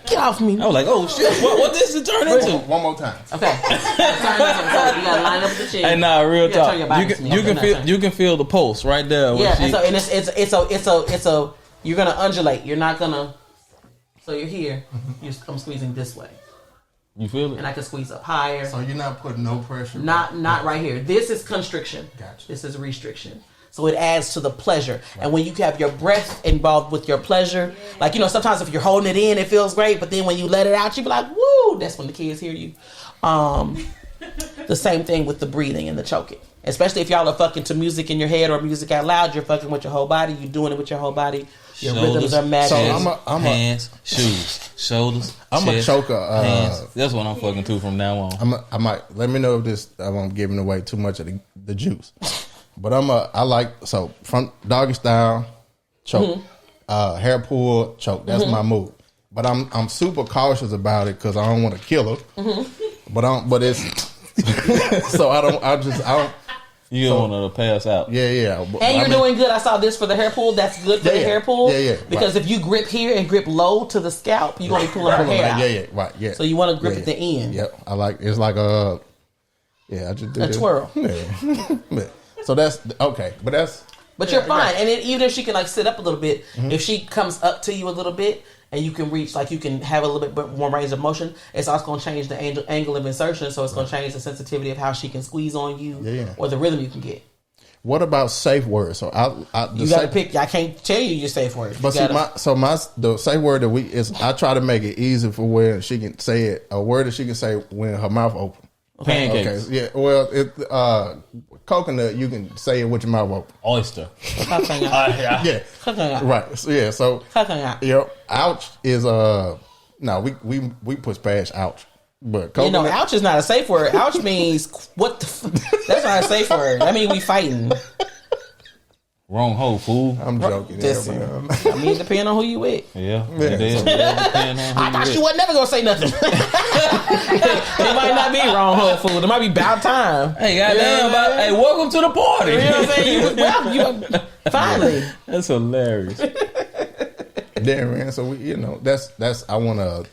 Speaker 1: Get off me.
Speaker 3: I was like, oh shit, what this is turn into?
Speaker 2: One more time.
Speaker 1: Okay. So you gotta line up the chin.
Speaker 3: Hey, nah, real talk. You can feel the pulse right there.
Speaker 1: Yeah, and it's you're gonna undulate. You're not gonna. So you're here. I'm squeezing this way.
Speaker 3: You feel it?
Speaker 1: And I can squeeze up higher.
Speaker 2: So you're not putting no pressure.
Speaker 1: Not right here. This is constriction.
Speaker 2: Gotcha.
Speaker 1: This is restriction. So it adds to the pleasure. Right. And when you have your breath involved with your pleasure, like, sometimes if you're holding it in, it feels great. But then when you let it out, you be like, woo, that's when the kids hear you. The same thing with the breathing and the choking. Especially if y'all are fucking to music in your head or music out loud, you're fucking with your whole body. You're doing it with your whole body. Your rhythms are magic.
Speaker 3: So hands, shoes, shoulders.
Speaker 2: I'm a choker.
Speaker 3: Hands. That's what I'm fucking to from now on.
Speaker 2: I might let me know if this I'm giving away too much of the juice. But I like from doggy style, choke, hair pull, choke. That's my move. But I'm super cautious about it because I don't want to kill her. But it's so I don't.
Speaker 3: You don't want to pass out.
Speaker 2: Yeah.
Speaker 1: And you're doing good. I saw this for the hair pull. That's good for the hair pull.
Speaker 2: Yeah.
Speaker 1: Because if you grip here and grip low to the scalp, you're going to be pulling her hair out.
Speaker 2: Right, yeah.
Speaker 1: So you want to grip at the end.
Speaker 2: Yep. I like it's like I just did
Speaker 1: a twirl.
Speaker 2: Yeah. So that's okay, but
Speaker 1: you're fine. And then even if she can like sit up a little bit, if she comes up to you a little bit and you can reach, like you can have a little bit more range of motion, it's also going to change the angle of insertion. So it's going to change the sensitivity of how she can squeeze on you or the rhythm you can get.
Speaker 2: What about safe words? So
Speaker 1: you got to pick. I can't tell you your safe words.
Speaker 2: But the safe word that is I try to make it easy for where she can say it, a word that she can say when her mouth open.
Speaker 3: Pancakes.
Speaker 2: Okay. Yeah. Well, coconut, you can say it with your mouth open.
Speaker 3: Oyster.
Speaker 2: Yeah. Right. So, yeah. So. Ouch is no. We push past ouch. But coconut,
Speaker 1: ouch is not a safe word. Ouch means what? That's not a safe word. That means we fighting.
Speaker 3: Wrong hole, fool.
Speaker 2: I'm joking.
Speaker 1: I mean, depending on who you with.
Speaker 3: Yeah. It is.
Speaker 1: I thought you were never gonna say nothing. It might not be wrong hole, fool. It might be about time.
Speaker 3: Hey, goddamn! Hey, welcome to the party.
Speaker 1: You know what I'm saying? Finally.
Speaker 3: That's hilarious.
Speaker 2: Damn, man. So that's I want to.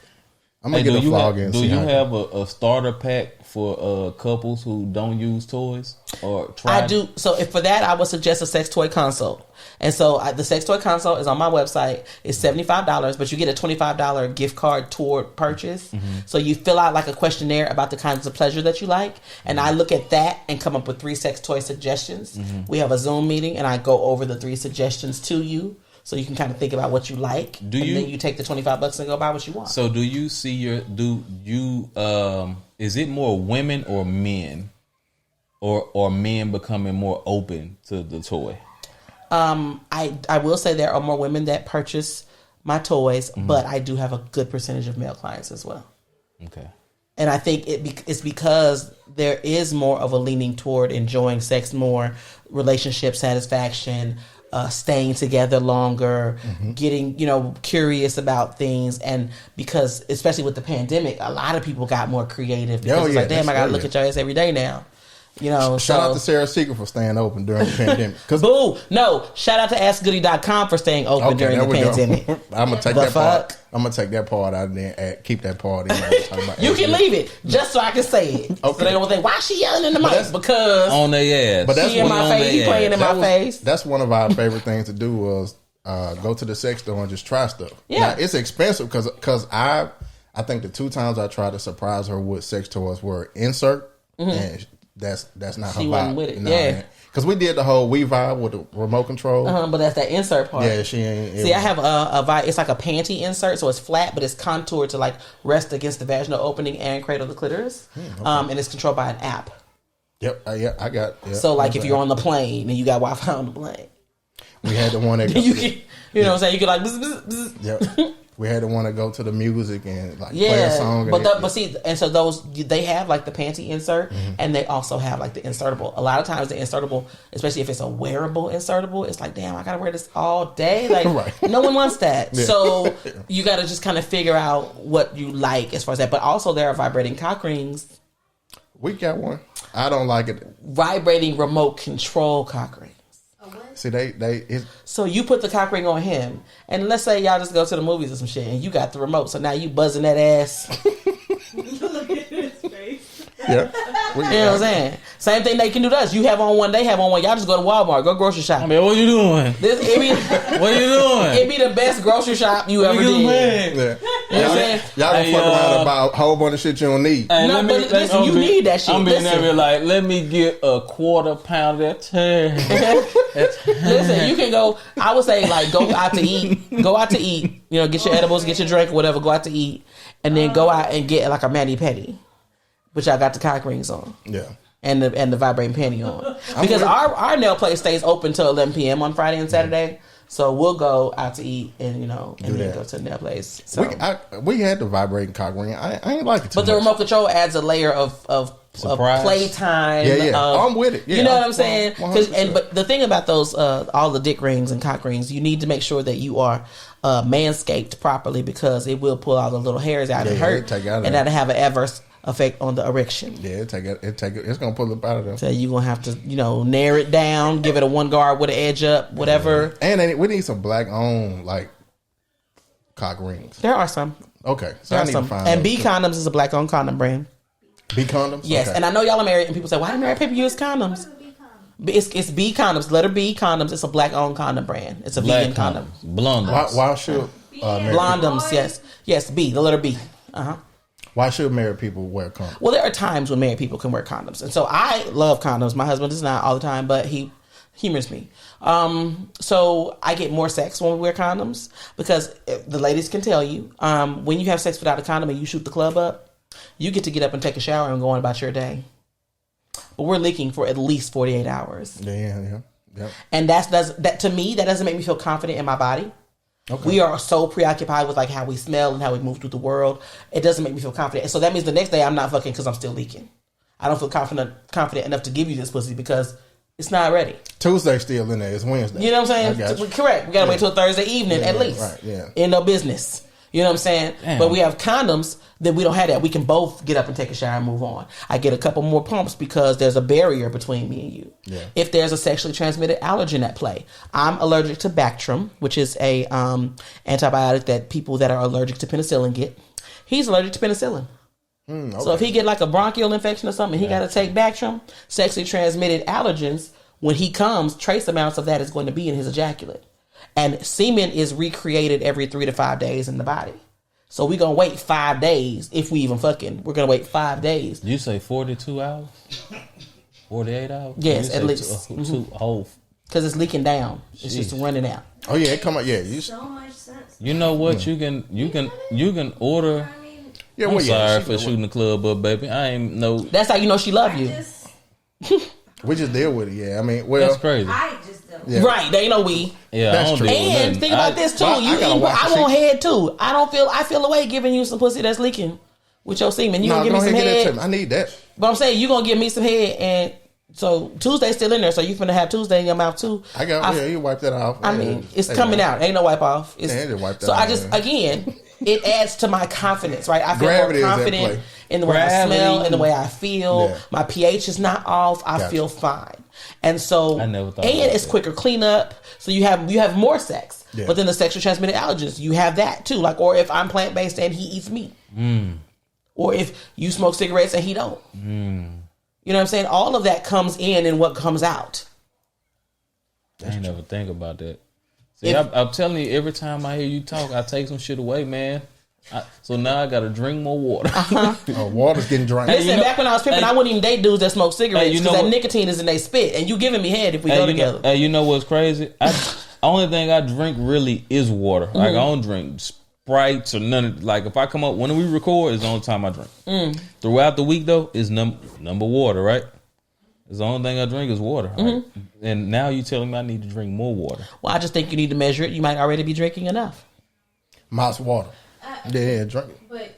Speaker 2: I'm gonna get a vlog in.
Speaker 3: Do you have a starter pack for couples who don't use toys or try?
Speaker 1: I do. So if for that, I would suggest a sex toy console. And so the sex toy console is on my website. It's $75, but you get a $25 gift card toward purchase. So you fill out like a questionnaire about the kinds of pleasure that you like. And I look at that and come up with 3 sex toy suggestions. We have a Zoom meeting and I go over the 3 suggestions to you. So you can kind of think about what you like. Then you take the $25 and go buy what you want.
Speaker 3: So do you see is it more women or men? Or men becoming more open to the toy?
Speaker 1: I will say there are more women that purchase my toys, but I do have a good percentage of male clients as well.
Speaker 3: Okay.
Speaker 1: And I think it's because there is more of a leaning toward enjoying sex more, relationship satisfaction, staying together longer, getting, curious about things. And because, especially with the pandemic, a lot of people got more creative. Because it's like, damn, I got to look at your ass every day now.
Speaker 2: Shout out to Sarah Secret for staying open during the pandemic.
Speaker 1: Boo! No, shout out to AskGoody.com for staying open during the pandemic.
Speaker 2: I'm gonna take that part. I'm gonna take that part out there and keep that part in.
Speaker 1: You can leave it just so I can say it. Okay. So they don't think why she yelling in the mic because
Speaker 3: on their ass.
Speaker 2: But that's
Speaker 1: she in my face. He playing in my face.
Speaker 2: That's one of our favorite things to do was go to the sex store and just try stuff.
Speaker 1: Yeah,
Speaker 2: now, it's expensive because I think the 2 times I tried to surprise her with sex toys were insert and. That's not her vibe. She wasn't with it. Because we did the whole We Vibe with the remote control.
Speaker 1: But that's that insert part.
Speaker 2: Yeah, she ain't.
Speaker 1: See, I have a Vibe. It's like a panty insert, so it's flat, but it's contoured to like rest against the vaginal opening and cradle the clitoris. Okay. And it's controlled by an app.
Speaker 2: Yep. I got. Yep,
Speaker 1: so like if you're on the plane and you got Wi-Fi on the plane,
Speaker 2: we had the one that
Speaker 1: you can, what I'm saying. You can like. Bzz, bzz, bzz.
Speaker 2: Yep. We had to want to go to the music and like play a song.
Speaker 1: But see, and so those they have like the panty insert, and they also have like the insertable. A lot of times the insertable, especially if it's a wearable insertable, it's like, damn, I gotta wear this all day. Like no one wants that. Yeah. So you got to just kind of figure out what you like as far as that. But also there are vibrating cock rings.
Speaker 2: We got one. I don't like it.
Speaker 1: Vibrating remote control cock rings.
Speaker 2: See,
Speaker 1: so you put the cock ring on him, and let's say y'all just go to the movies or some shit, and you got the remote, so now you buzzing that ass.
Speaker 5: Look at his face.
Speaker 2: Yeah.
Speaker 1: You know what I'm saying? Same thing they can do to us. You have on one, they have on one. Y'all just go to Walmart, go grocery shop.
Speaker 3: I mean, what you doing?
Speaker 1: What
Speaker 3: you doing?
Speaker 1: It be the best grocery shop you ever did.
Speaker 2: Yeah.
Speaker 1: You know what I'm saying?
Speaker 2: Y'all gonna fuck around about a whole bunch of shit you don't need.
Speaker 3: Hey,
Speaker 1: no, but listen, you need that shit.
Speaker 3: I'm being there like, let me get a quarter pound of that.
Speaker 1: Listen, you can go, I would say like go out to eat, get your edibles, get your drink, whatever, go out to eat, and then go out and get like a mani-pedi. But y'all got the cock rings on.
Speaker 2: Yeah.
Speaker 1: And the vibrating panty on. Because our nail place stays open till 11 p.m. on Friday and Saturday. So we'll go out to eat and then
Speaker 2: that.
Speaker 1: go to that place. So.
Speaker 2: We had the vibrating cock ring. I ain't like it too
Speaker 1: But the
Speaker 2: much.
Speaker 1: remote control adds a layer of playtime.
Speaker 2: Yeah. I'm with it. Yeah,
Speaker 1: you know what I'm saying?
Speaker 2: 100%.
Speaker 1: But the thing about those, all the dick rings and cock rings, you need to make sure that you are manscaped properly because it will pull all the little hairs out and hurt, and that'll have an adverse effect on the erection.
Speaker 2: Yeah, it's gonna pull it out of there.
Speaker 1: So you're gonna have to, narrow it down, give it a one guard with an edge up, whatever.
Speaker 2: And then we need some black owned cock rings.
Speaker 1: There are some.
Speaker 2: Okay, so I need to find.
Speaker 1: And B Condoms is a black owned condom brand.
Speaker 2: B Condoms.
Speaker 1: Yes,
Speaker 2: okay.
Speaker 1: and I know y'all are married, and people say, "Why do married people use condoms?" It's B Condoms, letter B Condoms. It's a black owned condom brand. It's a vegan condom.
Speaker 3: Blondoms.
Speaker 2: Why should
Speaker 1: Blondoms? Yes, B, the letter B.
Speaker 2: Why should married people wear condoms?
Speaker 1: Well, there are times when married people can wear condoms, and so I love condoms. My husband does not all the time, but he humors me. So I get more sex when we wear condoms because the ladies can tell you when you have sex without a condom and you shoot the club up, you get up and take a shower and go on about your day. But we're leaking for at least 48 hours.
Speaker 2: Yeah.
Speaker 1: And that to me, that doesn't make me feel confident in my body. Okay. We are so preoccupied with how we smell and how we move through the world. It doesn't make me feel confident. And so that means the next day I'm not fucking because I'm still leaking. I don't feel confident enough to give you this pussy because it's not ready.
Speaker 2: Tuesday's still in there. It's Wednesday.
Speaker 1: You know what I'm saying? Correct. We got to wait till Thursday evening at least.
Speaker 2: Right, yeah.
Speaker 1: In no business. You know what I'm saying? Damn. But we have condoms, then we don't have that. We can both get up and take a shower and move on. I get a couple more pumps because there's a barrier between me and you. Yeah. If there's a sexually transmitted allergen at play. I'm allergic to Bactrim, which is a antibiotic that people that are allergic to penicillin get. He's allergic to penicillin. Okay. So if he get a bronchial infection or something, he got to take Bactrim. Sexually transmitted allergens, when he comes, trace amounts of that is going to be in his ejaculate. And semen is recreated every 3 to 5 days in the body. So we're going to wait 5 days. If we even fucking, we're going to wait 5 days.
Speaker 3: You say 42 hours? 48 hours?
Speaker 1: Yes, at least.
Speaker 3: Two whole.
Speaker 1: Because it's leaking down. It's just running out.
Speaker 2: Oh yeah, come on. Yeah.
Speaker 5: So much sense.
Speaker 3: You know what? You can order.
Speaker 2: Yeah,
Speaker 3: I'm sorry for shooting the club up, baby. I ain't no.
Speaker 1: That's how you know she love you.
Speaker 2: We just deal with it. Yeah, I mean, well,
Speaker 3: that's crazy.
Speaker 5: I just don't.
Speaker 2: Yeah.
Speaker 1: Right, they know we.
Speaker 3: Yeah,
Speaker 2: that's
Speaker 3: I don't
Speaker 2: true.
Speaker 1: And think about this too. I want head too. I feel away giving you some pussy that's leaking with your semen. You gonna give me some head?
Speaker 2: I need that.
Speaker 1: But I'm saying you gonna give me some head, and so Tuesday's still in there. So you finna have Tuesday in your mouth too.
Speaker 2: You wipe that off.
Speaker 1: I mean, it's coming out. Ain't no wipe off.
Speaker 2: Just wipe that
Speaker 1: so
Speaker 2: off.
Speaker 1: I just again, it adds to my confidence, right? I feel more confident in the way I smell, in the way I feel. Yeah. My pH is not off. I feel fine. And so, and it's quicker cleanup. So you have more sex. Yeah. But then the sexually transmitted allergens, you have that too. Or if I'm plant-based and he eats meat. Or if you smoke cigarettes and he don't. You know what I'm saying? All of that comes in what comes out.
Speaker 3: I ain't never think about that. See, I'm telling you, every time I hear you talk, I take some shit away, man. So now I gotta drink more water.
Speaker 2: Water's getting drank.
Speaker 1: Listen, back when I was pimping, I wouldn't even date dudes that smoke cigarettes because that nicotine is in their spit, and you giving me head if we go together.
Speaker 3: Hey, you know what's crazy? Only thing I drink really is water. I don't drink Sprites or none of if I come up when we record, it's the only time I drink. Throughout the week though, is number water, right? It's the only thing I drink is water. Right? And now you telling me I need to drink more water.
Speaker 1: Well, I just think you need to measure it. You might already be drinking enough.
Speaker 2: Mouse water. Yeah, drink it.
Speaker 5: But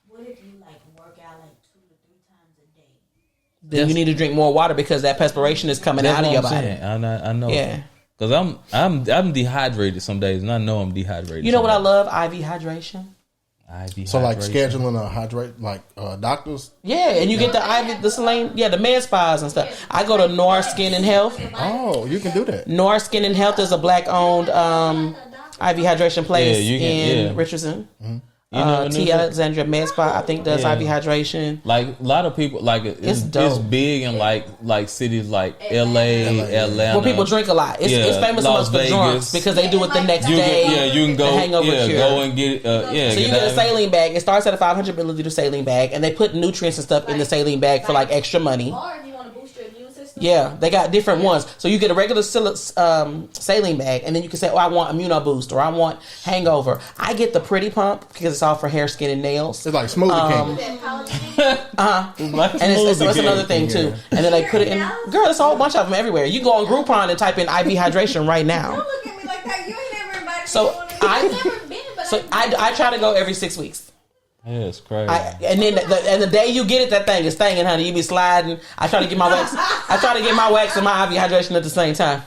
Speaker 5: what if you work out 2 to 3 times a day?
Speaker 1: Then you need to drink more water because that perspiration is coming out of your body.
Speaker 3: I know.
Speaker 1: Yeah.
Speaker 3: Because I'm dehydrated some days, and I know I'm dehydrated.
Speaker 1: You know what I love? IV hydration.
Speaker 2: So scheduling doctors.
Speaker 1: Yeah, and you get the IV, the saline, the med spas and stuff. I go to Noir Skin and Health.
Speaker 2: Oh, you can do that.
Speaker 1: Noir Skin and Health is a black owned IV hydration place in Richardson. T. Alexandria Med Spa, I think, does IV hydration.
Speaker 3: A lot of people it's big in cities like LA, Atlanta,
Speaker 1: where people drink a lot. It's famous amongst the drunks because they do it the next day.
Speaker 3: You can go. Go and get.
Speaker 1: So you get a saline bag. It starts at a 500 milliliter saline bag, and they put nutrients and stuff in the saline bag for extra money. Yeah, they got different ones. So you get a regular saline bag, and then you can say, I want Immuno Boost, or I want Hangover. I get the Pretty Pump because it's all for hair, skin, and nails.
Speaker 2: It's like Smoothie King.
Speaker 1: And it's another thing, too. And then they put it in... Girl, there's a whole bunch of them everywhere. You go on Groupon and type in IV hydration right now. So I try to go every 6 weeks.
Speaker 3: Yeah, it's crazy.
Speaker 1: And then the day you get it, that thing is stinging, honey. You be sliding. I try to get my wax. I try to get my wax and my IV hydration at the same time.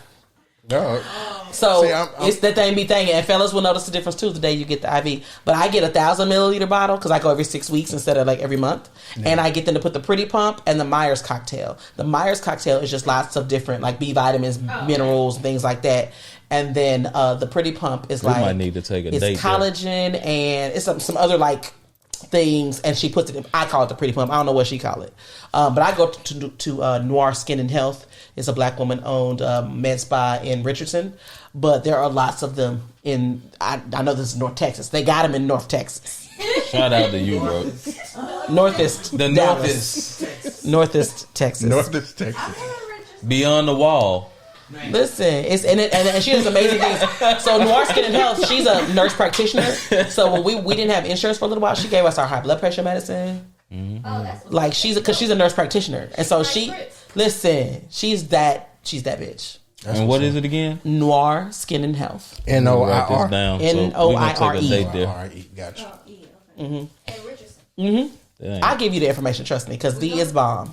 Speaker 2: No.
Speaker 1: So it's that thing be thinging, and fellas will notice the difference too the day you get the IV. But I get 1,000 milliliter bottle because I go every 6 weeks instead of like every month, and I get them to put the Pretty Pump and the Myers cocktail. The Myers cocktail is just lots of different like B vitamins, minerals, things like that. And then the Pretty Pump is like
Speaker 3: might need to take a
Speaker 1: it's
Speaker 3: date
Speaker 1: collagen and it's some other like things, and she puts it in, I call it the Pretty Pump. I don't know what she call it, but I go to Noir Skin and Health. It's a black woman owned med spa in Richardson, but there are lots of them in I know this is North Texas. They got them in North Texas.
Speaker 3: Shout out to you, bro.
Speaker 1: Northest Texas.
Speaker 3: Beyond the wall.
Speaker 1: Listen, and she does amazing things. So Noir Skin and Health, she's a nurse practitioner. So when we didn't have insurance for a little while, she gave us our high blood pressure medicine.
Speaker 3: Mm-hmm.
Speaker 1: Like she's a nurse practitioner, and so she's that bitch.
Speaker 3: And what is it again?
Speaker 1: Noir Skin and Health.
Speaker 2: NOIR.
Speaker 1: NOIRE.
Speaker 2: Gotcha.
Speaker 5: And Richardson.
Speaker 1: I'll give you the information. Trust me, because D is bomb.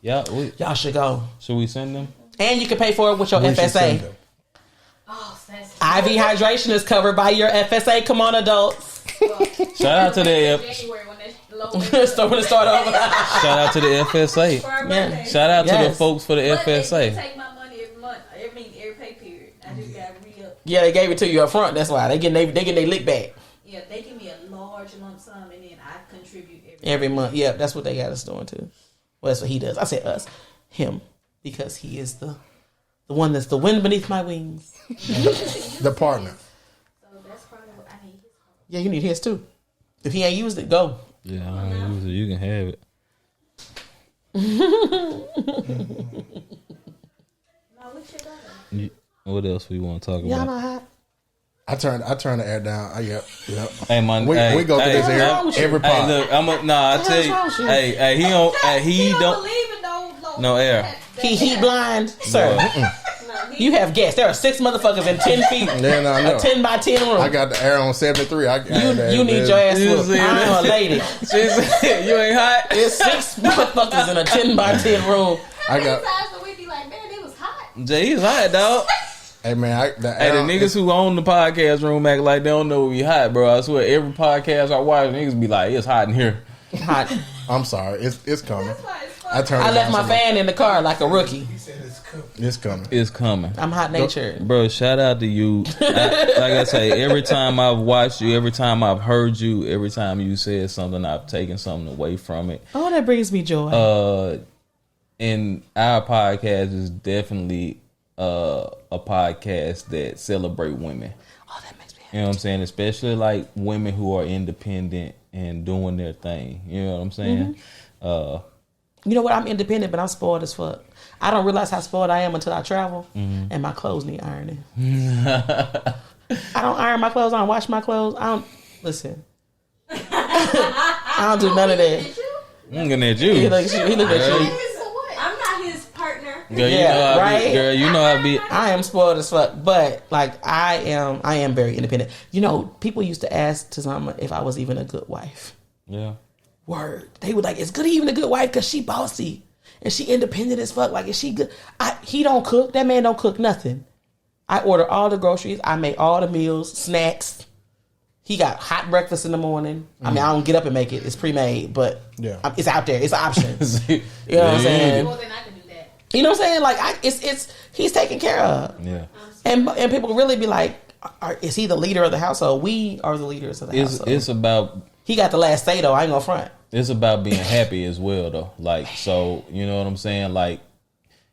Speaker 3: Yeah,
Speaker 1: Y'all should go.
Speaker 3: Should we send them?
Speaker 1: And you can pay for it with your FSA. IV hydration is covered by your FSA. Come on, adults.
Speaker 3: Shout out to the
Speaker 1: So when it start over.
Speaker 3: Shout out to the FSA.
Speaker 1: Yeah.
Speaker 3: Shout out to the folks for the FSA.
Speaker 5: They take my money every month, every pay period. I just got re-up.
Speaker 1: Yeah, they gave it to you up front. That's why they get their lick back.
Speaker 5: Yeah, they give me a large lump sum, and then I contribute
Speaker 1: every month. Yeah, that's what they got us doing too. Well, that's what he does. I said us, him, because he is the one that's the wind beneath my wings.
Speaker 2: The partner.
Speaker 5: So that's probably what I need.
Speaker 1: Yeah, you need his too. If he ain't used it, go.
Speaker 3: Yeah, I don't use it. You can have it. What else we want to talk
Speaker 1: Y'all
Speaker 3: about?
Speaker 1: know how.
Speaker 2: I turn the air down. Yep.
Speaker 3: Hey, man,
Speaker 2: we go through this air every
Speaker 3: Hey,
Speaker 2: pod.
Speaker 3: look, I tell you. Hey, he don't. He don't.
Speaker 5: Believe in those
Speaker 3: No air.
Speaker 1: He blind, sir. You have guests. There are 6 motherfuckers in 10 feet.
Speaker 2: Yeah, no, I know.
Speaker 1: A 10 by 10 room.
Speaker 2: I got the air on 73.
Speaker 1: You need your ass
Speaker 3: You
Speaker 1: whooped.
Speaker 3: see
Speaker 1: I'm a lady.
Speaker 3: You ain't hot.
Speaker 1: There's 6 motherfuckers in a 10 by 10 room.
Speaker 2: I got.
Speaker 5: times do we be like, man, it was hot?
Speaker 3: Jay, he's hot, dog.
Speaker 2: Hey man,
Speaker 3: The niggas who own the podcast room act like they don't know we hot, bro. I swear, every podcast I watch, niggas be like, it's hot in here.
Speaker 1: Hot.
Speaker 2: I'm sorry, it's coming.
Speaker 5: I
Speaker 1: I left my fan in the car like a rookie.
Speaker 4: He said it's cool.
Speaker 2: It's coming.
Speaker 3: It's coming.
Speaker 1: I'm hot natured.
Speaker 3: Bro, shout out to you. Like I say, every time I've watched you, every time I've heard you, every time you said something, I've taken something away from it.
Speaker 1: Oh, that brings me joy.
Speaker 3: And our podcast is definitely a podcast that celebrate women.
Speaker 1: Oh, that makes me happy.
Speaker 3: You know what I'm saying? Especially like women who are independent and doing their thing. You know what I'm saying?
Speaker 1: You know what? I'm independent, but I'm spoiled as fuck. I don't realize how spoiled I am until I travel and my clothes need ironing. I don't iron my clothes. I don't wash my clothes. I don't listen. I don't do none of that.
Speaker 3: I'm looking at you.
Speaker 1: He look at you.
Speaker 5: I'm not his partner.
Speaker 3: Girl, you know I be.
Speaker 1: I am spoiled as fuck, but like I am very independent. You know, people used to ask Tazama if I was even a good wife.
Speaker 3: Yeah.
Speaker 1: Word. They were like, is Goody even a good wife? Because she bossy and she independent as fuck. Like, is she good? He don't cook. That man don't cook nothing. I order all the groceries. I make all the meals, snacks. He got hot breakfast in the morning. I mean, I don't get up and make it. It's pre-made, but it's out there. It's an option. You know what I'm saying?
Speaker 5: Well, then I can do that.
Speaker 1: You know what I'm saying? Like, it's he's taken care of.
Speaker 3: Yeah.
Speaker 1: And people really be like, is he the leader of the household? We are the leaders of the household.
Speaker 3: It's about.
Speaker 1: He got the last say though. I ain't gonna front.
Speaker 3: It's about being happy as well, though. Like, so, you know what I'm saying? Like,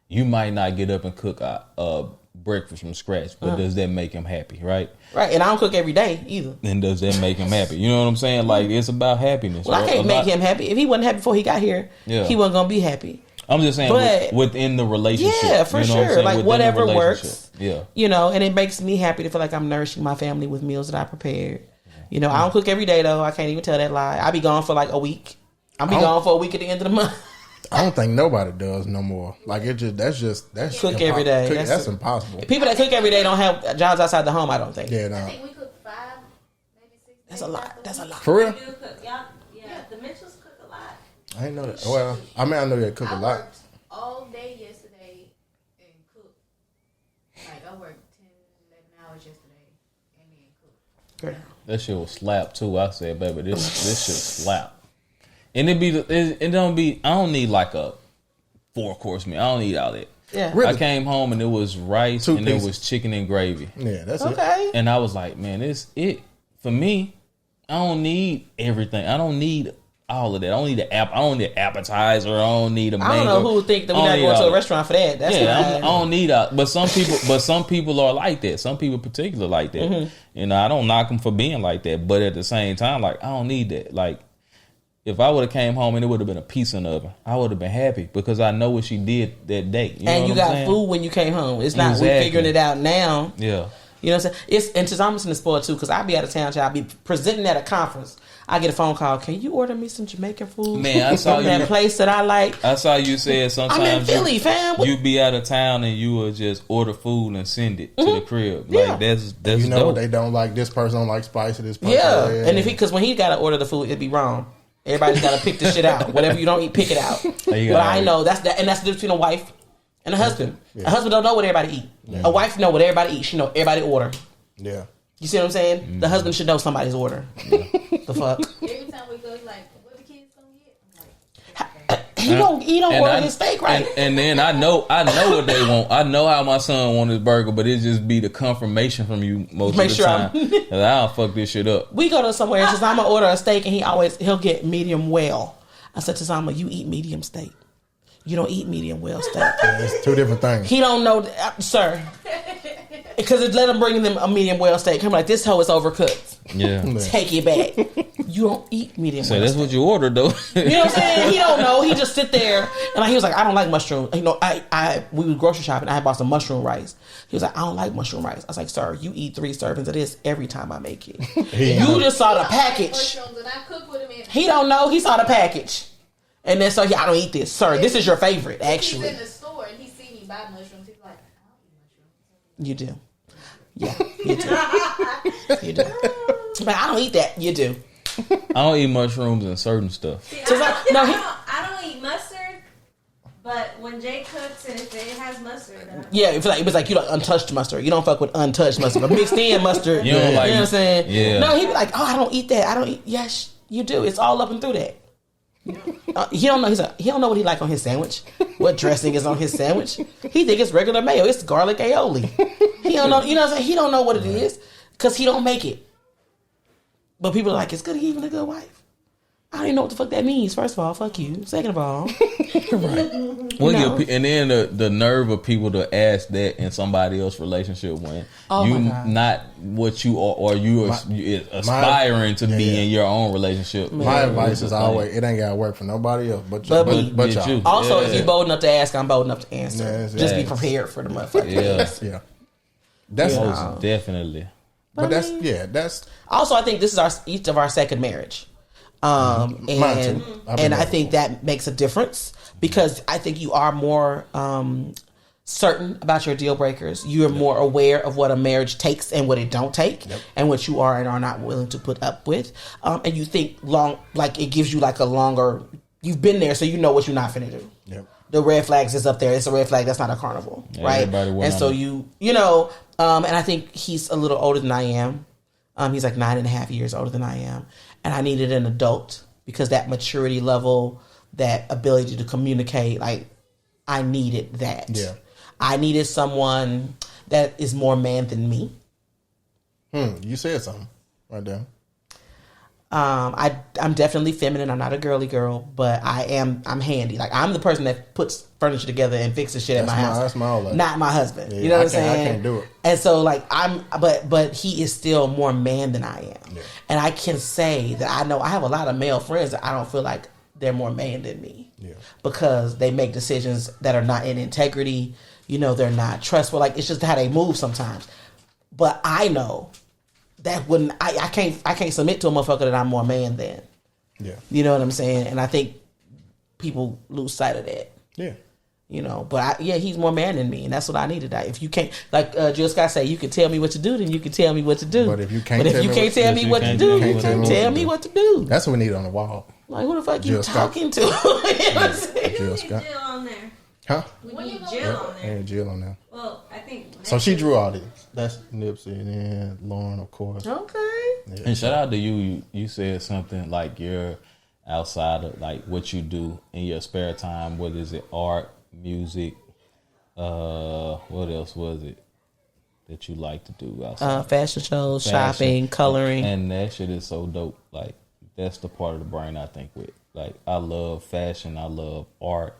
Speaker 3: you might not get up and cook a breakfast from scratch, but does that make him happy, right?
Speaker 1: Right, and I don't cook every day either.
Speaker 3: Then does that make him happy? You know what I'm saying? Like, it's about happiness.
Speaker 1: Well, I can't make him happy. If he wasn't happy before he got here, he wasn't gonna be happy.
Speaker 3: I'm just saying,
Speaker 1: but,
Speaker 3: within the relationship.
Speaker 1: Yeah, for sure. Like, whatever works.
Speaker 3: Yeah.
Speaker 1: You know, and it makes me happy to feel like I'm nourishing my family with meals that I prepared. You know, I don't cook every day, though. I can't even tell that lie. I be gone for like a week. I'll be gone for a week at the end of the month.
Speaker 2: I don't think nobody does no more. Like that's
Speaker 1: cook every day.
Speaker 2: That's impossible.
Speaker 1: People that cook every day don't have jobs outside the home. I don't think.
Speaker 2: Yeah, no.
Speaker 6: I think we cook 5, maybe 6.
Speaker 1: That's a lot. That's a lot.
Speaker 2: For real?
Speaker 5: We do cook. Yeah, the Mitchells cook a lot.
Speaker 2: I didn't know that. Well, I mean, I know they cook a
Speaker 6: I
Speaker 2: lot.
Speaker 6: worked all day yesterday and cooked. Like, I worked 10, 11 hours yesterday and then cooked.
Speaker 1: Great.
Speaker 3: That shit will slap too. I said, baby, this shit slap. And it don't be. I don't need like a 4-course meal. I don't need all that.
Speaker 1: Yeah.
Speaker 2: Really?
Speaker 3: I came home and it was rice
Speaker 2: Two
Speaker 3: and
Speaker 2: pieces.
Speaker 3: it was chicken and gravy.
Speaker 2: Yeah, that's it.
Speaker 1: Okay.
Speaker 3: And I was like, man, it for me. I don't need everything. I don't need all of that. I don't need I don't need an appetizer. I don't need a mango.
Speaker 1: I don't know who would think that we're not going to a restaurant for that. That's
Speaker 3: I don't need that. But some people are like that. Some people particular like that.
Speaker 1: Mm-hmm.
Speaker 3: You know, I don't knock them for being like that. But at the same time, like, I don't need that. Like, if I would have came home and it would have been a pizza in the oven, I would have been happy because I know what she did that day. You know
Speaker 1: and
Speaker 3: what
Speaker 1: you
Speaker 3: I'm
Speaker 1: got
Speaker 3: saying?
Speaker 1: food when you came home. It's not we
Speaker 3: Exactly.
Speaker 1: figuring it out now.
Speaker 3: Yeah.
Speaker 1: You know what I'm saying? And Tazama's in the spoiled too because I be out of town. I'll be presenting at a conference. I get a phone call. Can you order me some Jamaican food?
Speaker 3: Man, I saw
Speaker 1: from that
Speaker 3: you.
Speaker 1: place that I like.
Speaker 3: I saw you said sometimes
Speaker 1: I'm in Philly, fam.
Speaker 3: you be out of town and you will just order food and send it to the crib.
Speaker 1: Yeah.
Speaker 3: Like that's
Speaker 2: You know
Speaker 3: dope.
Speaker 2: what they don't like? This person don't like spicy. This person.
Speaker 1: Yeah, and if because when he got to order the food, it'd be wrong. Everybody's got to pick the shit out. Whatever you don't eat, pick it out. But I know that's the difference between a wife and a husband.
Speaker 2: Yeah.
Speaker 1: A husband don't know what everybody eat.
Speaker 2: Yeah.
Speaker 1: A wife know what everybody eats. She know everybody order.
Speaker 2: Yeah.
Speaker 1: You see what I'm saying? The husband should know somebody's order. The fuck.
Speaker 6: Every time we go, he's like, what the kids gonna get? I'm like,
Speaker 1: He don't order his steak right.
Speaker 3: And then I know what they want. I know how my son want his burger, but it just be the confirmation from you most
Speaker 1: Make
Speaker 3: of the
Speaker 1: sure
Speaker 3: time. 'Cause I don't fuck this shit up.
Speaker 1: We go to somewhere and Tazama order a steak and he'll get medium well. I said, Tazama, you eat medium steak. You don't eat medium well steak.
Speaker 2: Yeah, it's two different things.
Speaker 1: He don't know, sir. Because it let him bring them a medium well steak. I'm like, this hoe is overcooked.
Speaker 3: Yeah.
Speaker 1: Take it back. You don't eat medium
Speaker 3: So
Speaker 1: well
Speaker 3: that's
Speaker 1: steak.
Speaker 3: what you ordered though.
Speaker 1: You know what I'm saying? He don't know. He just sit there and like, he was like, I don't like mushroom. You know, we was grocery shopping. I had bought some mushroom rice. He was like, I don't like mushroom rice. I was like, sir, you eat 3 servings of this every time I make it. You just saw the package.
Speaker 6: mushrooms, and I cook with him. And
Speaker 1: He don't know. He saw the package. And then so I don't eat this. Sir, this is your favorite, actually.
Speaker 6: He's in the store and he see me buy mushrooms. He's like, I don't eat mushrooms.
Speaker 1: You do. Yeah, you do. You do. But I don't eat that. You do.
Speaker 3: I don't eat mushrooms and certain stuff.
Speaker 5: See,
Speaker 1: So
Speaker 5: I don't eat mustard, but when Jay cooks and if it has mustard, then
Speaker 1: Yeah, it was like you don't untouched mustard. You don't fuck with untouched mustard, but mixed in mustard.
Speaker 3: You don't
Speaker 1: you
Speaker 3: like-
Speaker 1: know what I'm saying?
Speaker 3: Yeah.
Speaker 1: No, he'd be like, oh, I don't eat that. I don't eat. Yes, you do. It's all up and through that. He don't know. He don't know what he like on his sandwich. What dressing is on his sandwich? He think it's regular mayo. It's garlic aioli. He don't know. You know what I'm saying? He don't know what it is because he don't make it. But people are like, is Goody even a good wife? I don't even know what the fuck that means. First of all, fuck you. Second of all,
Speaker 3: Well,
Speaker 1: No.
Speaker 3: and then the nerve of people to ask that in somebody else's relationship when
Speaker 1: Oh
Speaker 3: you
Speaker 1: my God.
Speaker 3: not what you are or you are aspiring to be
Speaker 2: yeah.
Speaker 3: in your own relationship.
Speaker 2: My
Speaker 3: Yeah,
Speaker 2: advice
Speaker 3: it's
Speaker 2: is
Speaker 3: the
Speaker 2: always
Speaker 3: thing.
Speaker 2: it ain't gotta work for nobody else but
Speaker 1: But
Speaker 2: but
Speaker 3: you.
Speaker 2: y'all.
Speaker 1: also, if
Speaker 3: Yeah.
Speaker 1: you're bold enough to ask, I'm bold enough to answer.
Speaker 2: Yeah,
Speaker 1: Just be
Speaker 3: yeah.
Speaker 1: prepared for the motherfucker.
Speaker 3: Yeah,
Speaker 2: Yeah. That's
Speaker 3: most definitely.
Speaker 2: but that's
Speaker 1: Also, I think this is each of our second marriage.
Speaker 2: Mine
Speaker 1: And
Speaker 2: too. I've been
Speaker 1: and I
Speaker 2: there
Speaker 1: think that makes a difference because I think you are more certain about your deal breakers. You are more aware of what a marriage takes and what it don't take, and what you are and are not willing to put up with. And you think like it gives you like a longer. You've been there, so you know what you're not finna do.
Speaker 2: Yep.
Speaker 1: The red flags is up there. It's a red flag. That's not a carnival, right?
Speaker 3: everybody went
Speaker 1: And
Speaker 3: on
Speaker 1: so
Speaker 3: it.
Speaker 1: you know, and I think he's a little older than I am. He's like 9.5 years older than I am. And I needed an adult because that maturity level, that ability to communicate, like I needed that.
Speaker 2: Yeah.
Speaker 1: I needed someone that is more man than me.
Speaker 2: You said something right there.
Speaker 1: I'm definitely feminine. I'm not a girly girl, but I'm handy. Like I'm the person that puts furniture together and fixes shit at my house.
Speaker 2: That's my whole life.
Speaker 1: Not my husband.
Speaker 2: Yeah,
Speaker 1: you know what I'm
Speaker 2: I
Speaker 1: saying?
Speaker 2: can't do it.
Speaker 1: And so like but he is still more man than I am.
Speaker 2: Yeah.
Speaker 1: And I can say that I know I have a lot of male friends that I don't feel like they're more man than me.
Speaker 2: Yeah.
Speaker 1: Because they make decisions that are not in integrity. You know, they're not trustful. Like it's just how they move sometimes. But I know that wouldn't I can't submit to a motherfucker that I'm more man than.
Speaker 2: Yeah.
Speaker 1: You know what I'm saying? And I think people lose sight of that.
Speaker 2: Yeah.
Speaker 1: You know, but he's more man than me, and that's what I needed. If you can't, like Jill Scott say, you can tell me what to do, then you can tell me what to do.
Speaker 2: But if you can't
Speaker 1: tell me what to do, you can't tell me what to do.
Speaker 2: That's what we need on the wall.
Speaker 1: Like, who the fuck you talking to? You know what I'm saying?
Speaker 2: Jill Scott.
Speaker 5: Jill on there.
Speaker 2: Huh?
Speaker 5: We need Jill on there.
Speaker 2: Yeah, Jill on there.
Speaker 5: Well, I think.
Speaker 2: So she drew all these. That's Nipsey and then Lauren, of course.
Speaker 1: Okay.
Speaker 2: Yeah.
Speaker 3: And shout out to you. You said something like you're outside of like what you do in your spare time. What is it? Art, music. What else was it that you like to do outside?
Speaker 1: Fashion shows, shopping, coloring.
Speaker 3: And that shit is so dope. Like, that's the part of the brain I think with. Like, I love fashion. I love art.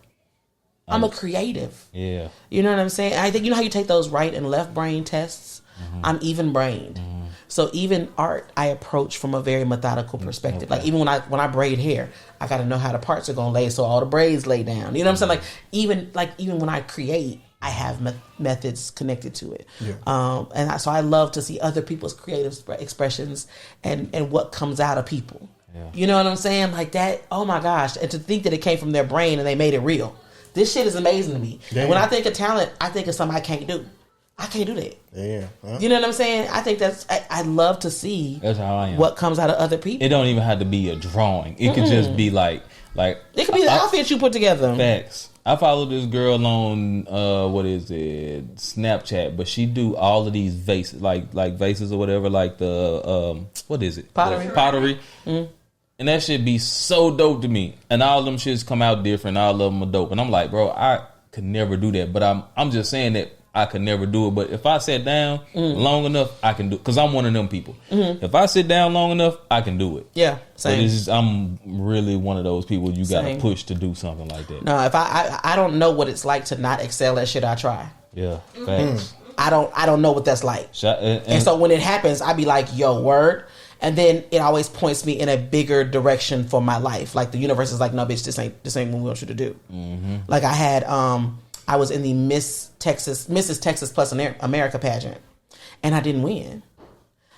Speaker 1: I'm a creative.
Speaker 3: Yeah.
Speaker 1: You know what I'm saying? I think, you know how you take those right and left brain tests? Mm-hmm. I'm even brained. Mm-hmm. So even art, I approach from a very methodical perspective. Okay. Like, even when I braid hair, I got to know how the parts are going to lay so all the braids lay down. You know what I'm saying? Even when I create, I have methods connected to it. Yeah. So I love to see other people's creative expressions and what comes out of people. Yeah. You know what I'm saying? Like that, oh my gosh. And to think that it came from their brain and they made it real. This shit is amazing to me. Yeah. And when I think of talent, I think of something I can't do. I can't do that. Yeah. Huh? You know what I'm saying? I think I love to see that's how I am. What comes out of other people.
Speaker 3: It don't even have to be a drawing. It could just be like it
Speaker 1: could be the outfit you put together.
Speaker 3: Facts. I follow this girl on Snapchat, but she do all of these vases, like vases or whatever, like the what is it? Pottery. Mm-hmm. And that shit be so dope to me. And all of them shits come out different. All of them are dope. And I'm like, bro, I could never do that. But I'm just saying that I could never do it. But if I sat down long enough, I can do it. Because I'm one of them people. Mm-hmm. If I sit down long enough, I can do it.
Speaker 1: Yeah, same.
Speaker 3: But it's just, I'm really one of those people you got to push to do something like that.
Speaker 1: No, if I don't know what it's like to not excel at shit I try.
Speaker 3: Yeah, facts.
Speaker 1: I don't know what that's like. And so when it happens, I be like, yo, word. And then it always points me in a bigger direction for my life. Like the universe is like, no, bitch, this ain't what we want you to do. Mm-hmm. Like I had, I was in the Mrs. Texas Plus America pageant, and I didn't win,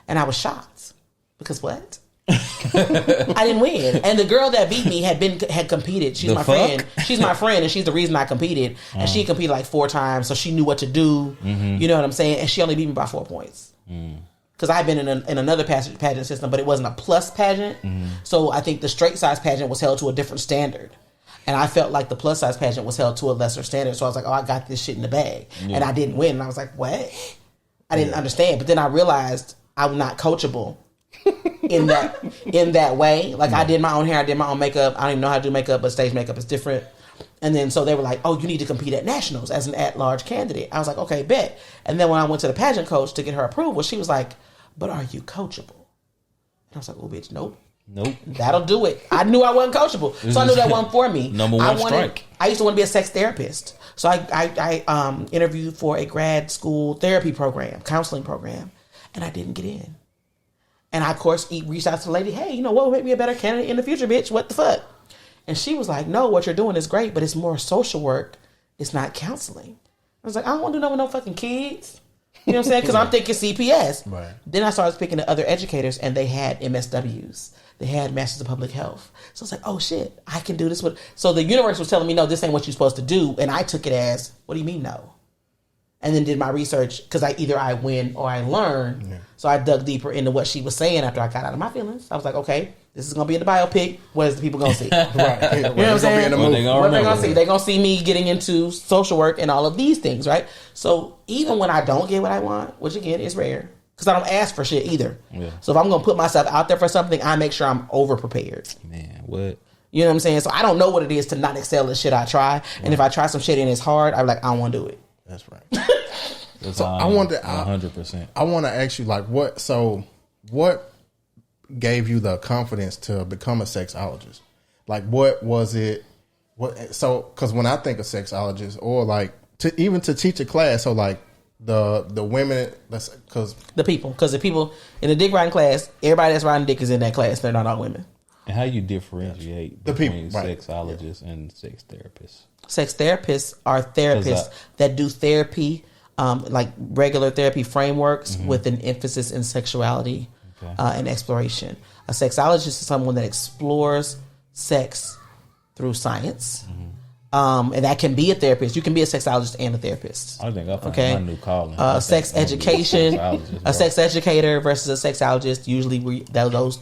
Speaker 1: and I was shocked because what? I didn't win, and the girl that beat me had competed. She's my friend. She's my friend, and she's the reason I competed. And she competed like 4 times, so she knew what to do. Mm-hmm. You know what I'm saying? And she only beat me by 4 points. Because I've been in another pageant system, but it wasn't a plus pageant. Mm-hmm. So I think the straight size pageant was held to a different standard. And I felt like the plus size pageant was held to a lesser standard. So I was like, oh, I got this shit in the bag. Yeah. And I didn't win. And I was like, what? I didn't understand. But then I realized I'm not coachable in that way. Like I did my own hair. I did my own makeup. I don't even know how to do makeup, but stage makeup is different. And then so they were like, oh, you need to compete at nationals as an at-large candidate. I was like, okay, bet. And then when I went to the pageant coach to get her approval, she was like, but are you coachable? And I was like, oh, bitch, nope. That'll do it. I knew I wasn't coachable. So I knew that wasn't for me.
Speaker 3: Number one strike.
Speaker 1: I used to want to be a sex therapist. So I interviewed for a grad school therapy program, counseling program, and I didn't get in. And I, of course, reached out to the lady, hey, you know what would make me a better candidate in the future, bitch? What the fuck? And she was like, no, what you're doing is great, but it's more social work. It's not counseling. I was like, I don't want to do that with no fucking kids. You know what I'm saying? Because I'm thinking CPS. Right. Then I started speaking to other educators, and they had MSWs. They had Masters of Public Health. So I was like, oh, shit, I can do this. So the universe was telling me, no, this ain't what you're supposed to do. And I took it as, what do you mean, no? And then did my research, because either I win or I learn. Yeah. So I dug deeper into what she was saying after I got out of my feelings. I was like, okay, this is going to be in the biopic. What is the people going to see? Right. You know what I'm saying? What they going to see? They're going to see me getting into social work and all of these things, right? So even when I don't get what I want, which again is rare, because I don't ask for shit either. Yeah. So if I'm going to put myself out there for something, I make sure I'm over-prepared. Man, what? You know what I'm saying? So I don't know what it is to not excel at shit I try. Right. And if I try some shit and it's hard, I'm like, I don't want to do it.
Speaker 2: That's right. So I want to 100%. I want to ask you, like, what gave you the confidence to become a sexologist? Like, what was it? Because when I think of sexologist, or like to teach a class, so like the women, because the people in the dick riding class, everybody that's riding dick is in that class. They're not all women.
Speaker 3: And how you differentiate between sexologists and sex therapists? Sex
Speaker 1: therapists are therapists that do therapy, like regular therapy frameworks with an emphasis in sexuality and exploration. A sexologist is someone that explores sex through science. And that can be a therapist. You can be a sexologist and a therapist.
Speaker 3: I think I found my new calling.
Speaker 1: Sex education, a sex educator versus a sexologist. Usually, those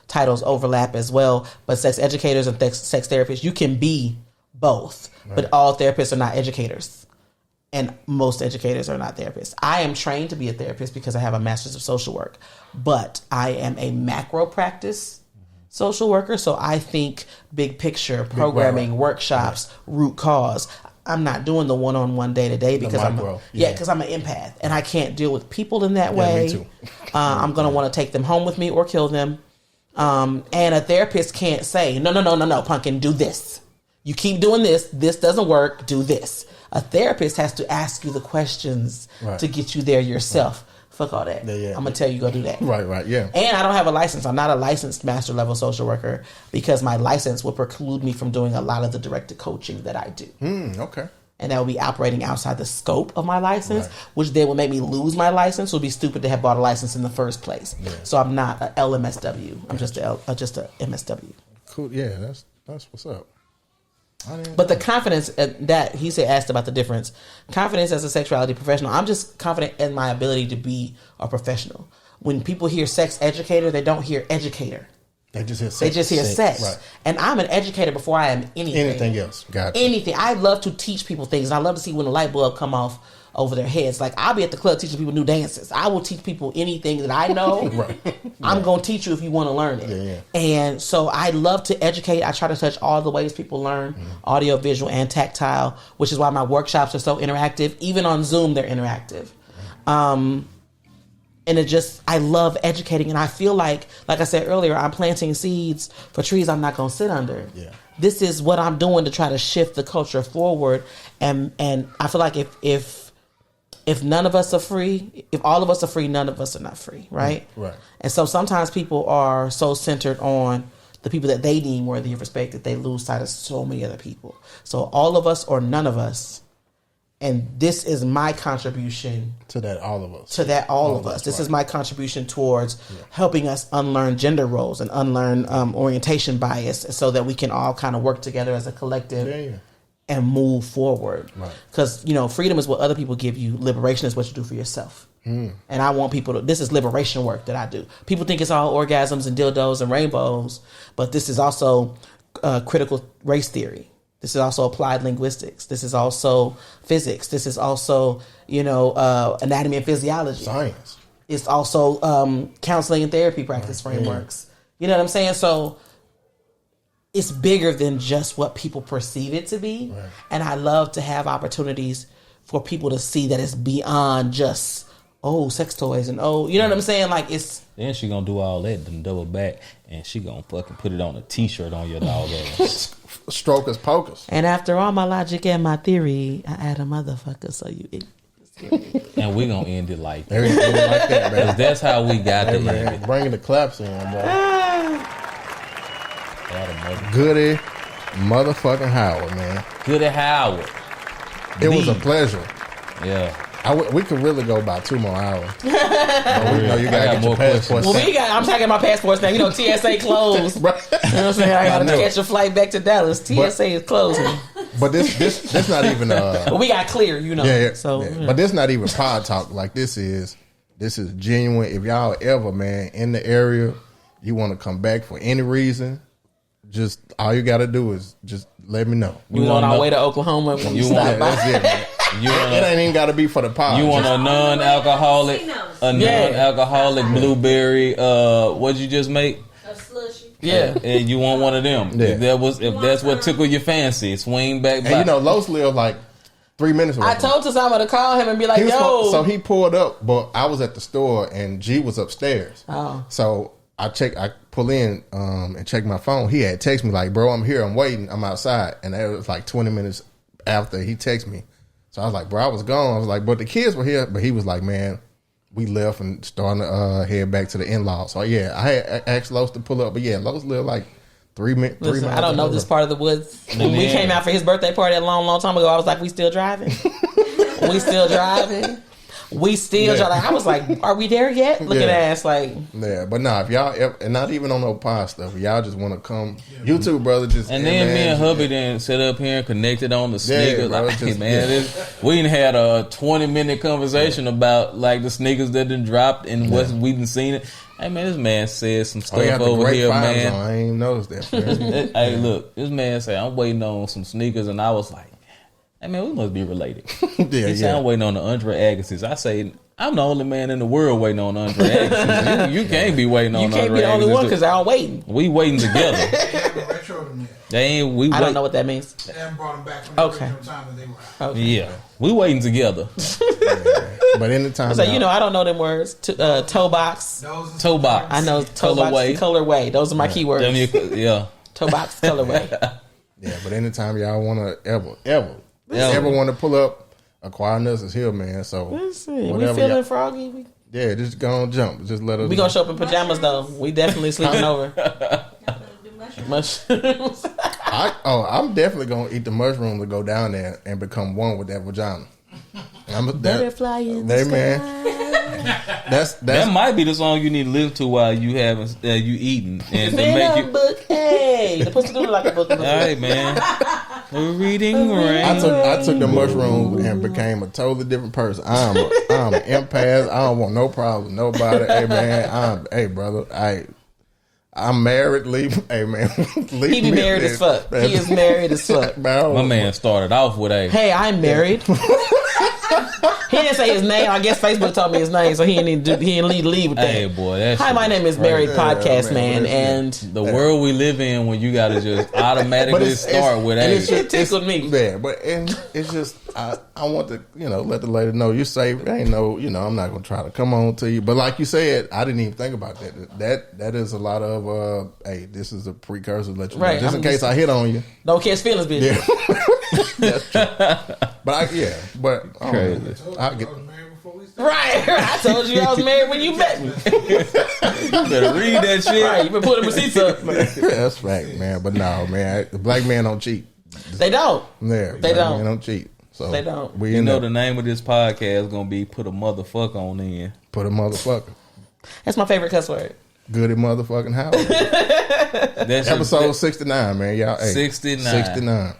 Speaker 1: titles overlap as well. But sex educators and sex therapists, you can be both. Right. But all therapists are not educators, and most educators are not therapists. I am trained to be a therapist because I have a master's of social work, but I am a macro practice social worker, so I think big picture, programming, workshops, root cause. I'm not doing the one-on-one day-to-day because I'm an empath and I can't deal with people in that way.
Speaker 2: Me too.
Speaker 1: I'm going to want to take them home with me or kill them. And a therapist can't say, no, pumpkin, do this. You keep doing this. This doesn't work. Do this. A therapist has to ask you the questions to get you there yourself. Right. Fuck all that. I'm going to tell you go do that.
Speaker 2: Right, yeah.
Speaker 1: And I don't have a license. I'm not a licensed master level social worker because my license will preclude me from doing a lot of the directed coaching that I do.
Speaker 2: Okay.
Speaker 1: And that will be operating outside the scope of my license, which then will make me lose my license. It would be stupid to have bought a license in the first place. Yeah. So I'm not a LMSW. I'm just a MSW.
Speaker 2: Cool. Yeah, that's what's up.
Speaker 1: But the confidence that he asked about the difference, confidence as a sexuality professional, I'm just confident in my ability to be a professional. When people hear sex educator, they don't hear educator.
Speaker 2: They just hear sex.
Speaker 1: They just hear sex. Right. And I'm an educator before I am anything.
Speaker 2: Anything else. Gotcha.
Speaker 1: Anything. I love to teach people things. And I love to see when the light bulb come off over their heads. Like, I'll be at the club teaching people new dances. I will teach people anything that I know. I'm going to teach you if you want to learn it.
Speaker 2: Yeah.
Speaker 1: And so I love to educate. I try to touch all the ways people learn, audio, visual, and tactile, which is why my workshops are so interactive. Even on Zoom, they're interactive. And I love educating. And I feel like I said earlier, I'm planting seeds for trees I'm not going to sit under.
Speaker 2: Yeah.
Speaker 1: This is what I'm doing to try to shift the culture forward. And I feel like if none of us are free, if all of us are free, none of us are not free, right?
Speaker 2: Right.
Speaker 1: And so sometimes people are so centered on the people that they deem worthy of respect that they lose sight of so many other people. So all of us or none of us, and this is my contribution
Speaker 2: to that all of us.
Speaker 1: To that all of us. This is my contribution towards helping us unlearn gender roles and unlearn orientation bias so that we can all kind of work together as a collective. And move forward. Because, freedom is what other people give you. Liberation is what you do for yourself. And I want people to... This is liberation work that I do. People think it's all orgasms and dildos and rainbows. But this is also critical race theory. This is also applied linguistics. This is also physics. This is also, anatomy and physiology.
Speaker 2: Science.
Speaker 1: It's also counseling and therapy practice frameworks. You know what I'm saying? So... it's bigger than just what people perceive it to be. Right. And I love to have opportunities for people to see that it's beyond just, sex toys and you know what I'm saying? Like it's...
Speaker 3: Then she gonna do all that, then double back, and she gonna fucking put it on a t-shirt on your dog ass.
Speaker 2: Strokers pokers.
Speaker 1: And after all my logic and my theory, I add a motherfucker so you...
Speaker 3: And we gonna end it like that.
Speaker 2: Everything like that, man.
Speaker 3: 'Cause that's how we got to end it.
Speaker 2: Bringing the claps in, bro. Goody motherfucking Howard, man.
Speaker 3: Goody Howard.
Speaker 2: It was a pleasure.
Speaker 3: Yeah.
Speaker 2: We could really go about 2 more hours. You gotta get your passport.
Speaker 1: Well, I'm trying my passports now. TSA closed.
Speaker 2: Right.
Speaker 1: You know what I'm saying? I gotta catch a flight back to Dallas. TSA is closing.
Speaker 2: But this not even.
Speaker 1: But we got clear,
Speaker 2: Yeah.
Speaker 1: So,
Speaker 2: But this not even pod talk. Like this is genuine. If y'all ever, man, in the area, you want to come back for any reason. Just all you got to do is just let me know.
Speaker 1: We on our way to Oklahoma. When you stop by.
Speaker 2: That's it, man. It ain't even got to be for the pod.
Speaker 3: You want a non-alcoholic, blueberry? What'd you just make?
Speaker 5: A slushy.
Speaker 1: Yeah,
Speaker 3: and you want one of them?
Speaker 2: Yeah.
Speaker 3: If that's what tickled your fancy, swing back.
Speaker 2: And Los live like 3 minutes away.
Speaker 1: I told Tasama to call him and be like, "Yo."
Speaker 2: So he pulled up, but I was at the store and G was upstairs.
Speaker 1: Oh,
Speaker 2: so I pull in and check my phone. He had texted me like, "Bro, I'm here. I'm waiting. I'm outside." And it was like 20 minutes after he texted me. So I was like, "Bro, I was gone." I was like, "But the kids were here." But he was like, "Man, we left and starting to head back to the in-laws." So yeah, I had asked Los to pull up. But yeah, Los live like 3 minutes.
Speaker 1: Listen, I don't know this part of the woods. When we came out for his birthday party a long, long time ago, I was like, "We still driving? We still driving?" we still try. Like, I was like, are we there yet? Looking at ass like.
Speaker 2: Yeah, but nah, if y'all and not even on no pod stuff, if y'all just want to come, you two brother just
Speaker 3: and then me and hubby then sit up here and connected on the sneakers.
Speaker 2: Bro,
Speaker 3: like, just, man, we done had a 20-minute conversation about like the sneakers that done dropped and what we done seen it. Hey man, this man said some stuff over here, man.
Speaker 2: I ain't noticed that.
Speaker 3: Hey, look, this man said I'm waiting on some sneakers, and I was like, hey man, we must be related. He said I'm waiting on the Andre Agassiz. I say I'm the only man in the world waiting on Andre Agassiz. You can't be waiting on Andre Agassiz.
Speaker 1: You can't be the only one because they're all waiting.
Speaker 3: We waiting together. They ain't. I
Speaker 1: don't know what that means.
Speaker 4: They haven't brought them back from the original time that they were out.
Speaker 1: Okay.
Speaker 3: Yeah, we waiting together.
Speaker 2: But anytime,
Speaker 1: so I don't know them words. Toe box,
Speaker 3: toe box.
Speaker 1: I know toe
Speaker 3: colorway.
Speaker 1: Box, colorway. Those are my keywords.
Speaker 3: Yeah,
Speaker 1: toe box, colorway.
Speaker 2: Yeah, but anytime y'all want to ever want to pull up, Acquiring Us is here, man. So
Speaker 1: we feeling froggy.
Speaker 2: Yeah, just go on jump. Just let us.
Speaker 1: We gonna show up in pajamas though. We definitely sleeping over. Mushrooms.
Speaker 2: I'm definitely gonna eat the mushrooms to go down there and become one with that vagina.
Speaker 1: Butterfly in the
Speaker 2: sky.
Speaker 3: That might be the song you need to listen to while you you eating and to make you
Speaker 1: book. Hey, the pussy do look like a book.
Speaker 3: All right, man. We're reading rain.
Speaker 2: I took the mushrooms and became a totally different person. I'm an empath. I don't want no problems with nobody. Hey man, hey brother, I'm married. Hey man,
Speaker 1: he be married as fuck. He is married as fuck.
Speaker 3: My man started off with a.
Speaker 1: Hey, I'm married. He didn't say his name. I guess Facebook told me his name, so he didn't need to leave with that.
Speaker 3: Hey boy, that's
Speaker 1: hi. My name is Married Podcast Man, and
Speaker 3: the world we live in when you got to just automatically start with a.
Speaker 1: It tickled me.
Speaker 2: Yeah, but it's just I want to let the lady know you're safe. Ain't no I'm not gonna try to come on to you. But like you said, I didn't even think about that. That is a lot of hey, this is a precursor to let you know just in case I hit on you.
Speaker 1: Don't catch feelings, bitch.
Speaker 2: Yeah. That's true. But
Speaker 3: crazy.
Speaker 1: Right. I told you I was married when you met me.
Speaker 3: You better read that shit.
Speaker 1: Right, you been putting receipts up.
Speaker 2: That's fact, man. But no, man, the black man don't cheat.
Speaker 1: They don't.
Speaker 2: Yeah,
Speaker 1: they don't.
Speaker 2: Man don't cheat. So
Speaker 1: they don't.
Speaker 3: You know the name of this podcast is gonna be "Put a Motherfucker on in."
Speaker 2: Put a motherfucker.
Speaker 1: That's my favorite cuss word.
Speaker 2: Goody motherfucking Howard. That's episode 69, man. Y'all. Hey,
Speaker 3: 69.